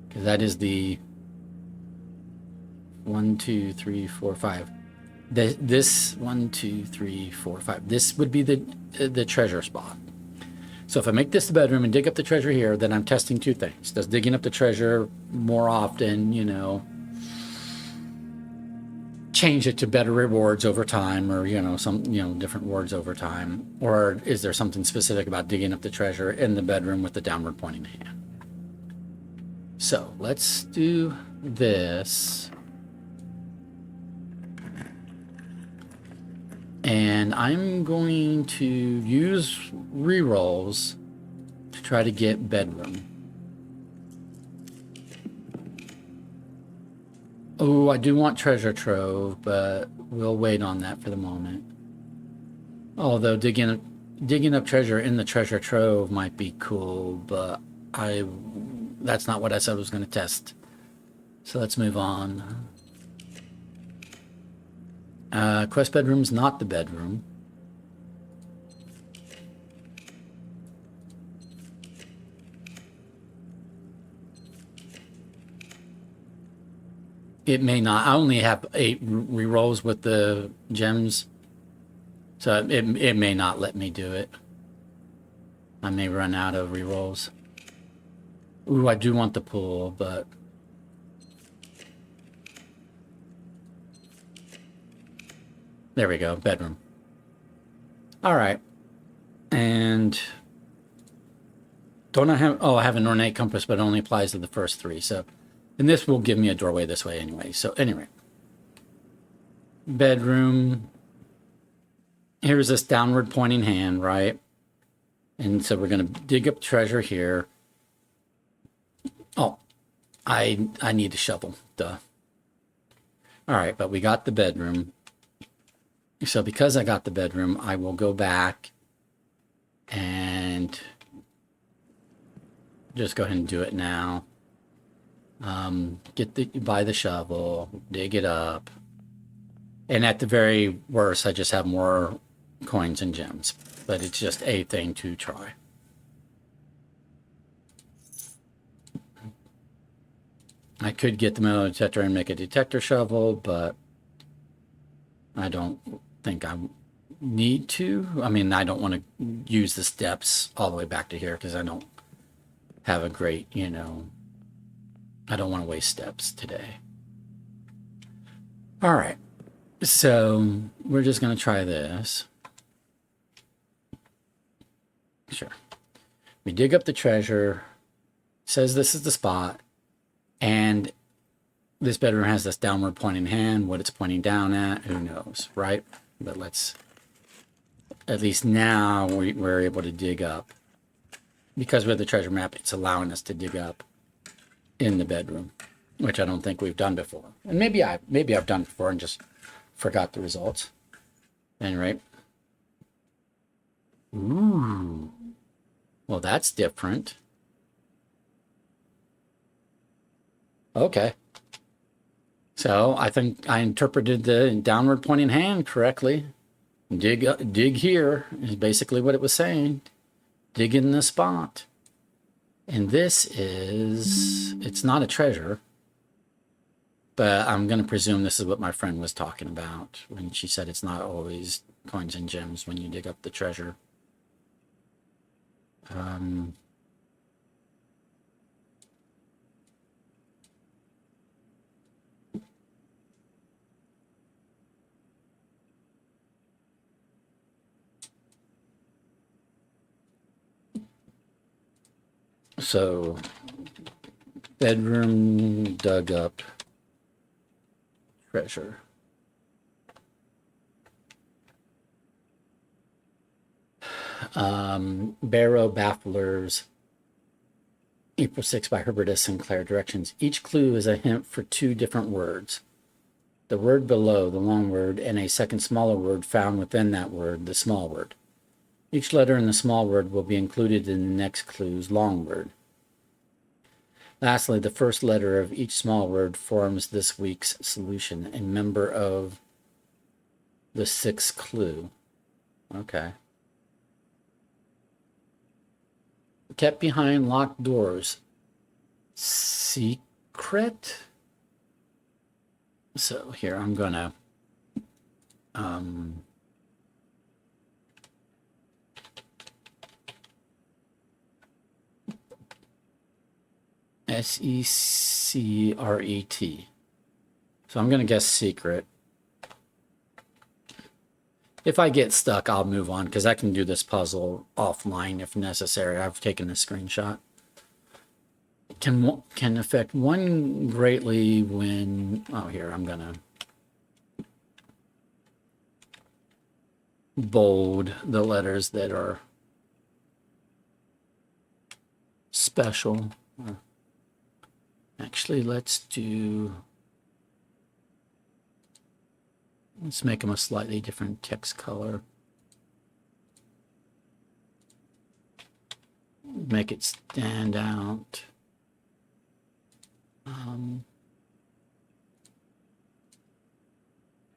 because that is the 1, 2, 3, 4, 5. This 1, 2, 3, 4, 5. This would be the treasure spot. So if I make this the bedroom and dig up the treasure here, then I'm testing two things. Does digging up the treasure more often, change it to better rewards over time, or, some, different rewards over time? Or is there something specific about digging up the treasure in the bedroom with the downward pointing hand? So let's do this. And I'm going to use rerolls to try to get bedroom. Oh, I do want treasure trove, but we'll wait on that for the moment. Although digging up treasure in the treasure trove might be cool, but that's not what I said I was going to test. So let's move on. Quest bedroom's not the bedroom. It may not. I only have 8 rerolls with the gems, so it may not let me do it. I may run out of rerolls. Ooh, I do want the pool, but there we go. Bedroom. All right, and don't I have? Oh, I have an ornate compass, but it only applies to the first 3. So, and this will give me a doorway this way anyway. So anyway, bedroom. Here's this downward pointing hand, right? And so we're going to dig up treasure here. Oh, I need a shovel. Duh. All right, but we got the bedroom. So because I got the bedroom, I will go back and just go ahead and do it now. Buy the shovel, dig it up. And at the very worst, I just have more coins and gems. But it's just a thing to try. I could get the metal detector and make a detector shovel, but I don't think I need to. I mean, I don't want to use the steps all the way back to here because I don't have a great, I don't want to waste steps today. All right. So we're just going to try this. Sure. We dig up the treasure. Says this is the spot. And this bedroom has this downward pointing hand. What it's pointing down at, who knows, right? But let's, at least now we're able to dig up. Because with the treasure map, it's allowing us to dig up in the bedroom, which I don't think we've done before. And maybe I've done before and just forgot the results. Anyway. Ooh. Well, that's different. Okay. So I think I interpreted the downward pointing hand correctly. Dig here is basically what it was saying. Dig in the spot. And this is, it's not a treasure, but I'm going to presume this is what my friend was talking about when she said it's not always coins and gems when you dig up the treasure. So, bedroom dug up treasure. Barrow Bafflers, April 6 by Herbert S. Sinclair. Directions. Each clue is a hint for 2 different words. The word below, the long word, and a second smaller word found within that word, the small word. Each letter in the small word will be included in the next clue's long word. Lastly, the first letter of each small word forms this week's solution, a member of the 6th clue. Okay. Kept behind locked doors. Secret? So here I'm gonna secret. So I'm gonna guess secret. If I get stuck, I'll move on because I can do this puzzle offline if necessary. I've taken a screenshot. Can affect one greatly when, oh, here, I'm gonna bold the letters that are special. Actually, let's make them a slightly different text color. Make it stand out.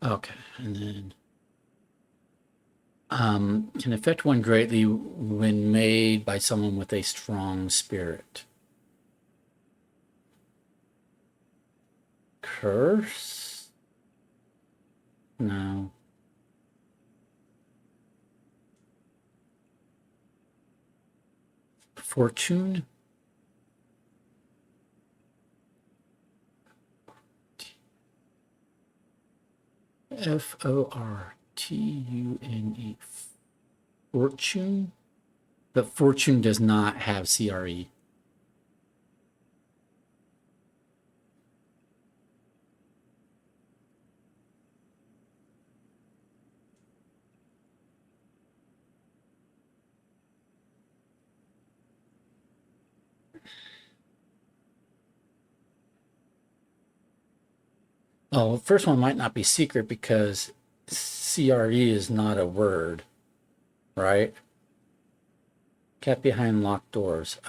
Okay, and then can affect one greatly when made by someone with a strong spirit. Curse? No. Fortune? Fortune? Fortune? But fortune does not have CRE. Oh, the first one might not be secret because CRE is not a word, right? Kept behind locked doors.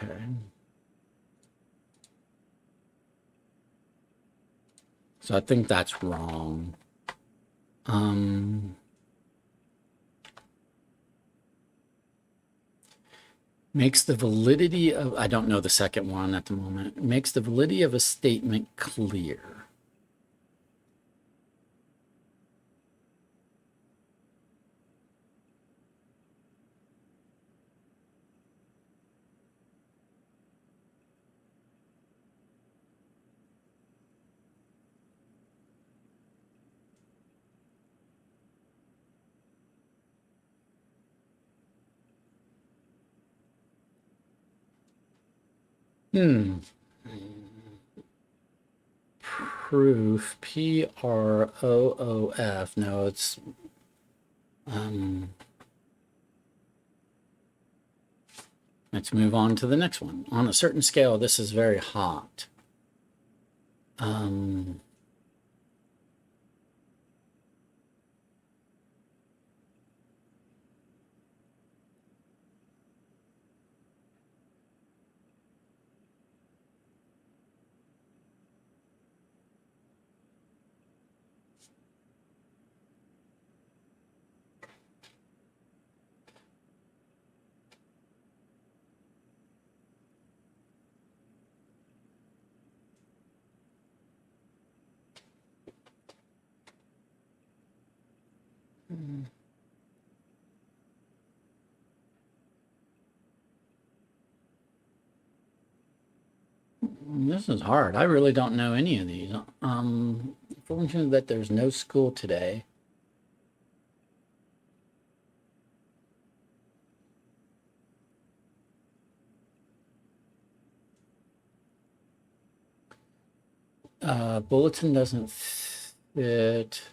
Okay. So I think that's wrong. Makes the validity of, I don't know the second one at the moment, makes the validity of a statement clear. Proof, Proof. No, it's let's move on to the next one. On a certain scale, this is very hot. This is hard. I really don't know any of these. Fortunately that there's no school today. Bulletin doesn't fit.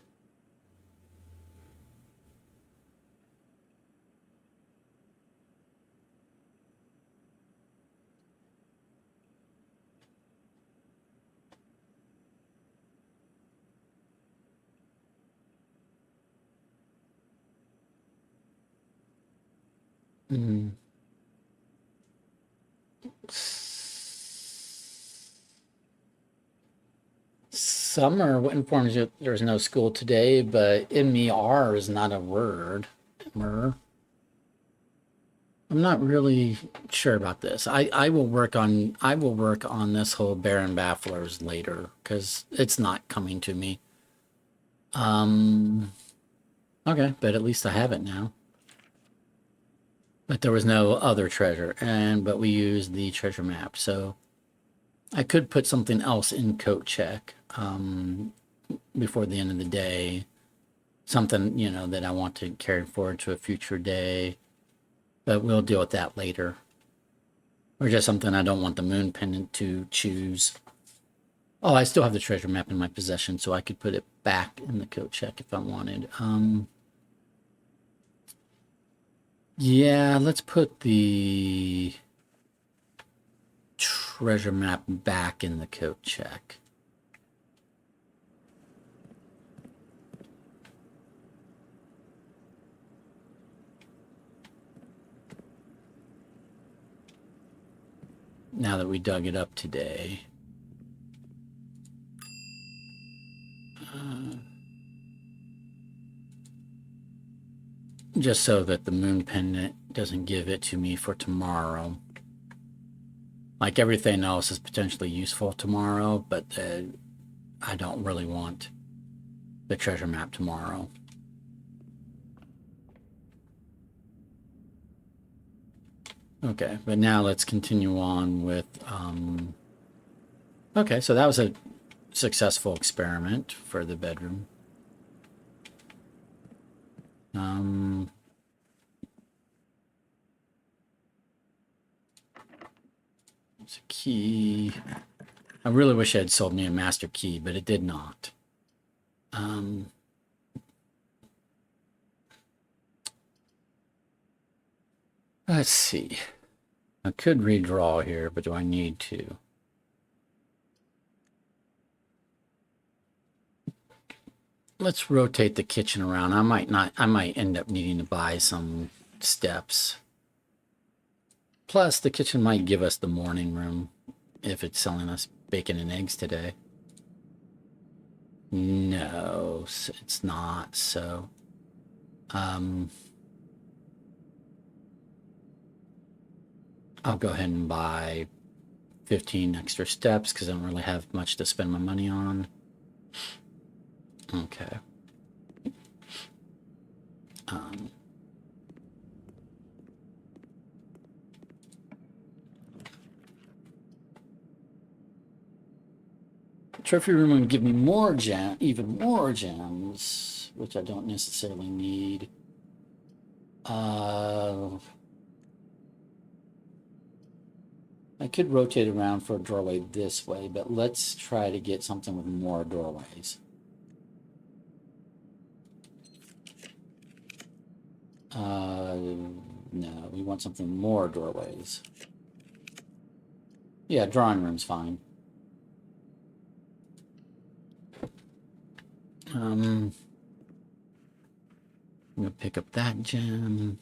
Summer informs you there's no school today, but MER is not a word. MER. I'm not really sure about this. I will work on this whole Baron Bafflers later because it's not coming to me. Okay, but at least I have it now. But there was no other treasure, but we used the treasure map, so I could put something else in coat check before the end of the day. Something, that I want to carry forward to a future day. But we'll deal with that later. Or just something I don't want the moon pendant to choose. Oh, I still have the treasure map in my possession, so I could put it back in the coat check if I wanted. Yeah, let's put the treasure map back in the coat check. Now that we dug it up today. Just so that the moon pendant doesn't give it to me for tomorrow. Like everything else is potentially useful tomorrow, but I don't really want the treasure map tomorrow. Okay, but now let's continue on with... Okay, so that was a successful experiment for the bedroom. It's a key. I really wish it had sold me a master key, but it did not. Let's see. I could redraw here, but do I need to? Let's rotate the kitchen around. I might end up needing to buy some steps. Plus, the kitchen might give us the morning room if it's selling us bacon and eggs today. No, it's not. So, I'll go ahead and buy 15 extra steps because I don't really have much to spend my money on. Okay. Trophy room would give me more even more gems, which I don't necessarily need. I could rotate around for a doorway this way, but let's try to get something with more doorways. No, we want something more doorways. Yeah, drawing room's fine. I'm gonna pick up that gem.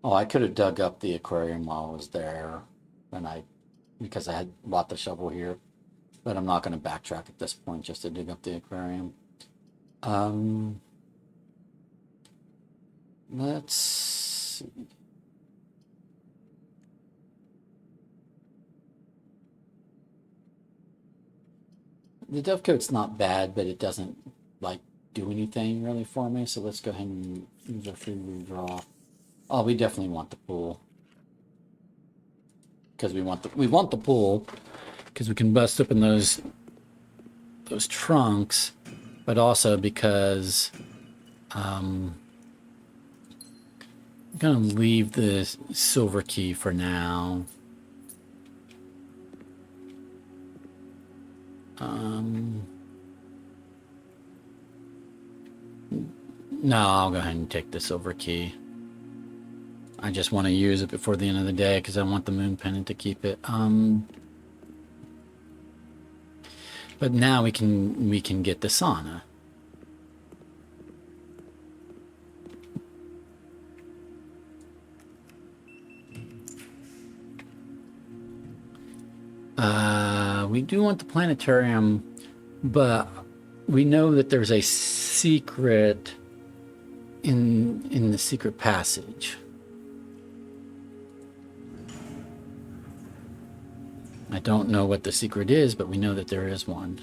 Oh, I could have dug up the aquarium while I was there, because I had bought the shovel here, but I'm not going to backtrack at this point just to dig up the aquarium. Let's see. The dovecoat's not bad, but it doesn't like do anything really for me. So let's go ahead and use our free redraw. Oh, we definitely want the pool because we want the pool because we can bust open those trunks, but also because I'm gonna leave the silver key for now. No, I'll go ahead and take the silver key. I just want to use it before the end of the day because I want the moon pendant to keep it. But now we can get the sauna. We do want the planetarium, but we know that there's a secret in the secret passage. I don't know what the secret is, but we know that there is one.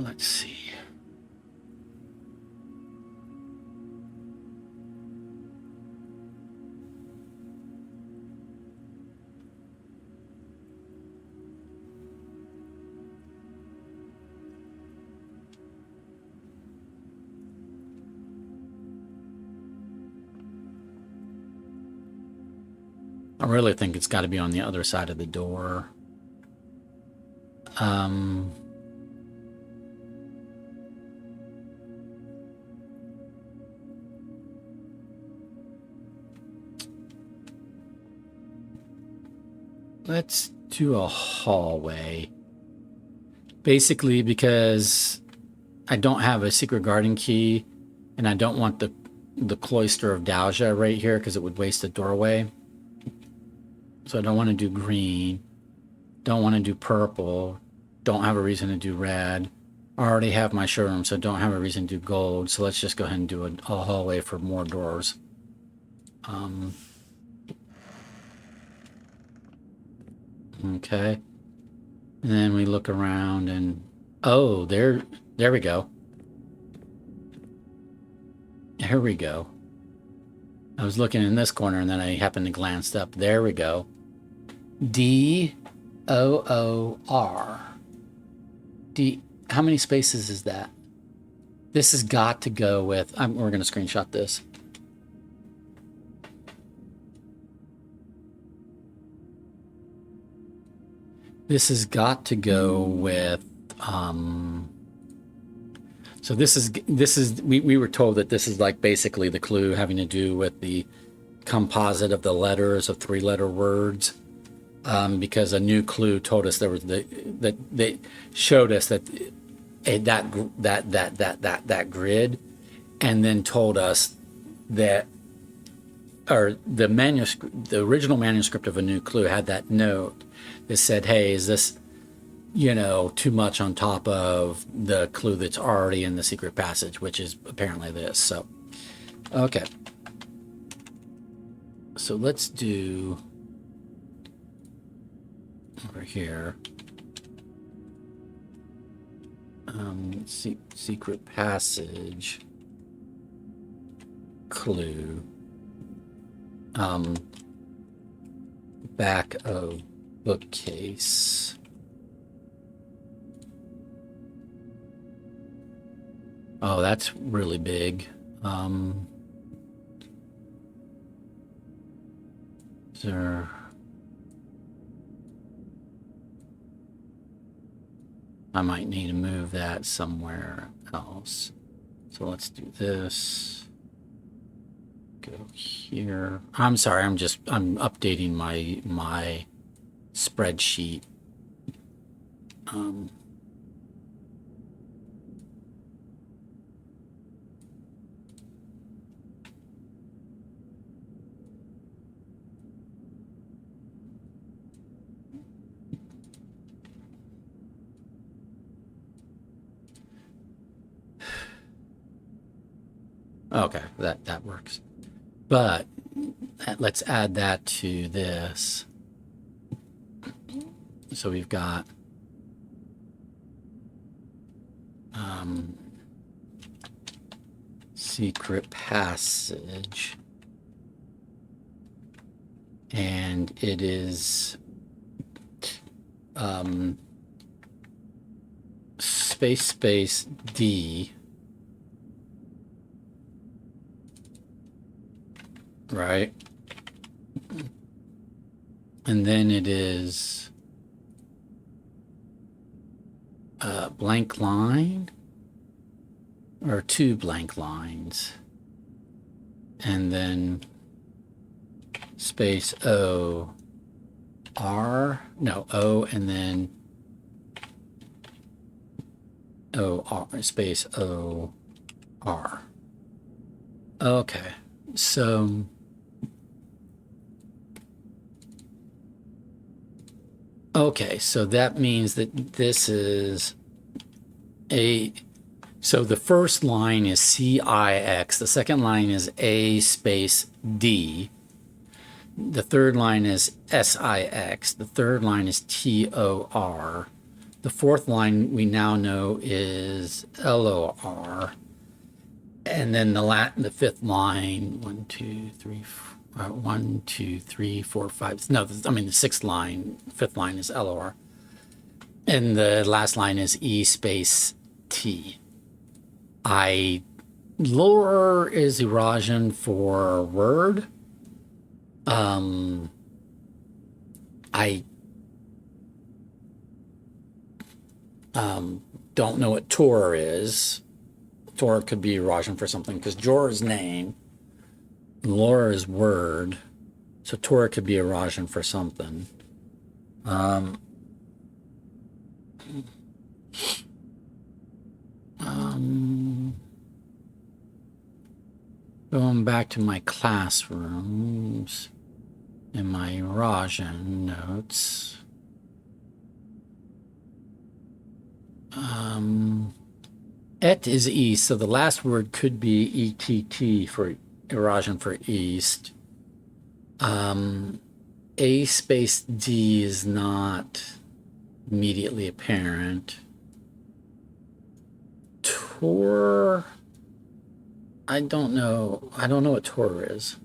Let's see. I really think it's got to be on the other side of the door. Let's do a hallway. Basically, because I don't have a secret garden key, and I don't want the cloister of Dowja right here because it would waste a doorway. So I don't want to do green. Don't want to do purple. Don't have a reason to do red. I already have my showroom, so don't have a reason to do gold. So let's just go ahead and do a hallway for more doors. Okay. And then we look around and, oh, there we go. Here we go. I was looking in this corner and then I happened to glance up. There we go. D-O-O-R. D. How many spaces is that? This has got to go with, we're going to screenshot this. This has got to go with, so this is we were told that this is like basically the clue having to do with the composite of the letters of 3-letter words, because a new clue told us there was that they showed us that that grid, and then told us that, or the manuscript, the original manuscript of A New Clue had that note that said, hey, is this, too much on top of the clue that's already in the secret passage, which is apparently this. So, okay. So let's do over here. Secret passage clue. Back of bookcase. Oh, that's really big. Is there... I might need to move that somewhere else. So let's do this. Go here. I'm sorry, I'm updating my spreadsheet. Okay, that works. But let's add that to this. So we've got secret passage, and it is space D, right? And then it is blank line, or 2 blank lines, and then space O R, no, O, and then O R, space O R. Okay, so Okay, so that means that this is a, so the first line is CIX, the second line is A space D, the third line is SIX, the third line is TOR, the fourth line we now know is LOR, and then the fifth line, 1, 2, 3, 1, 2, 3, 4, 5. No, I mean the sixth line, fifth line is LOR, and the last line is E space T. Lower is erosion for word. I don't know what Tor is. Tor could be erosion for something because Jor is name, and Laura is word, so Tor could be erosion for something. Going back to my classrooms and my erosion notes. Et is east, so the last word could be ETT for erosion for east. A space D is not immediately apparent. Tor, I don't know. I don't know what Tor is.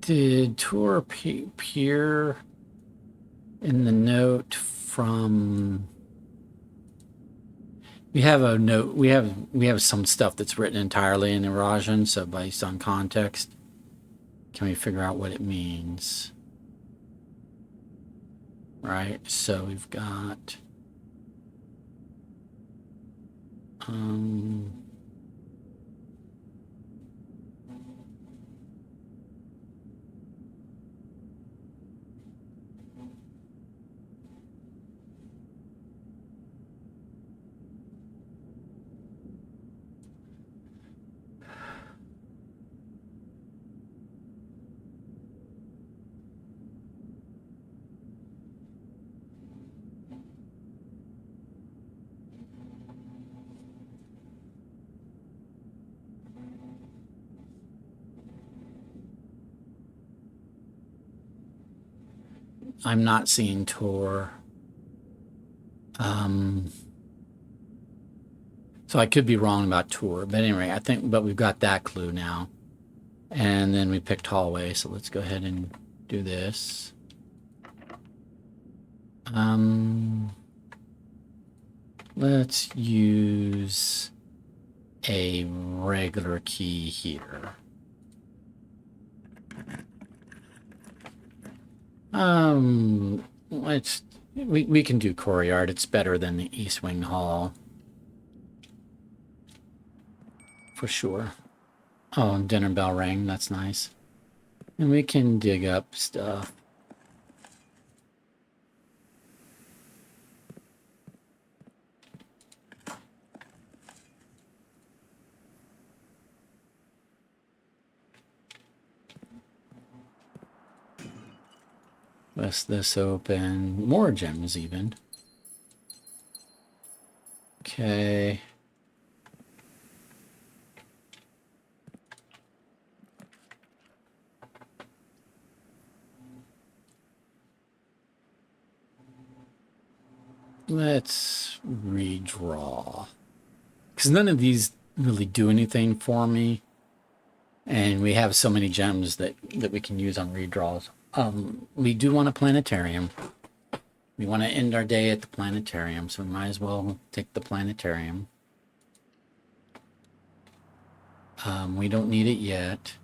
Did Tor appear in the note from? We have a note. We have some stuff that's written entirely in erosion. So based on context, can we figure out what it means? Right. So we've got. I'm not seeing Tor. So I could be wrong about Tor, but anyway, I think, but we've got that clue now. And then we picked hallway, so let's go ahead and do this. Let's use a regular key here. We can do courtyard. It's better than the East Wing Hall. For sure. Oh, dinner bell rang. That's nice. And we can dig up stuff. Let's this open. More gems even. Okay. Let's redraw. Because none of these really do anything for me. And we have so many gems that we can use on redraws. We do want a planetarium. We want to end our day at the planetarium, so we might as well take the planetarium. We don't need it yet.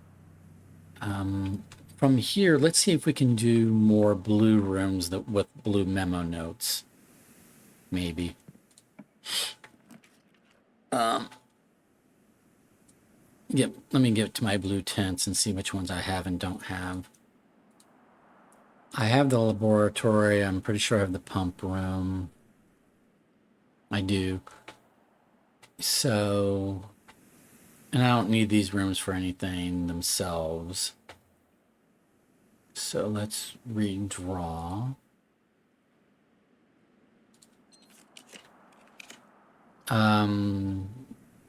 From here, let's see if we can do more blue rooms with blue memo notes. Maybe. Yep, let me get to my blue tents and see which ones I have and don't have. I have the laboratory. I'm pretty sure I have the pump room. I do. So, and I don't need these rooms for anything themselves. So let's redraw.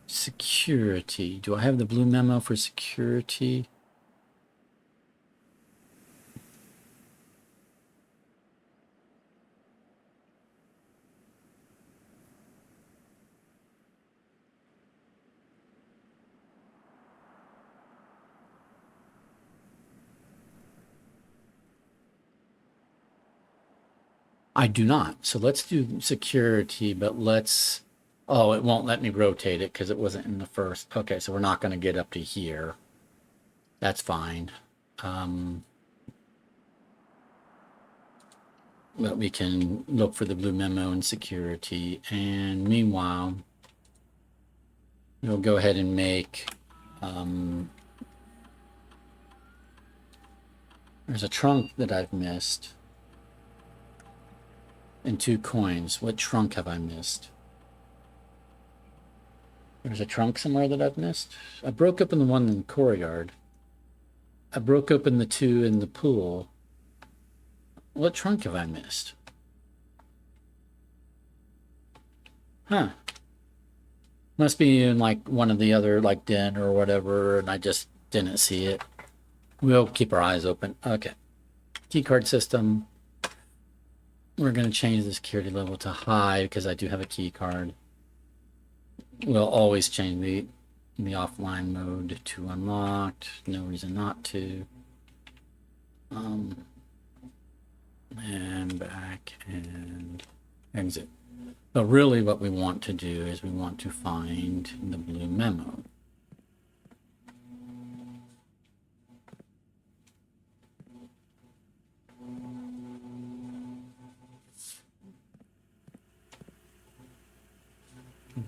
Security. Do I have the blue memo for security? I do not. So let's do security, but let's, oh, it won't let me rotate it because it wasn't in the first. Okay, so we're not going to get up to here. That's fine. But we can look for the blue memo in security. And meanwhile, we'll go ahead and make, there's a trunk that I've missed. And 2 coins. What trunk have I missed? There's a trunk somewhere that I've missed. I broke open the one in the courtyard. I broke open the 2 in the pool. What trunk have I missed? Huh. Must be in like one of the other like den or whatever, and I just didn't see it. We'll keep our eyes open. Okay. Keycard system. We're going to change the security level to high because I do have a key card. We'll always change the offline mode to unlocked. No reason not to. And back and exit. But really what we want to do is we want to find the blue memo.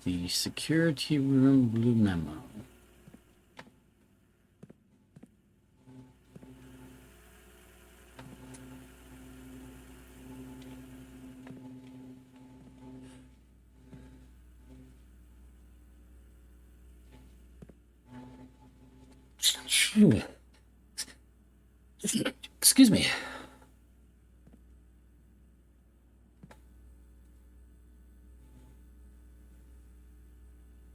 The security room blue memo. Excuse me.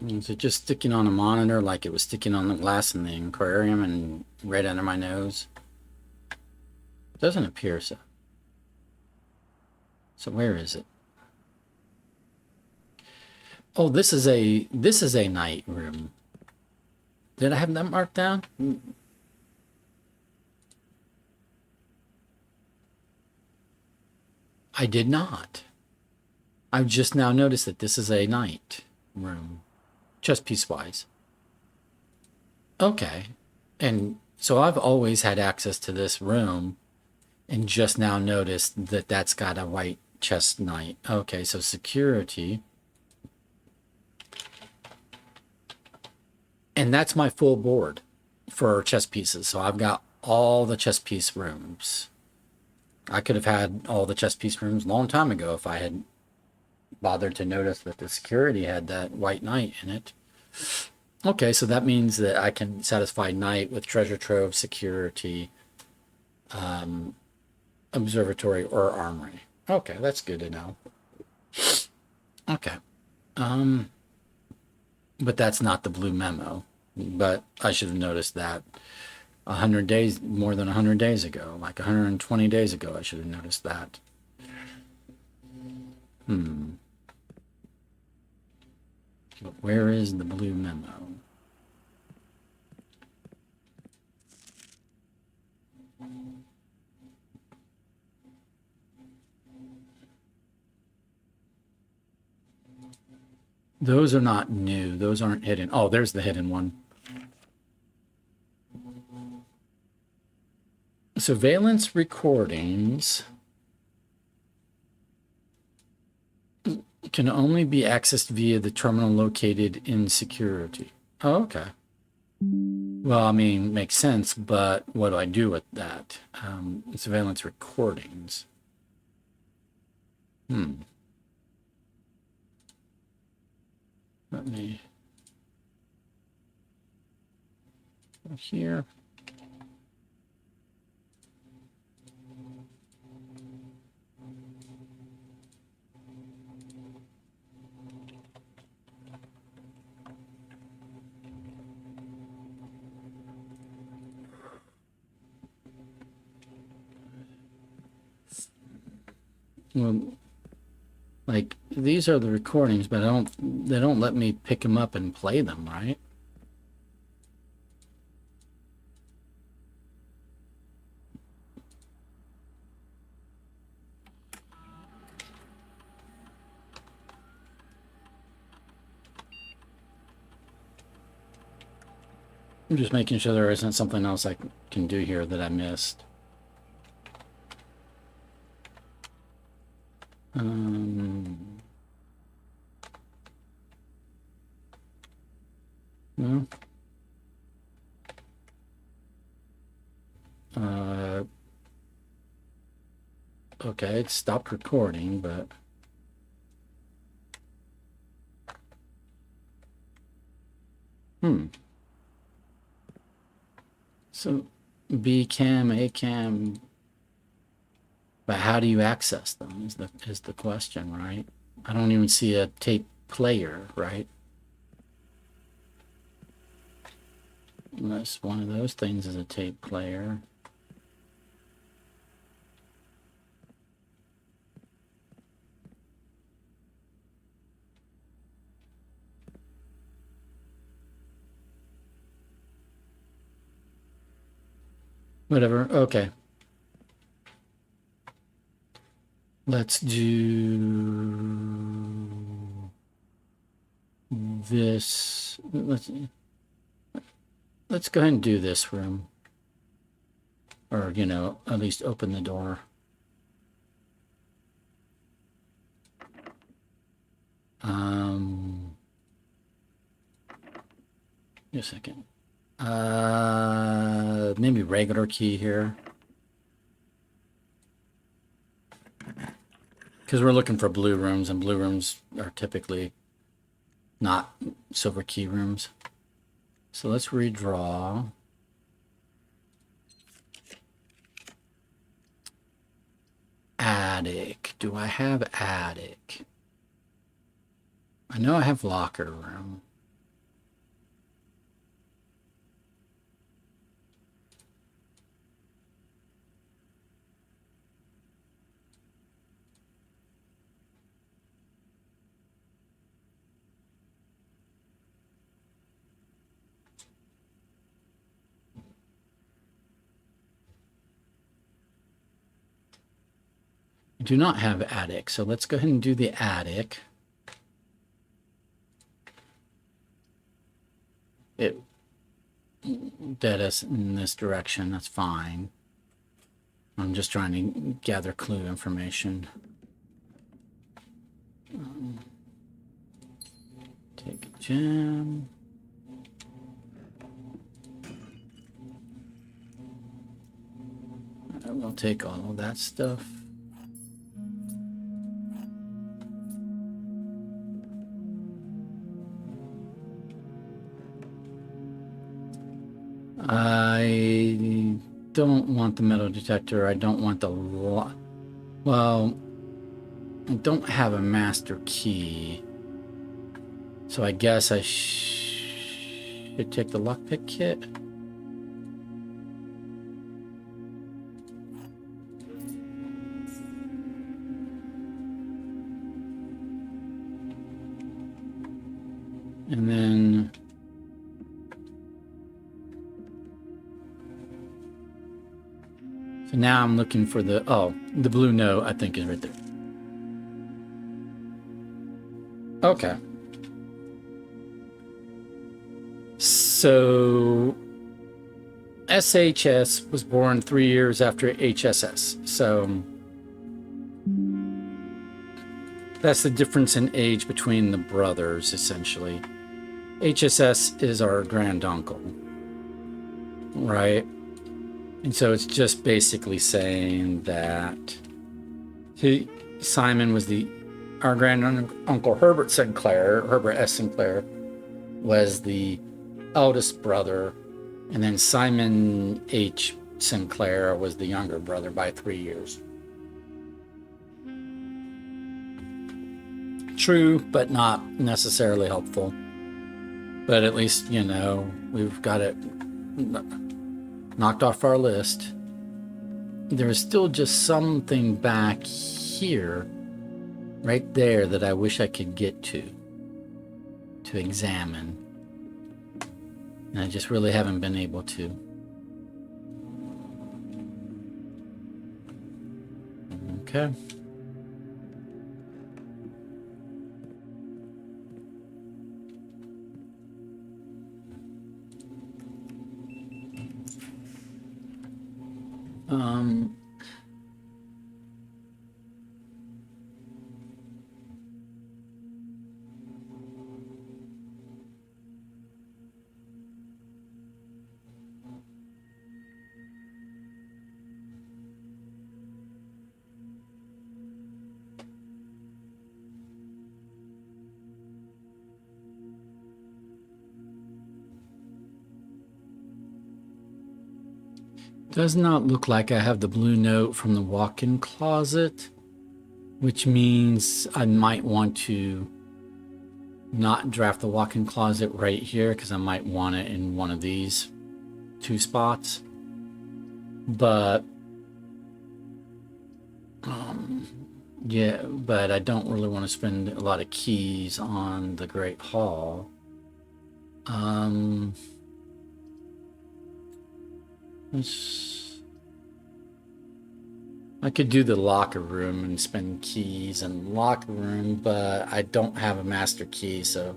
Is it just sticking on a monitor like it was sticking on the glass in the aquarium and right under my nose? It doesn't appear so. So where is it? Oh, this is a night room. Did I have that marked down? I did not. I've just now noticed that this is a night room, chess piece wise. Okay. And so I've always had access to this room and just now noticed that that's got a white chess knight. Okay, so security. And that's my full board for chess pieces. So I've got all the chess piece rooms. I could have had all the chess piece rooms a long time ago if I had bothered to notice that the security had that white knight in it. Okay, so that means that I can satisfy knight with treasure trove, security, observatory, or armory. Okay, that's good to know. Okay. But that's not the blue memo. But I should have noticed that 100 days, more than 100 days ago, like 120 days ago, I should have noticed that. But where is the blue memo? Those are not new. Those aren't hidden. Oh, there's the hidden one. Surveillance recordings can only be accessed via the terminal located in security. Oh, okay. Well, I mean, makes sense, but what do I do with that? Surveillance recordings. me go here. Well, like these are the recordings, but they don't let me pick them up and play them, right? I'm just making sure there isn't something else I can do here that I missed. No. Okay, it stopped recording, but so B cam, A cam, but how do you access them is the question, right? I don't even see a tape player, right? Unless one of those things is a tape player. Whatever, okay. Let's do this. Let's go ahead and do this room. Or, you know, at least open the door. Just a second. Maybe regular key here. Because we're looking for blue rooms, and blue rooms are typically not silver key rooms. So let's redraw. Attic. Do I have attic? I know I have locker room. I do not have attic, so let's go ahead and do the attic. It led us in this direction, that's fine. I'm just trying to gather clue information. Take a gem. We'll take all of that stuff. I don't want the metal detector. I don't want the well, I don't have a master key. So I guess I should take the lockpick kit. And then so now I'm looking for the blue note, I think, is right there. Okay. So SHS was born 3 years after HSS. So that's the difference in age between the brothers, essentially. HSS is our granduncle, right? And so it's just basically saying that Simon was our granduncle Herbert S. Sinclair, was the eldest brother, and then Simon H. Sinclair was the younger brother by 3 years. True, but not necessarily helpful. But at least, you know, we've got it knocked off our list. There is still just something back here, right there, that I wish I could get to examine. And I just really haven't been able to. Okay. Does not look like I have the blue note from the walk-in closet, which means I might want to not draft the walk-in closet right here because I might want it in one of these 2 spots. But yeah, but I don't really want to spend a lot of keys on the Great Hall. I could do the locker room and spend keys in the locker room, but I don't have a master key, so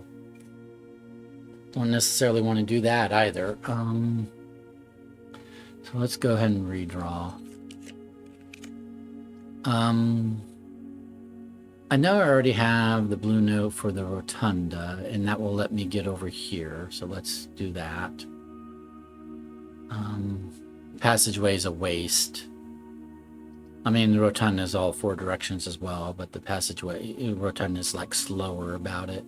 don't necessarily want to do that either. So let's go ahead and redraw. I know I already have the blue note for the rotunda, and that will let me get over here. So let's do that. Passageway is a waste. I mean, the rotunda is all 4 directions as well, but the passageway, rotunda is like slower about it.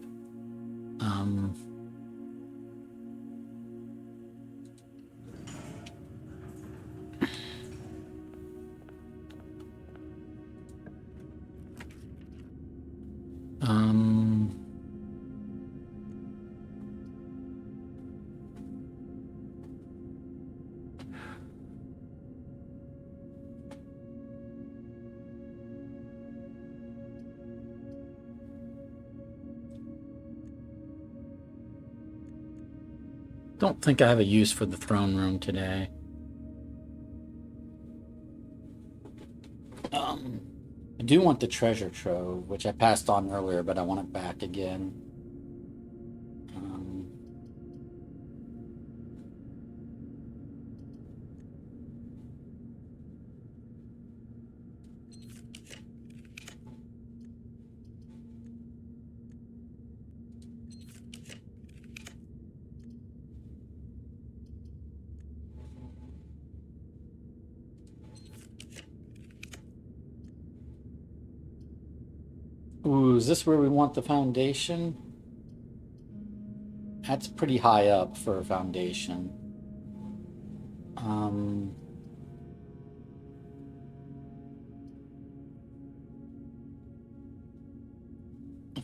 Don't think I have a use for the throne room today. I do want the treasure trove, which I passed on earlier, but I want it back again. Ooh, is this where we want the foundation? That's pretty high up for a foundation. I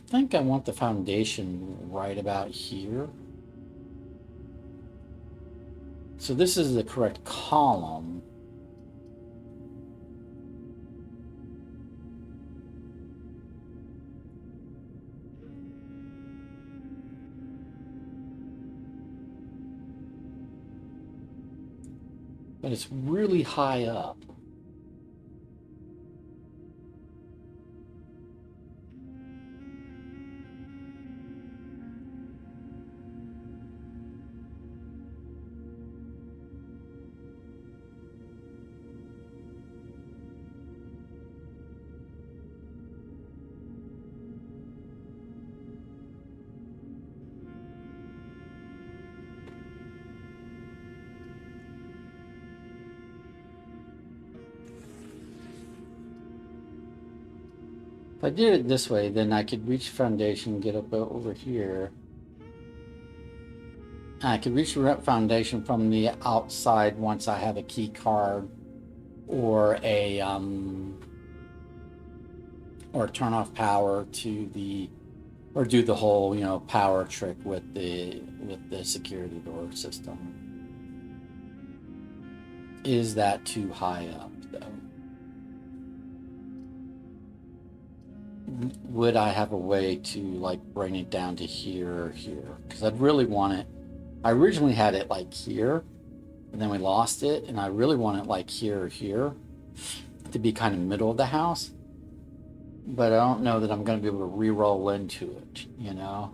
think I want the foundation right about here. So this is the correct column. But it's really high up. If I did it this way, then I could reach foundation, get up over here. I could reach the foundation from the outside once I have a key card or or turn off power to the, or do the whole, you know, power trick with the security door system. Is that too high up though? Would I have a way to like bring it down to here or here? Because I'd really want it. I originally had it like here, and then we lost it, and I really want it like here or here to be kind of middle of the house. But I don't know that I'm going to be able to re-roll into it, you know?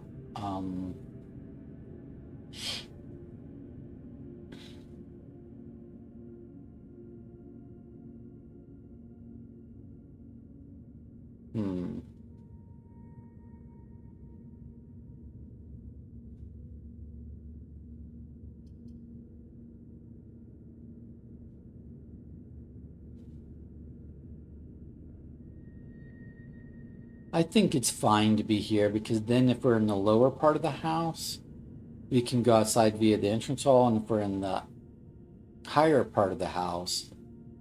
Hmm. I think it's fine to be here because then if we're in the lower part of the house, we can go outside via the entrance hall, and if we're in the higher part of the house,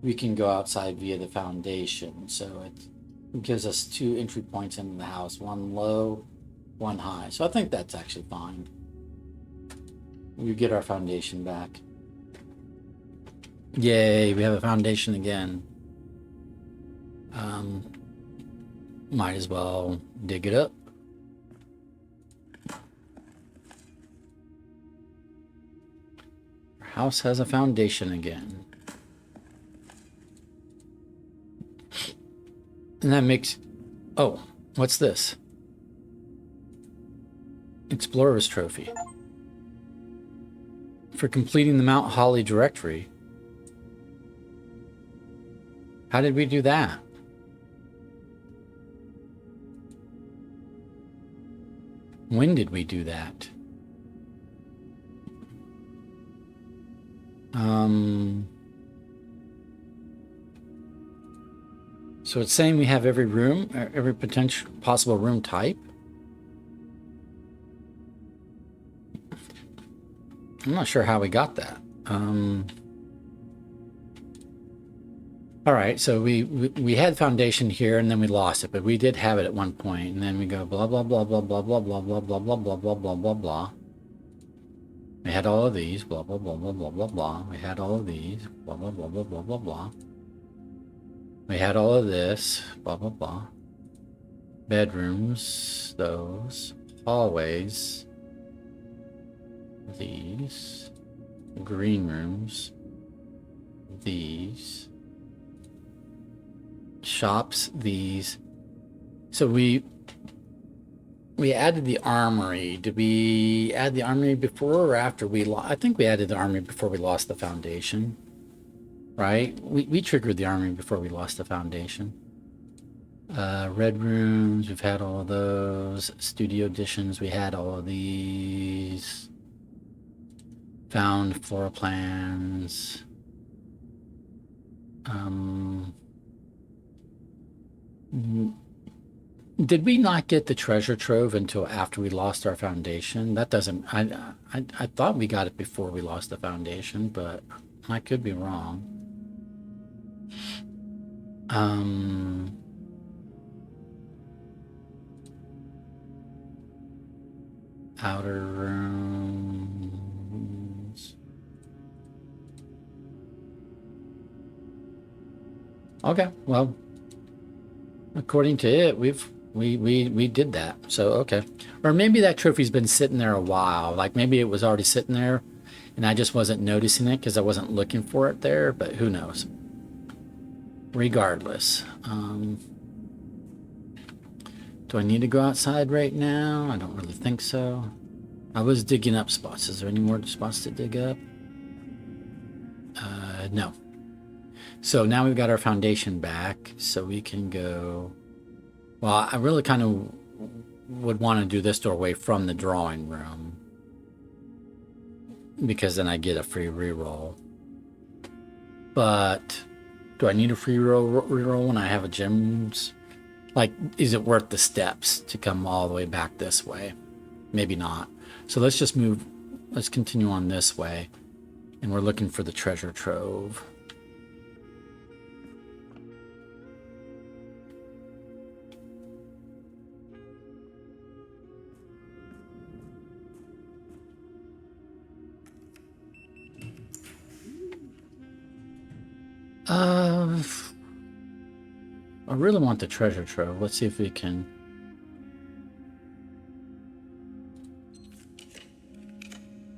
we can go outside via the foundation. So it gives us two entry points into the house, one low, one high. So I think that's actually fine. We get our foundation back. Yay, we have a foundation again. Might as well dig it up. Our house has a foundation again. And that makes... Oh, what's this? Explorer's Trophy. For completing the Mount Holly directory. How did we do that? When did we do that? So it's saying we have every room, every potential possible room type. I'm not sure how we got that. All right, so we had foundation here and then we lost it, but we did have it at one point, and then we go blah blah blah blah blah blah blah blah blah blah blah blah blah blah blah. We had all of these, blah blah blah blah blah blah blah. We had all of these, blah blah blah blah blah blah blah. We had all of this, blah blah blah. Bedrooms, those, hallways, these, green rooms, these. Shops, these. So we added the armory. Did we add the armory before or after we lost? I think we added the armory before we lost the foundation, right? We triggered the armory before we lost the foundation. Red rooms, we've had all of those. Studio additions, we had all of these. Found floor plans. Did we not get the treasure trove until after we lost our foundation? That doesn't... I thought we got it before we lost the foundation, but I could be wrong. Outer rooms. Okay, well, according to it, we did that. So okay, or maybe that trophy's been sitting there a while. Like maybe it was already sitting there, and I just wasn't noticing it because I wasn't looking for it there. But who knows? Regardless, do I need to go outside right now? I don't really think so. I was digging up spots. Is there any more spots to dig up? No. So now we've got our foundation back, so we can go... Well, I really kind of would want to do this doorway from the drawing room, because then I get a free reroll. But do I need a free reroll when I have a gems? Like, is it worth the steps to come all the way back this way? Maybe not. So let's just move let's continue on this way. And we're looking for the treasure trove. I really want the treasure trove. Let's see if we can.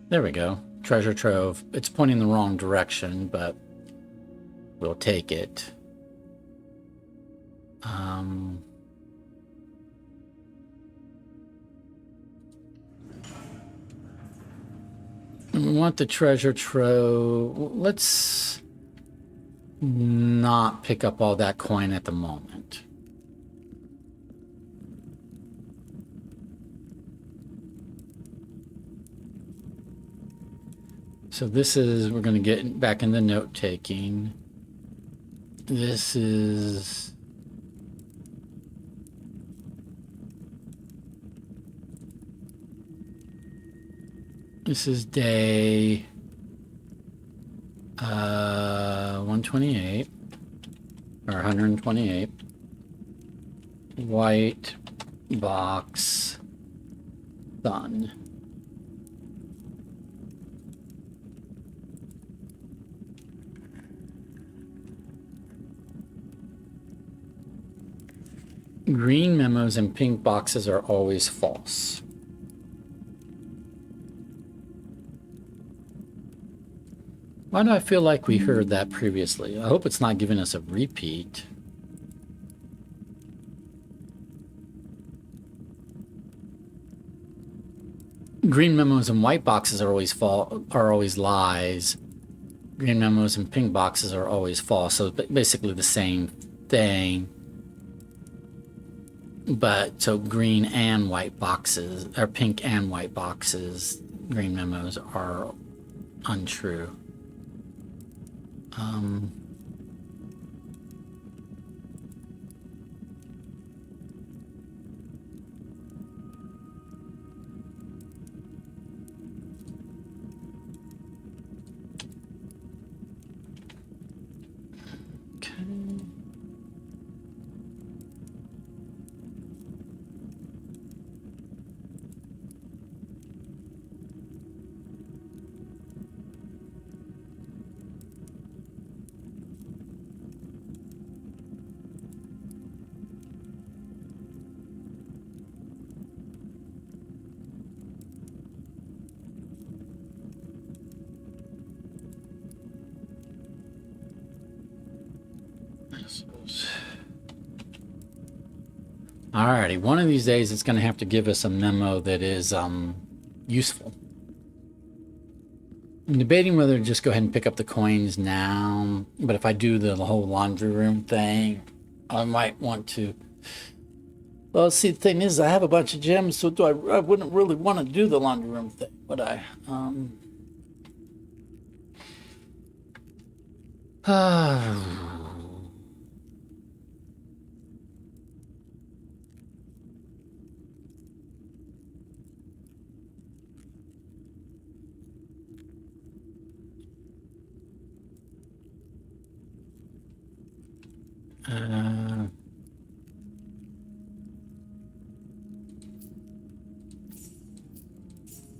There we go. Treasure trove. It's pointing the wrong direction, but we'll take it. We want the treasure trove. Let's not pick up all that coin at the moment. So this is, we're going to get back into note taking. This is day 128 or 128. White box sun. Green memos and pink boxes are always false. Why do I feel like we heard that previously? I hope it's not giving us a repeat. Green memos and white boxes are always lies. Green memos and pink boxes are always false. So basically the same thing. But so green and white boxes, or pink and white boxes, green memos are untrue. Alrighty, one of these days it's going to have to give us a memo that is useful. I'm debating whether to just go ahead and pick up the coins now, but if I do the whole laundry room thing, I might want to. Well, see, the thing is, I have a bunch of gems, so I wouldn't really want to do the laundry room thing, would I?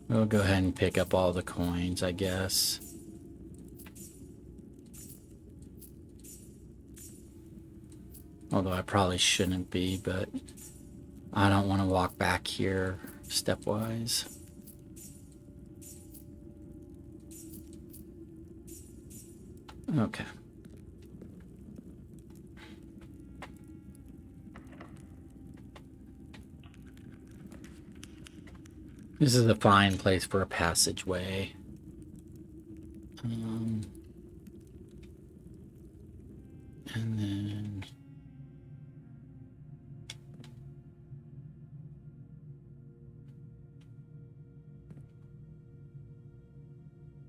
We'll go ahead and pick up all the coins, I guess. Although I probably shouldn't be, but I don't want to walk back here stepwise. Okay. This is a fine place for a passageway. And then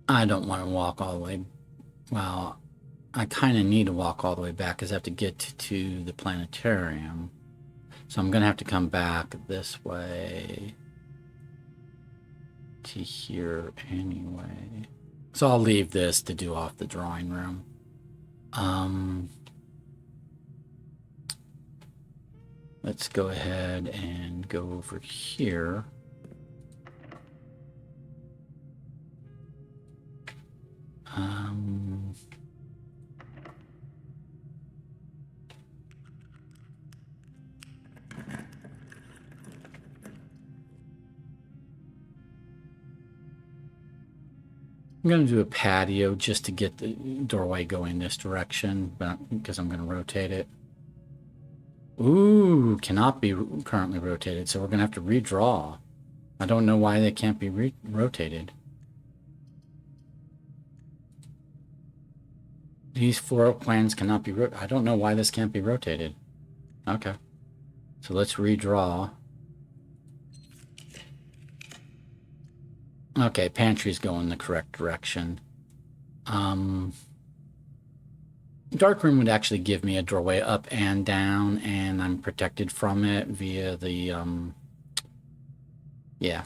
I don't want to walk all the way. Well, I kind of need to walk all the way back because I have to get to the planetarium. So I'm going to have to come back this way. to here anyway. So I'll leave this to do off the drawing room. Let's go ahead and go over here. I'm going to do a patio just to get the doorway going this direction, but because I'm going to rotate it. Ooh, cannot be currently rotated, so we're going to have to redraw. I don't know why they can't be rotated. These floor plans cannot be rotated. I don't know why this can't be rotated. Okay. So let's redraw. Okay, pantry's going the correct direction. Dark room would actually give me a doorway up and down, and I'm protected from it via the, yeah.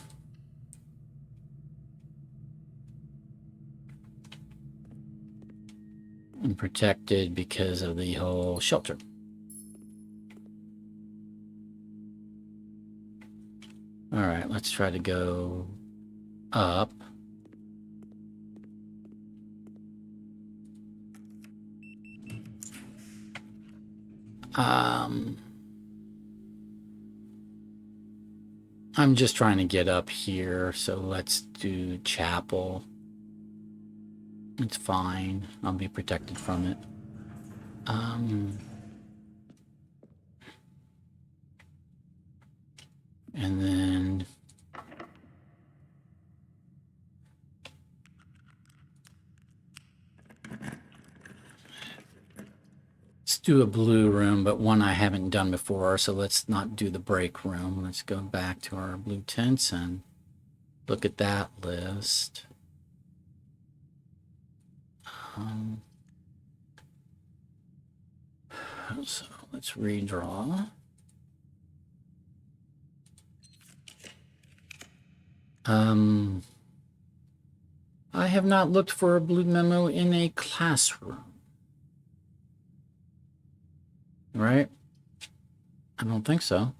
I'm protected because of the whole shelter. All right, let's try to go up. I'm just trying to get up here, so let's do chapel. It's fine. I'll be protected from it. And then let's do a blue room, but one I haven't done before, so let's not do the break room. Let's go back to our blue tents and look at that list. So let's redraw. I have not looked for a blue memo in a classroom. Right? I don't think so.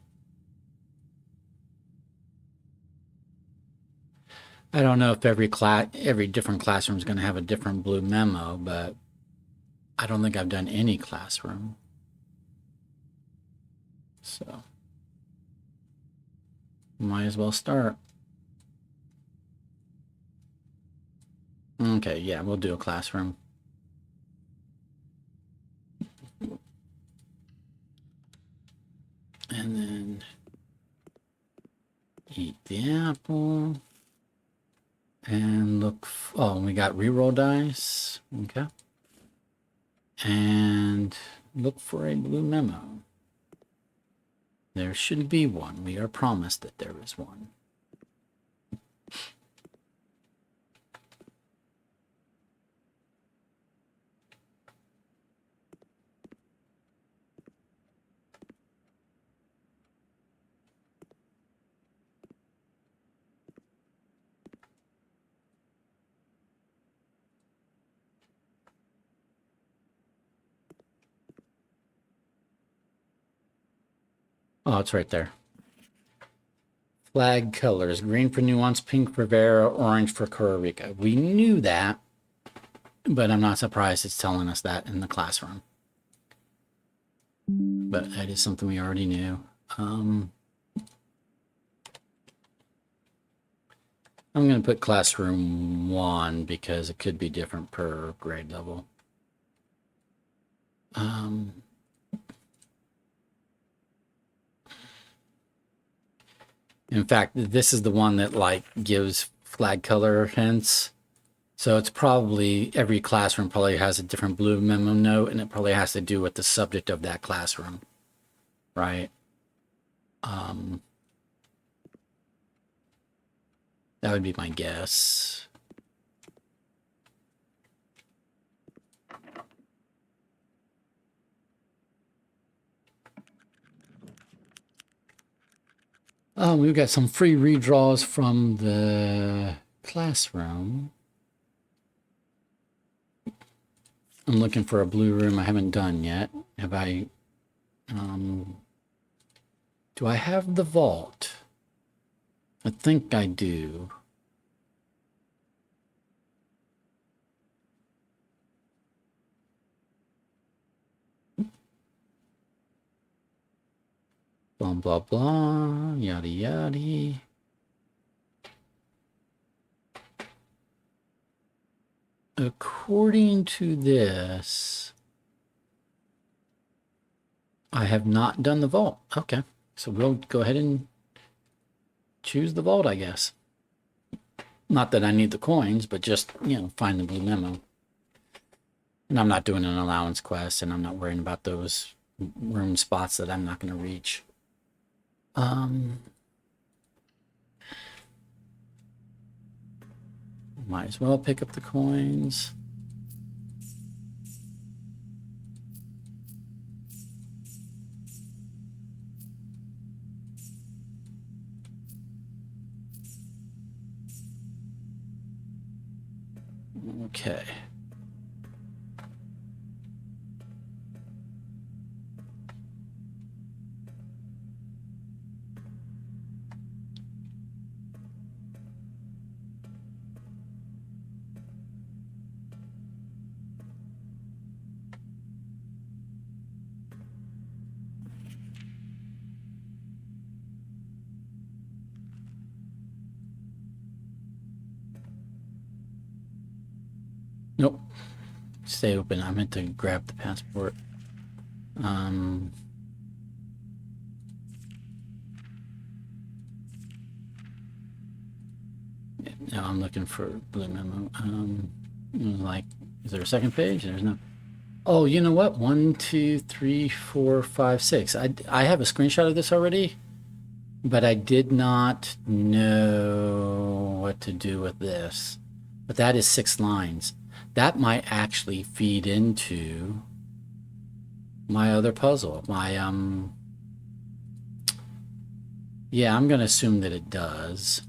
I don't know if every different classroom is going to have a different blue memo, but I don't think I've done any classroom. So might as well start. Okay, yeah, we'll do a classroom. And then eat the apple. And look, oh, we got reroll dice. Okay. And look for a blue memo. There should be one. We are promised that there is one. Oh, it's right there. Flag colors, green for Nuance, pink for Vera, orange for Costa Rica. We knew that, but I'm not surprised it's telling us that in the classroom. But that is something we already knew. I'm going to put classroom 1 because it could be different per grade level. In fact, this is the one that like gives flag color hints. So it's probably every classroom probably has a different blue memo note, and it probably has to do with the subject of that classroom, right? That would be my guess. We've got some free redraws from the classroom. I'm looking for a blue room I haven't done yet. Have I? Do I have the vault? I think I do. Blah, blah, blah, yada, yada. According to this, I have not done the vault. Okay, so we'll go ahead and choose the vault, I guess. Not that I need the coins, but just, find the blue memo. And I'm not doing an allowance quest, and I'm not worrying about those room spots that I'm not going to reach. Might as well pick up the coins. Okay. Nope. Stay open. I meant to grab the passport. Now I'm looking for blue memo. Is there a second page? There's no. Oh, you know what? 1, 2, 3, 4, 5, 6. I have a screenshot of this already, but I did not know what to do with this. But that is 6 lines. That might actually feed into my other puzzle. Yeah, I'm gonna assume that it does.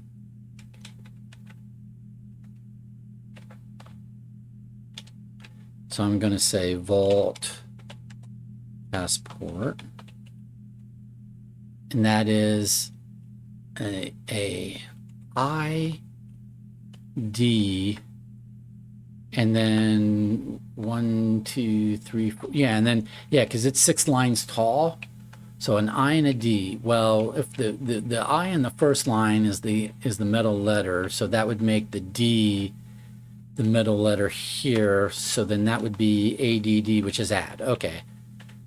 So I'm gonna say vault passport, and that is a ID, and then 1, 2, 3, 4. Yeah, and then because it's 6 lines tall. So an I and a D. Well, if the I in the first line is the middle letter, so that would make the D the middle letter here. So then that would be ADD, which is add. Okay.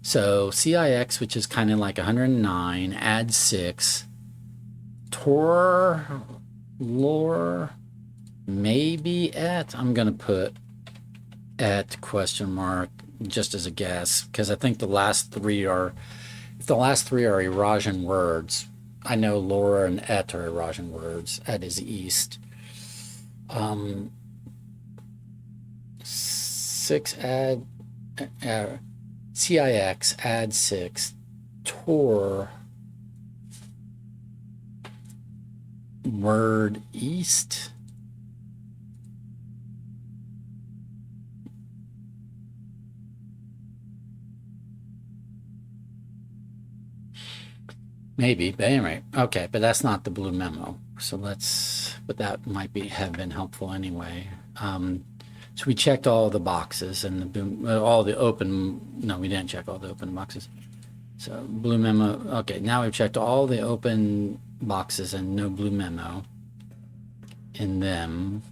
So CIX, which is kind of like 109, add 6. Tor, lore, maybe at. I'm going to put at question mark just as a guess, because I think the last 3 are, if the last 3 are Eurasian words, I know lore and et are Eurasian words. Et is east. 6 add CIX add 6 Tor word east. Maybe, but anyway, okay, but that's not the blue memo. So but that might have been helpful anyway. So we checked all the boxes and all the open. No, we didn't check all the open boxes. So blue memo. Okay, now we've checked all the open boxes and no blue memo in them.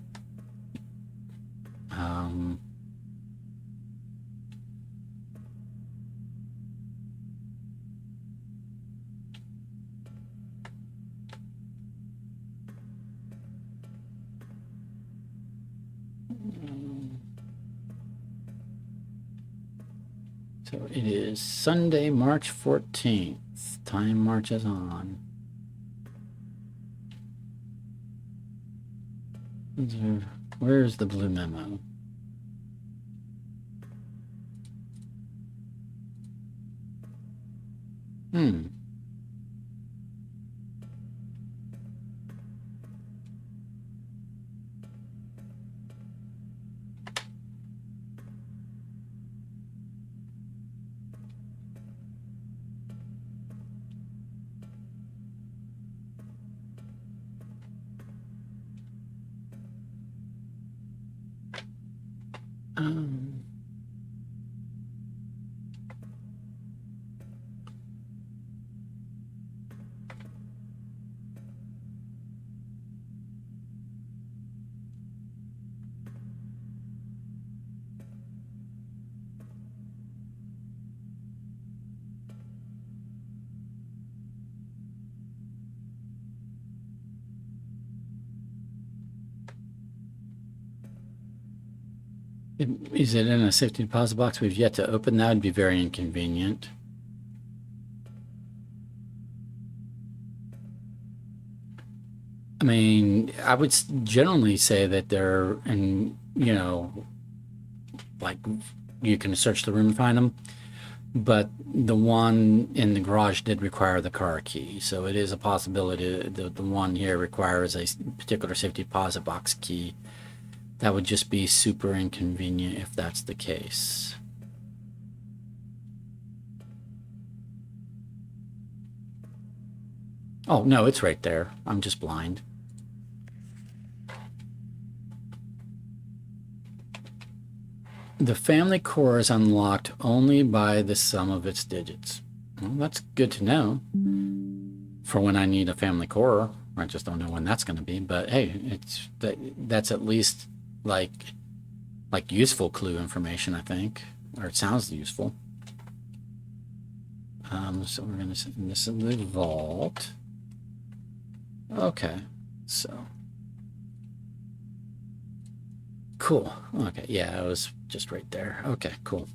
So it is Sunday, March 14th. Time marches on. Where's the blue memo? Um, is it in a safety deposit box we've yet to open? That would be very inconvenient. I mean, I would generally say that they're, and like you can search the room and find them, but the one in the garage did require the car key, so it is a possibility the one here requires a particular safety deposit box key. That would just be super inconvenient if that's the case. Oh, no, it's right there. I'm just blind. The family core is unlocked only by the sum of its digits. Well, that's good to know for when I need a family core. I just don't know when that's going to be, but hey, that's at least like useful clue information, I think, or it sounds useful. So we're going to set this in the vault. Okay, so cool. Okay, yeah, it was just right there. Okay, cool.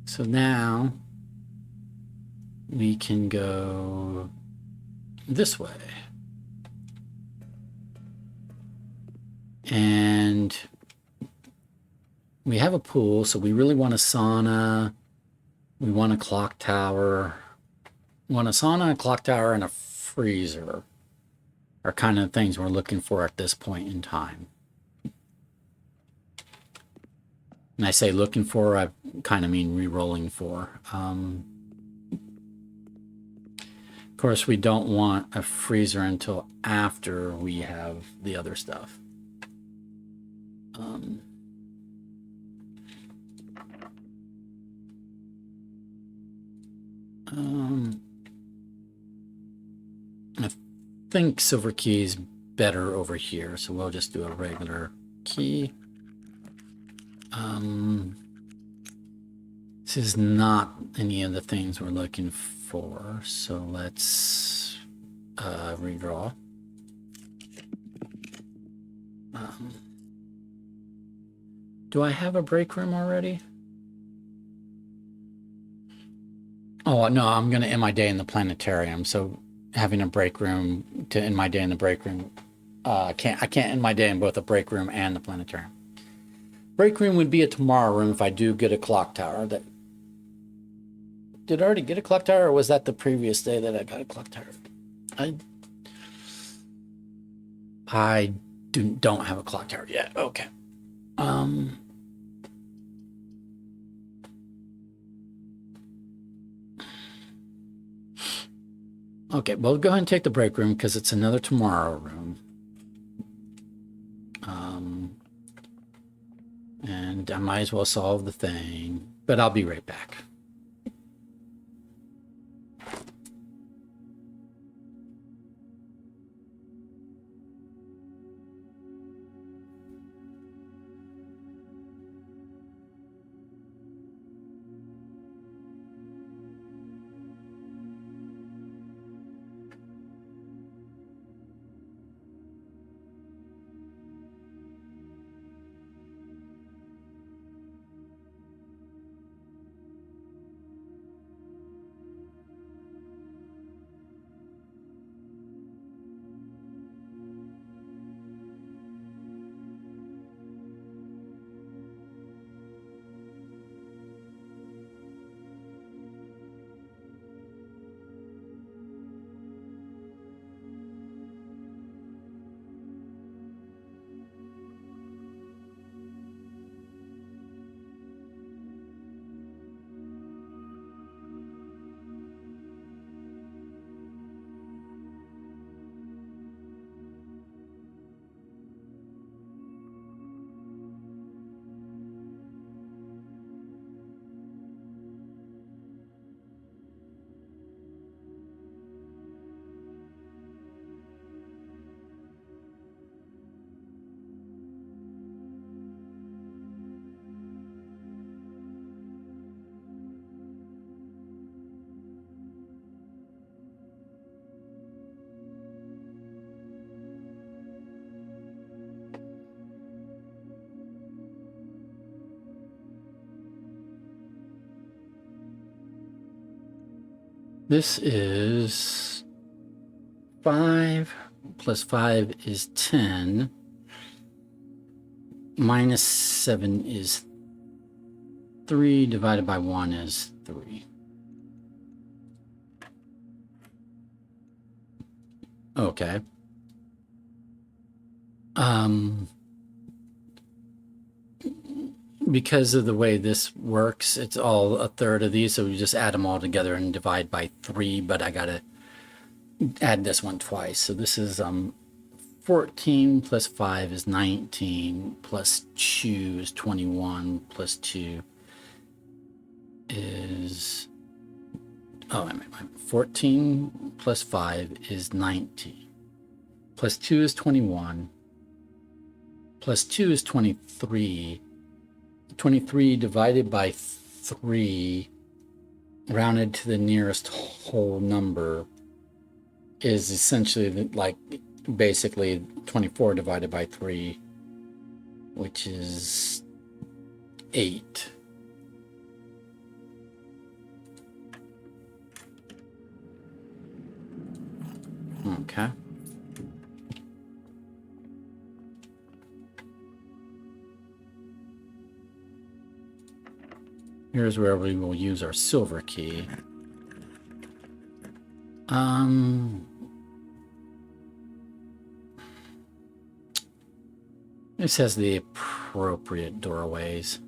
So now we can go this way. And we have a pool, so we really want a sauna. We want a clock tower. We want a sauna, a clock tower, and a freezer are kind of things we're looking for at this point in time. And I say looking for, I kind of mean re-rolling for. Of course, we don't want a freezer until after we have the other stuff. I think silver key is better over here, so we'll just do a regular key. This is not any of the things we're looking for, so let's redraw. Do I have a break room already? Oh, no, I'm going to end my day in the planetarium, so having a break room to end my day in the break room, I can't end my day in both the break room and the planetarium. Break room would be a tomorrow room if I do get a clock tower. Did I already get a clock tower, or was that the previous day that I got a clock tower? I don't have a clock tower yet. Okay. Okay, well, go ahead and take the break room because it's another tomorrow room. And I might as well solve the thing, but I'll be right back. This is 5 plus 5 is 10. Minus 7 is 3 divided by 1 is 3. Okay. Because of the way this works, it's all a third of these, so we just add them all together and divide by 3, but I gotta add this one twice. So this is 14 plus 5 is 19, plus 2 is 21, plus 2 is... Oh, 14 plus 5 is 19, plus 2 is 21, plus 2 is 23. 23 divided by 3, rounded to the nearest whole number, is essentially like basically 24 divided by 3, which is 8. Okay. Here's where we will use our silver key. This has the appropriate doorways.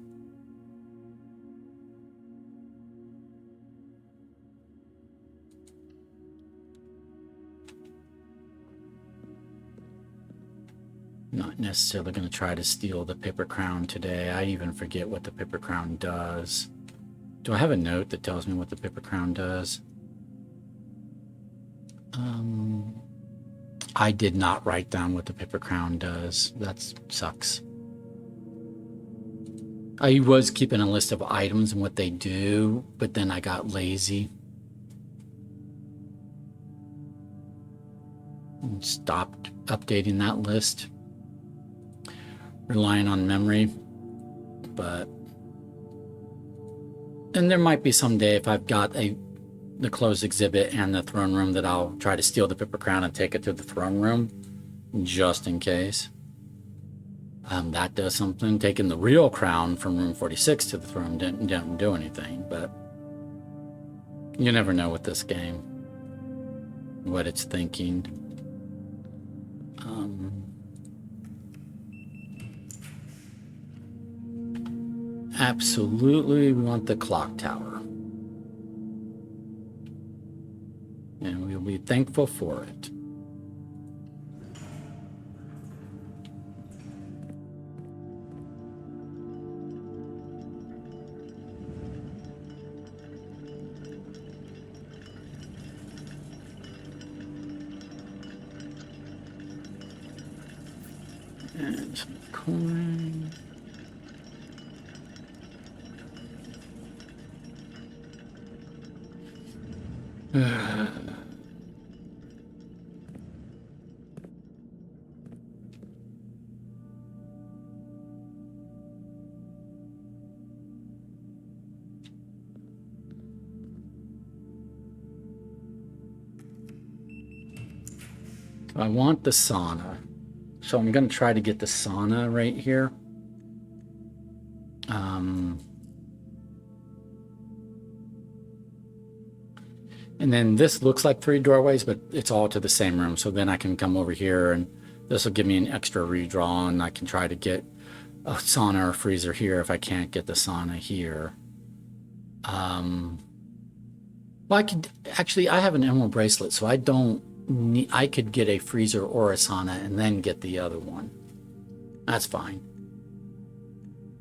Not necessarily going to try to steal the paper crown today. I even forget what the paper crown does. Do I have a note that tells me what the paper crown does? I did not write down what the paper crown does. That sucks. I was keeping a list of items and what they do, but then I got lazy and stopped updating that list, relying on memory. But and there might be someday, if I've got the closed exhibit and the throne room, that I'll try to steal the paper crown and take it to the throne room, just in case. That does something. Taking the real crown from room 46 to the throne didn't do anything, but you never know with this game what it's thinking. Absolutely, we want the clock tower. And we'll be thankful for it. And some coin. I want the sauna. So I'm going to try to get the sauna right here. And then this looks like 3 doorways, but it's all to the same room. So then I can come over here and this will give me an extra redraw, and I can try to get a sauna or freezer here if I can't get the sauna here. Well, I could actually, I have an emerald bracelet, so I don't need, I could get a freezer or a sauna and then get the other one. That's fine.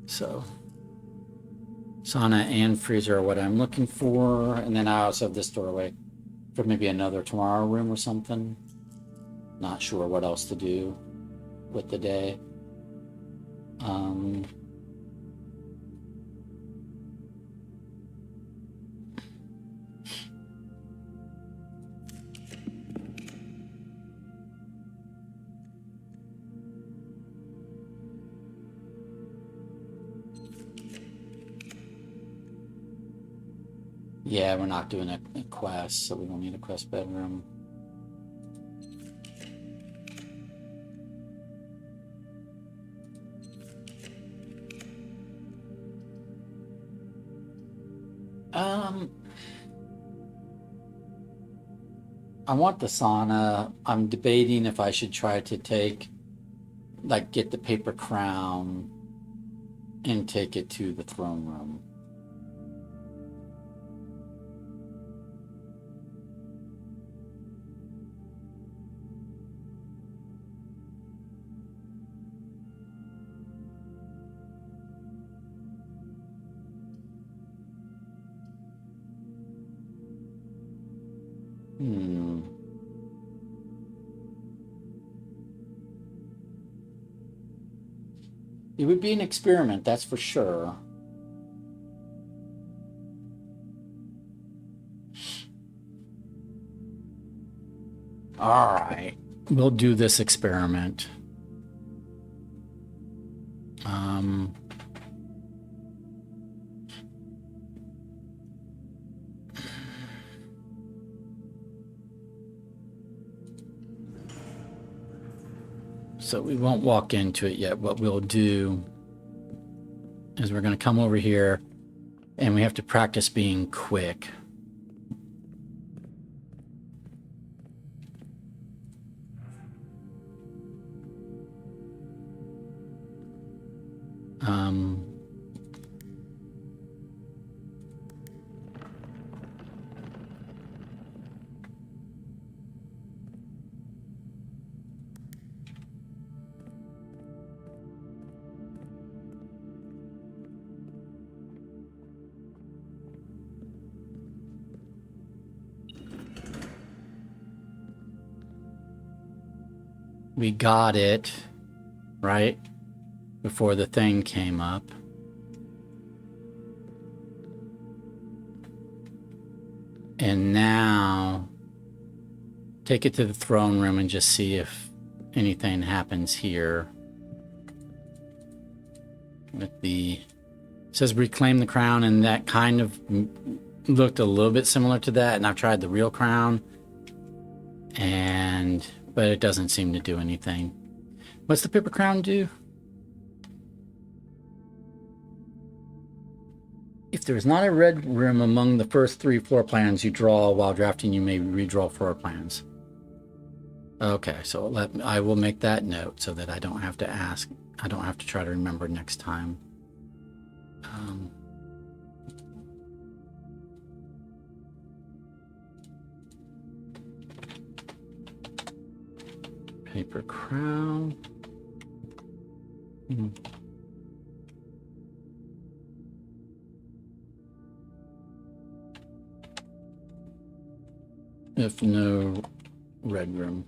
So sauna and freezer are what I'm looking for. And then I also have this doorway for maybe another tomorrow room or something. Not sure what else to do with the day. Yeah, we're not doing a quest, so we don't need a quest bedroom. I want the sauna. I'm debating if I should try to get the paper crown and take it to the throne room. It would be an experiment, that's for sure. All right, we'll do this experiment. So we won't walk into it yet. What we'll do is we're going to come over here and we have to practice being quick. We got it, right? Before the thing came up. And now, take it to the throne room and just see if anything happens here. With the, it says reclaim the crown, and that kind of looked a little bit similar to that. And I've tried the real crown, but it doesn't seem to do anything. What's the paper crown do? If there's not a red room among the first 3 floor plans you draw while drafting, you may redraw floor plans. Okay, so I will make that note so that I don't have to ask. I don't have to try to remember next time. Paper crown. If no red room.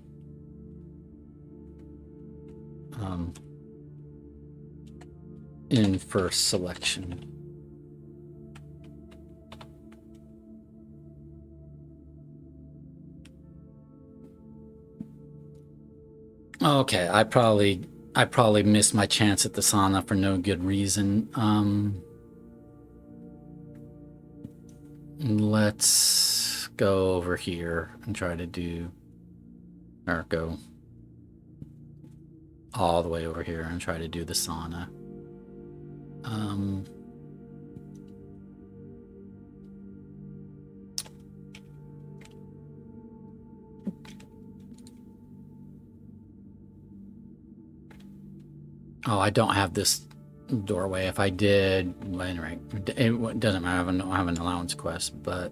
In first selection. Okay, I probably missed my chance at the sauna for no good reason. Let's go over here and try to do, or go all the way over here and try to do the sauna. Oh, I don't have this doorway. If I did, anyway, it doesn't matter. I don't have an allowance quest, but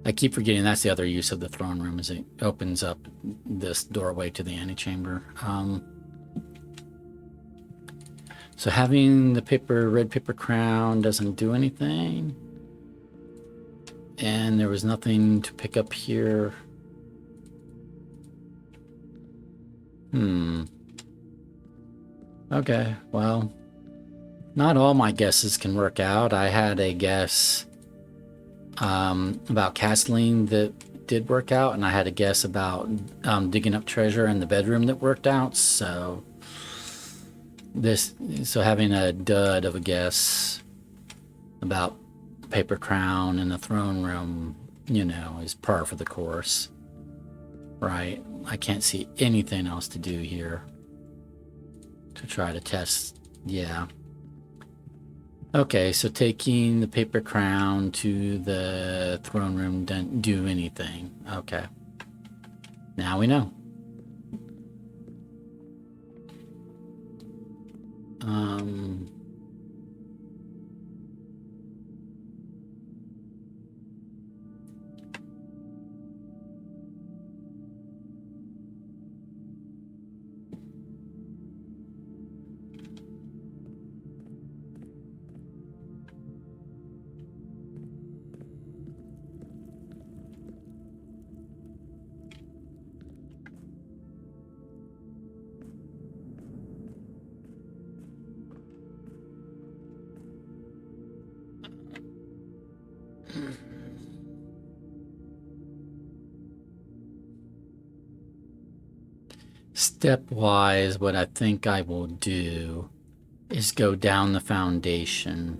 I keep forgetting that's the other use of the throne room, is it opens up this doorway to the antechamber. So having the red paper crown doesn't do anything. And there was nothing to pick up here. Okay, well, not all my guesses can work out. I had a guess about castling that did work out, and I had a guess about digging up treasure in the bedroom that worked out. So having a dud of a guess about paper crown in the throne room, you know, is par for the course, right? I can't see anything else to do here to try to test. Yeah. Okay, so taking the paper crown to the throne room doesn't do anything. Okay. Now we know. Stepwise, what I think I will do is go down the foundation.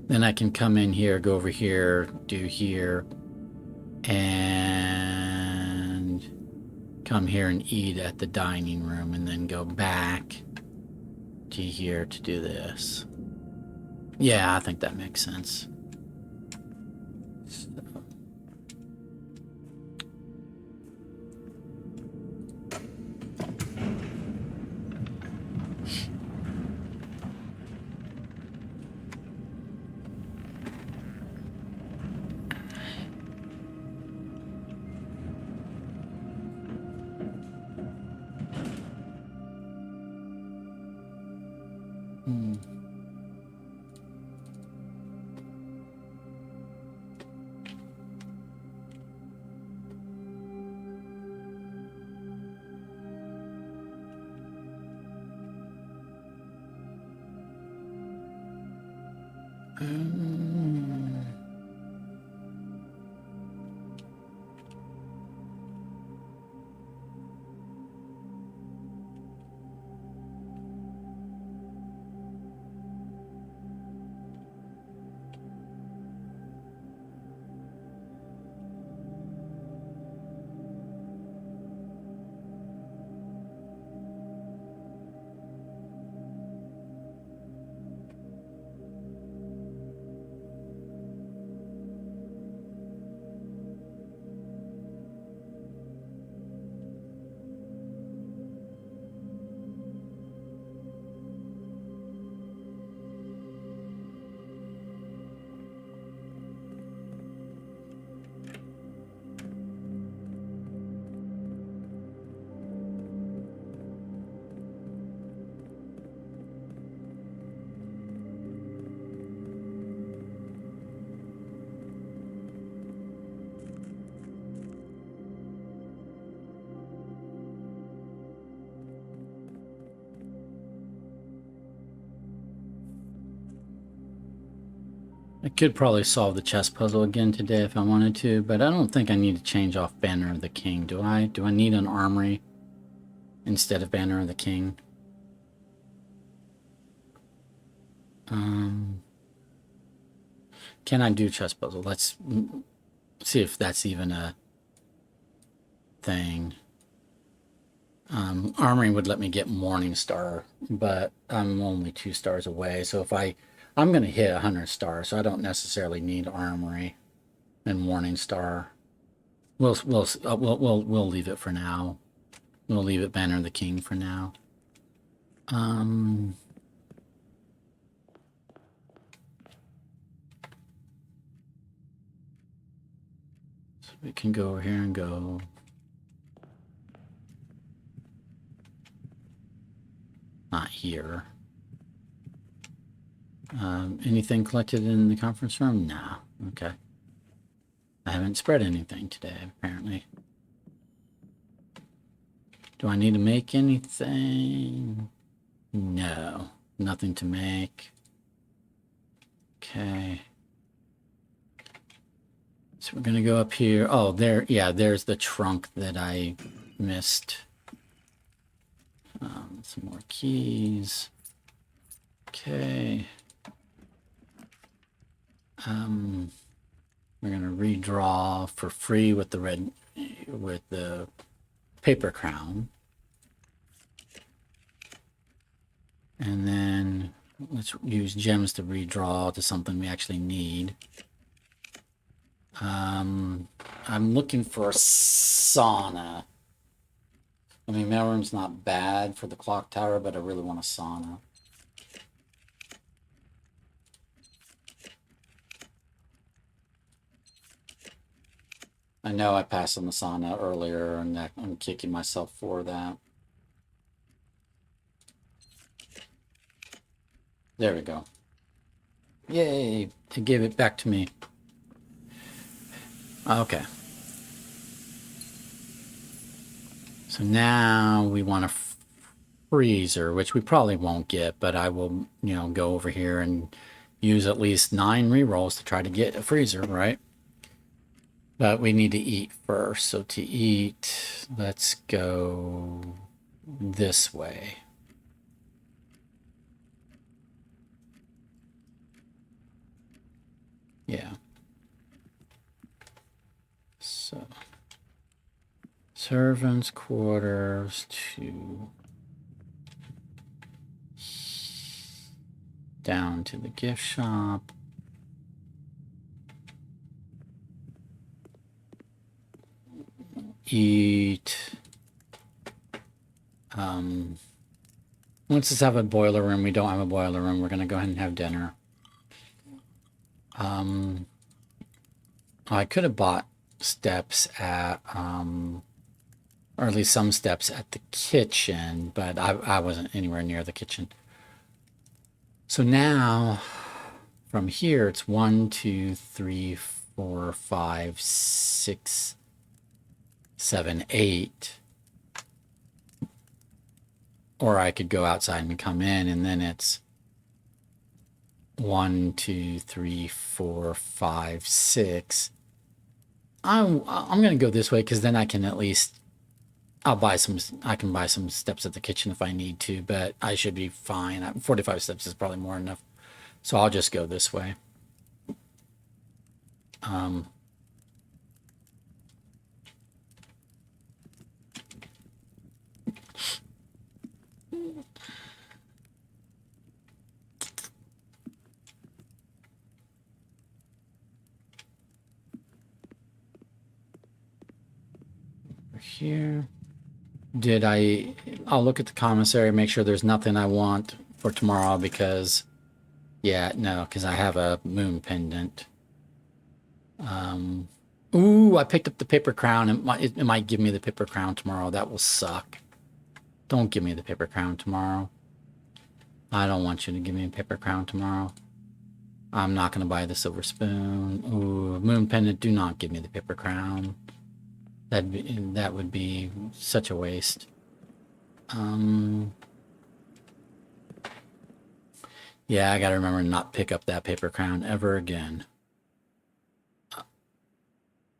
Then I can come in here, go over here, do here, and come here and eat at the dining room, and then go back to here to do this. Yeah, I think that makes sense. I could probably solve the chess puzzle again today if I wanted to, but I don't think I need to change off Banner of the King, do I? Do I need an armory instead of Banner of the King? Can I do chess puzzle? Let's see if that's even a thing. Armory would let me get Morning Star, but I'm only 2 stars away, so if I'm going to hit 100 stars, so I don't necessarily need Armory and Morning Star. We'll leave it for now. We'll leave it Banner of the King for now. So we can go over here and go. Not here. Anything collected in the conference room? No. Okay. I haven't spread anything today, apparently. Do I need to make anything? No. Nothing to make. Okay. So we're gonna go up here. Oh, there, yeah, there's the trunk that I missed. Some more keys. Okay. We're gonna redraw for free with the paper crown. And then let's use gems to redraw to something we actually need. I'm looking for a sauna. I mean, mailroom's not bad for the clock tower, but I really want a sauna. I know I passed on the sauna earlier, and I'm kicking myself for that. There we go. Yay! It gave it back to me. Okay. So now we want a freezer, which we probably won't get, but I will, go over here and use at least 9 rerolls to try to get a freezer, right? But we need to eat first. So to eat, let's go this way. Yeah. So servants' quarters to down to the gift shop. Eat. Let's just have a boiler room. We don't have a boiler room. We're going to go ahead and have dinner. I could have bought steps at, or at least some steps at the kitchen, but I wasn't anywhere near the kitchen. So now from here, it's 1, 2, 3, 4, 5, 6, 7, 8. Or I could go outside and come in, and then it's 1, 2, 3, 4, 5, 6. I'm gonna go this way because then I can at least I can buy some steps at the kitchen if I need to, but I should be fine. 45 steps is probably more enough. So I'll just go this way. Here. I'll look at the commissary, make sure there's nothing I want for tomorrow because, because I have a moon pendant. Ooh, I picked up the paper crown. It might give me the paper crown tomorrow. That will suck. Don't give me the paper crown tomorrow. I don't want you to give me a paper crown tomorrow. I'm not going to buy the silver spoon. Ooh, moon pendant, do not give me the paper crown. That would be such a waste. Yeah, I gotta remember not pick up that paper crown ever again.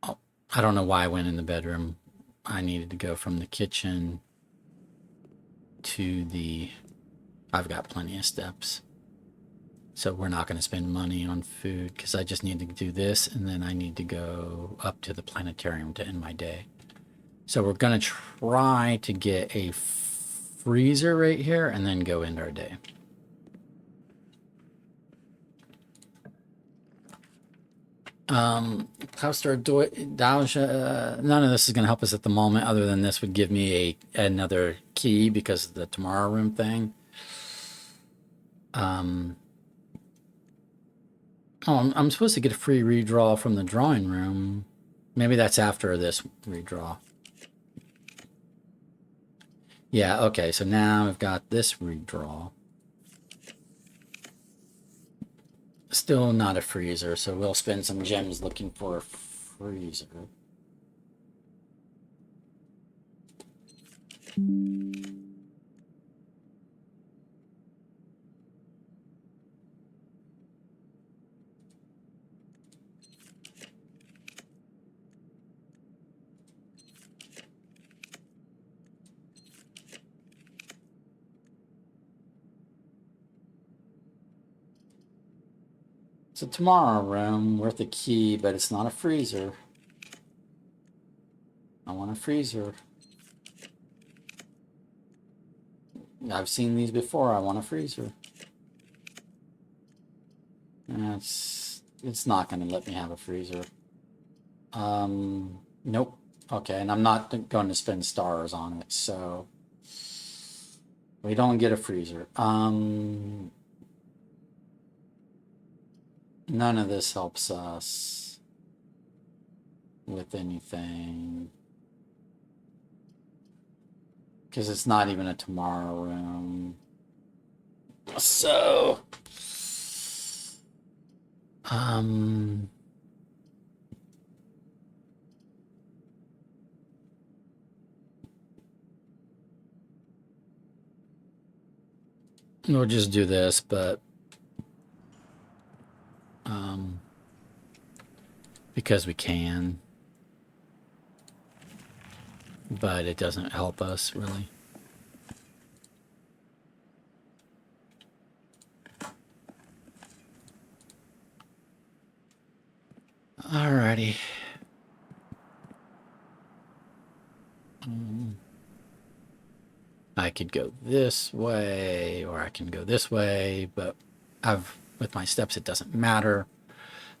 Oh, I don't know why I went in the bedroom. I needed to go from the kitchen to I've got plenty of steps. So we're not going to spend money on food because I just need to do this and then I need to go up to the planetarium to end my day. So we're going to try to get a freezer right here and then go end our day. Cluster Doge, none of this is going to help us at the moment other than this would give me another key because of the tomorrow room thing. Oh, I'm supposed to get a free redraw from the drawing room. Maybe that's after this redraw. Yeah, okay, so now I've got this redraw. Still not a freezer, so we'll spend some gems looking for a freezer. It's a tomorrow room worth a key, but it's not a freezer. I want a freezer. I've seen these before. I want a freezer. And it's not going to let me have a freezer. Nope. Okay, and I'm not going to spend stars on it, so we don't get a freezer. None of this helps us with anything. Because it's not even a tomorrow room. So, we'll just do this, but because we can, but it doesn't help us really. Alrighty. I could go this way, or I can go this way, but with my steps, it doesn't matter.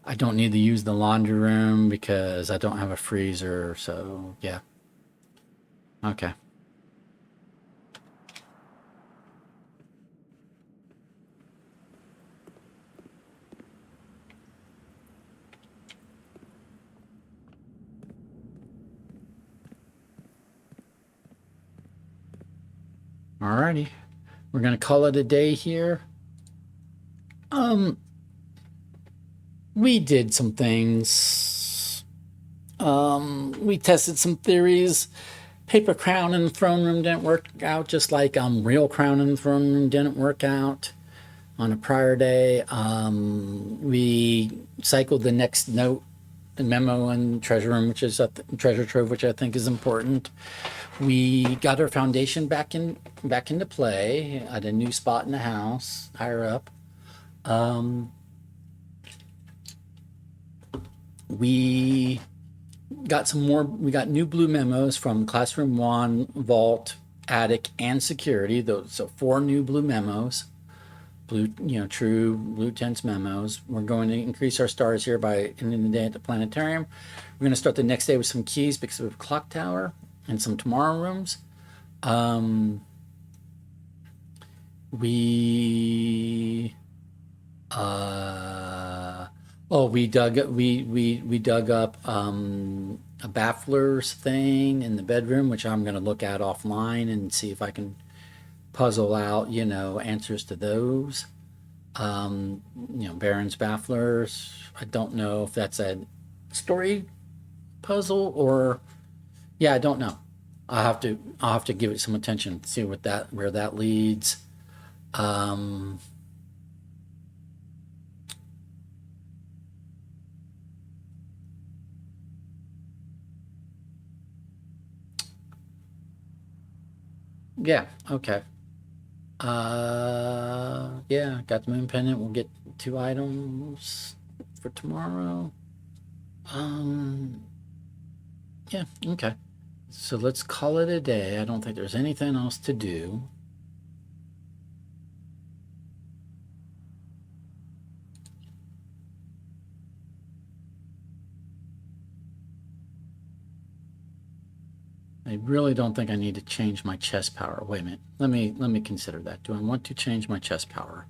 I don't need to use the laundry room because I don't have a freezer, so yeah. Okay. Alrighty. We're gonna call it a day here. We did some things. We tested some theories. Paper crown in the throne room didn't work out, just like real crown in the throne room didn't work out on a prior day. We cycled the next note, the memo in treasure room, which is treasure trove, which I think is important. We got our foundation back into play at a new spot in the house, higher up. We got new blue memos from classroom 1, vault, attic, and security. So 4 new blue memos, true blue tense memos. We're going to increase our stars here by ending the day at the planetarium. We're going to start the next day with some keys because we have a clock tower and some tomorrow rooms. We dug up a baffler's thing in the bedroom, which I'm going to look at offline and see if I can puzzle out, answers to those. Baron's bafflers. I don't know if that's a story puzzle or, yeah, I don't know. I'll have to give it some attention, see where that leads. Yeah, okay. Yeah, got the moon pendant. We'll get 2 items for tomorrow. Yeah, okay. So let's call it a day. I don't think there's anything else to do. I really don't think I need to change my chest power. Wait a minute. Let me consider that. Do I want to change my chest power?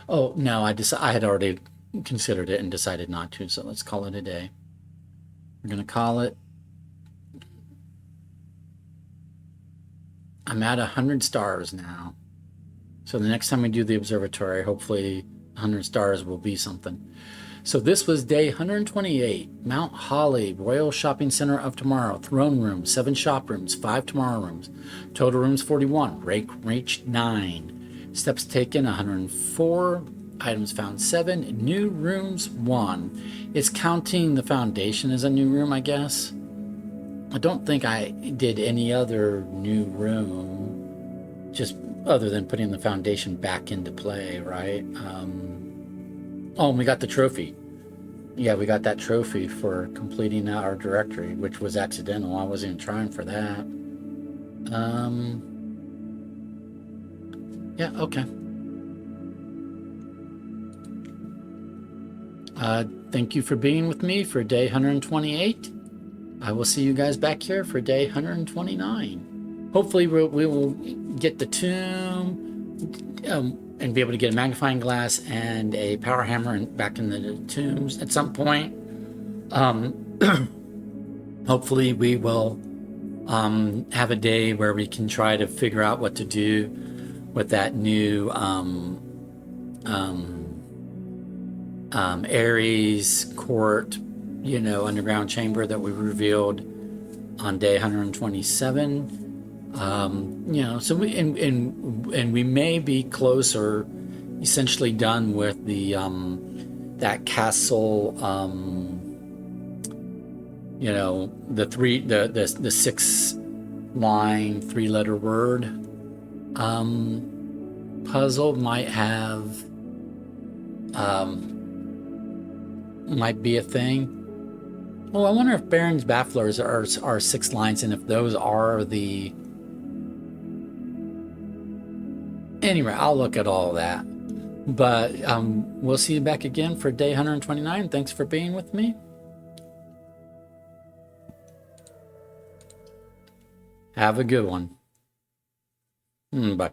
Oh, no, I had already considered it and decided not to, so let's call it a day. We're going to call it. I'm at 100 stars now. So the next time we do the observatory, hopefully 100 stars will be something. So this was day 128, Mount Holly, Royal Shopping Center of Tomorrow, throne room, 7 shop rooms, 5 tomorrow rooms, total rooms 41, reached 9, steps taken 104, items found 7, new rooms 1. It's counting the foundation as a new room, I guess. I don't think I did any other new room. just other than putting the foundation back into play, right? Oh, and we got the trophy. Yeah, we got that trophy for completing our directory, which was accidental. I wasn't even trying for that. Yeah, okay. Thank you for being with me for day 128. I will see you guys back here for day 129. Hopefully we will get the tomb and be able to get a magnifying glass and a power hammer and back in the tombs at some point. Hopefully we will have a day where we can try to figure out what to do with that new Ares court, underground chamber that we revealed on day 127. So we may be closer, essentially done with the that castle. The 6-line 3-letter word puzzle might be a thing. Oh, I wonder if Baron's bafflers are 6 lines, and if those are the... Anyway, I'll look at all that. But we'll see you back again for day 129. Thanks for being with me. Have a good one. Bye.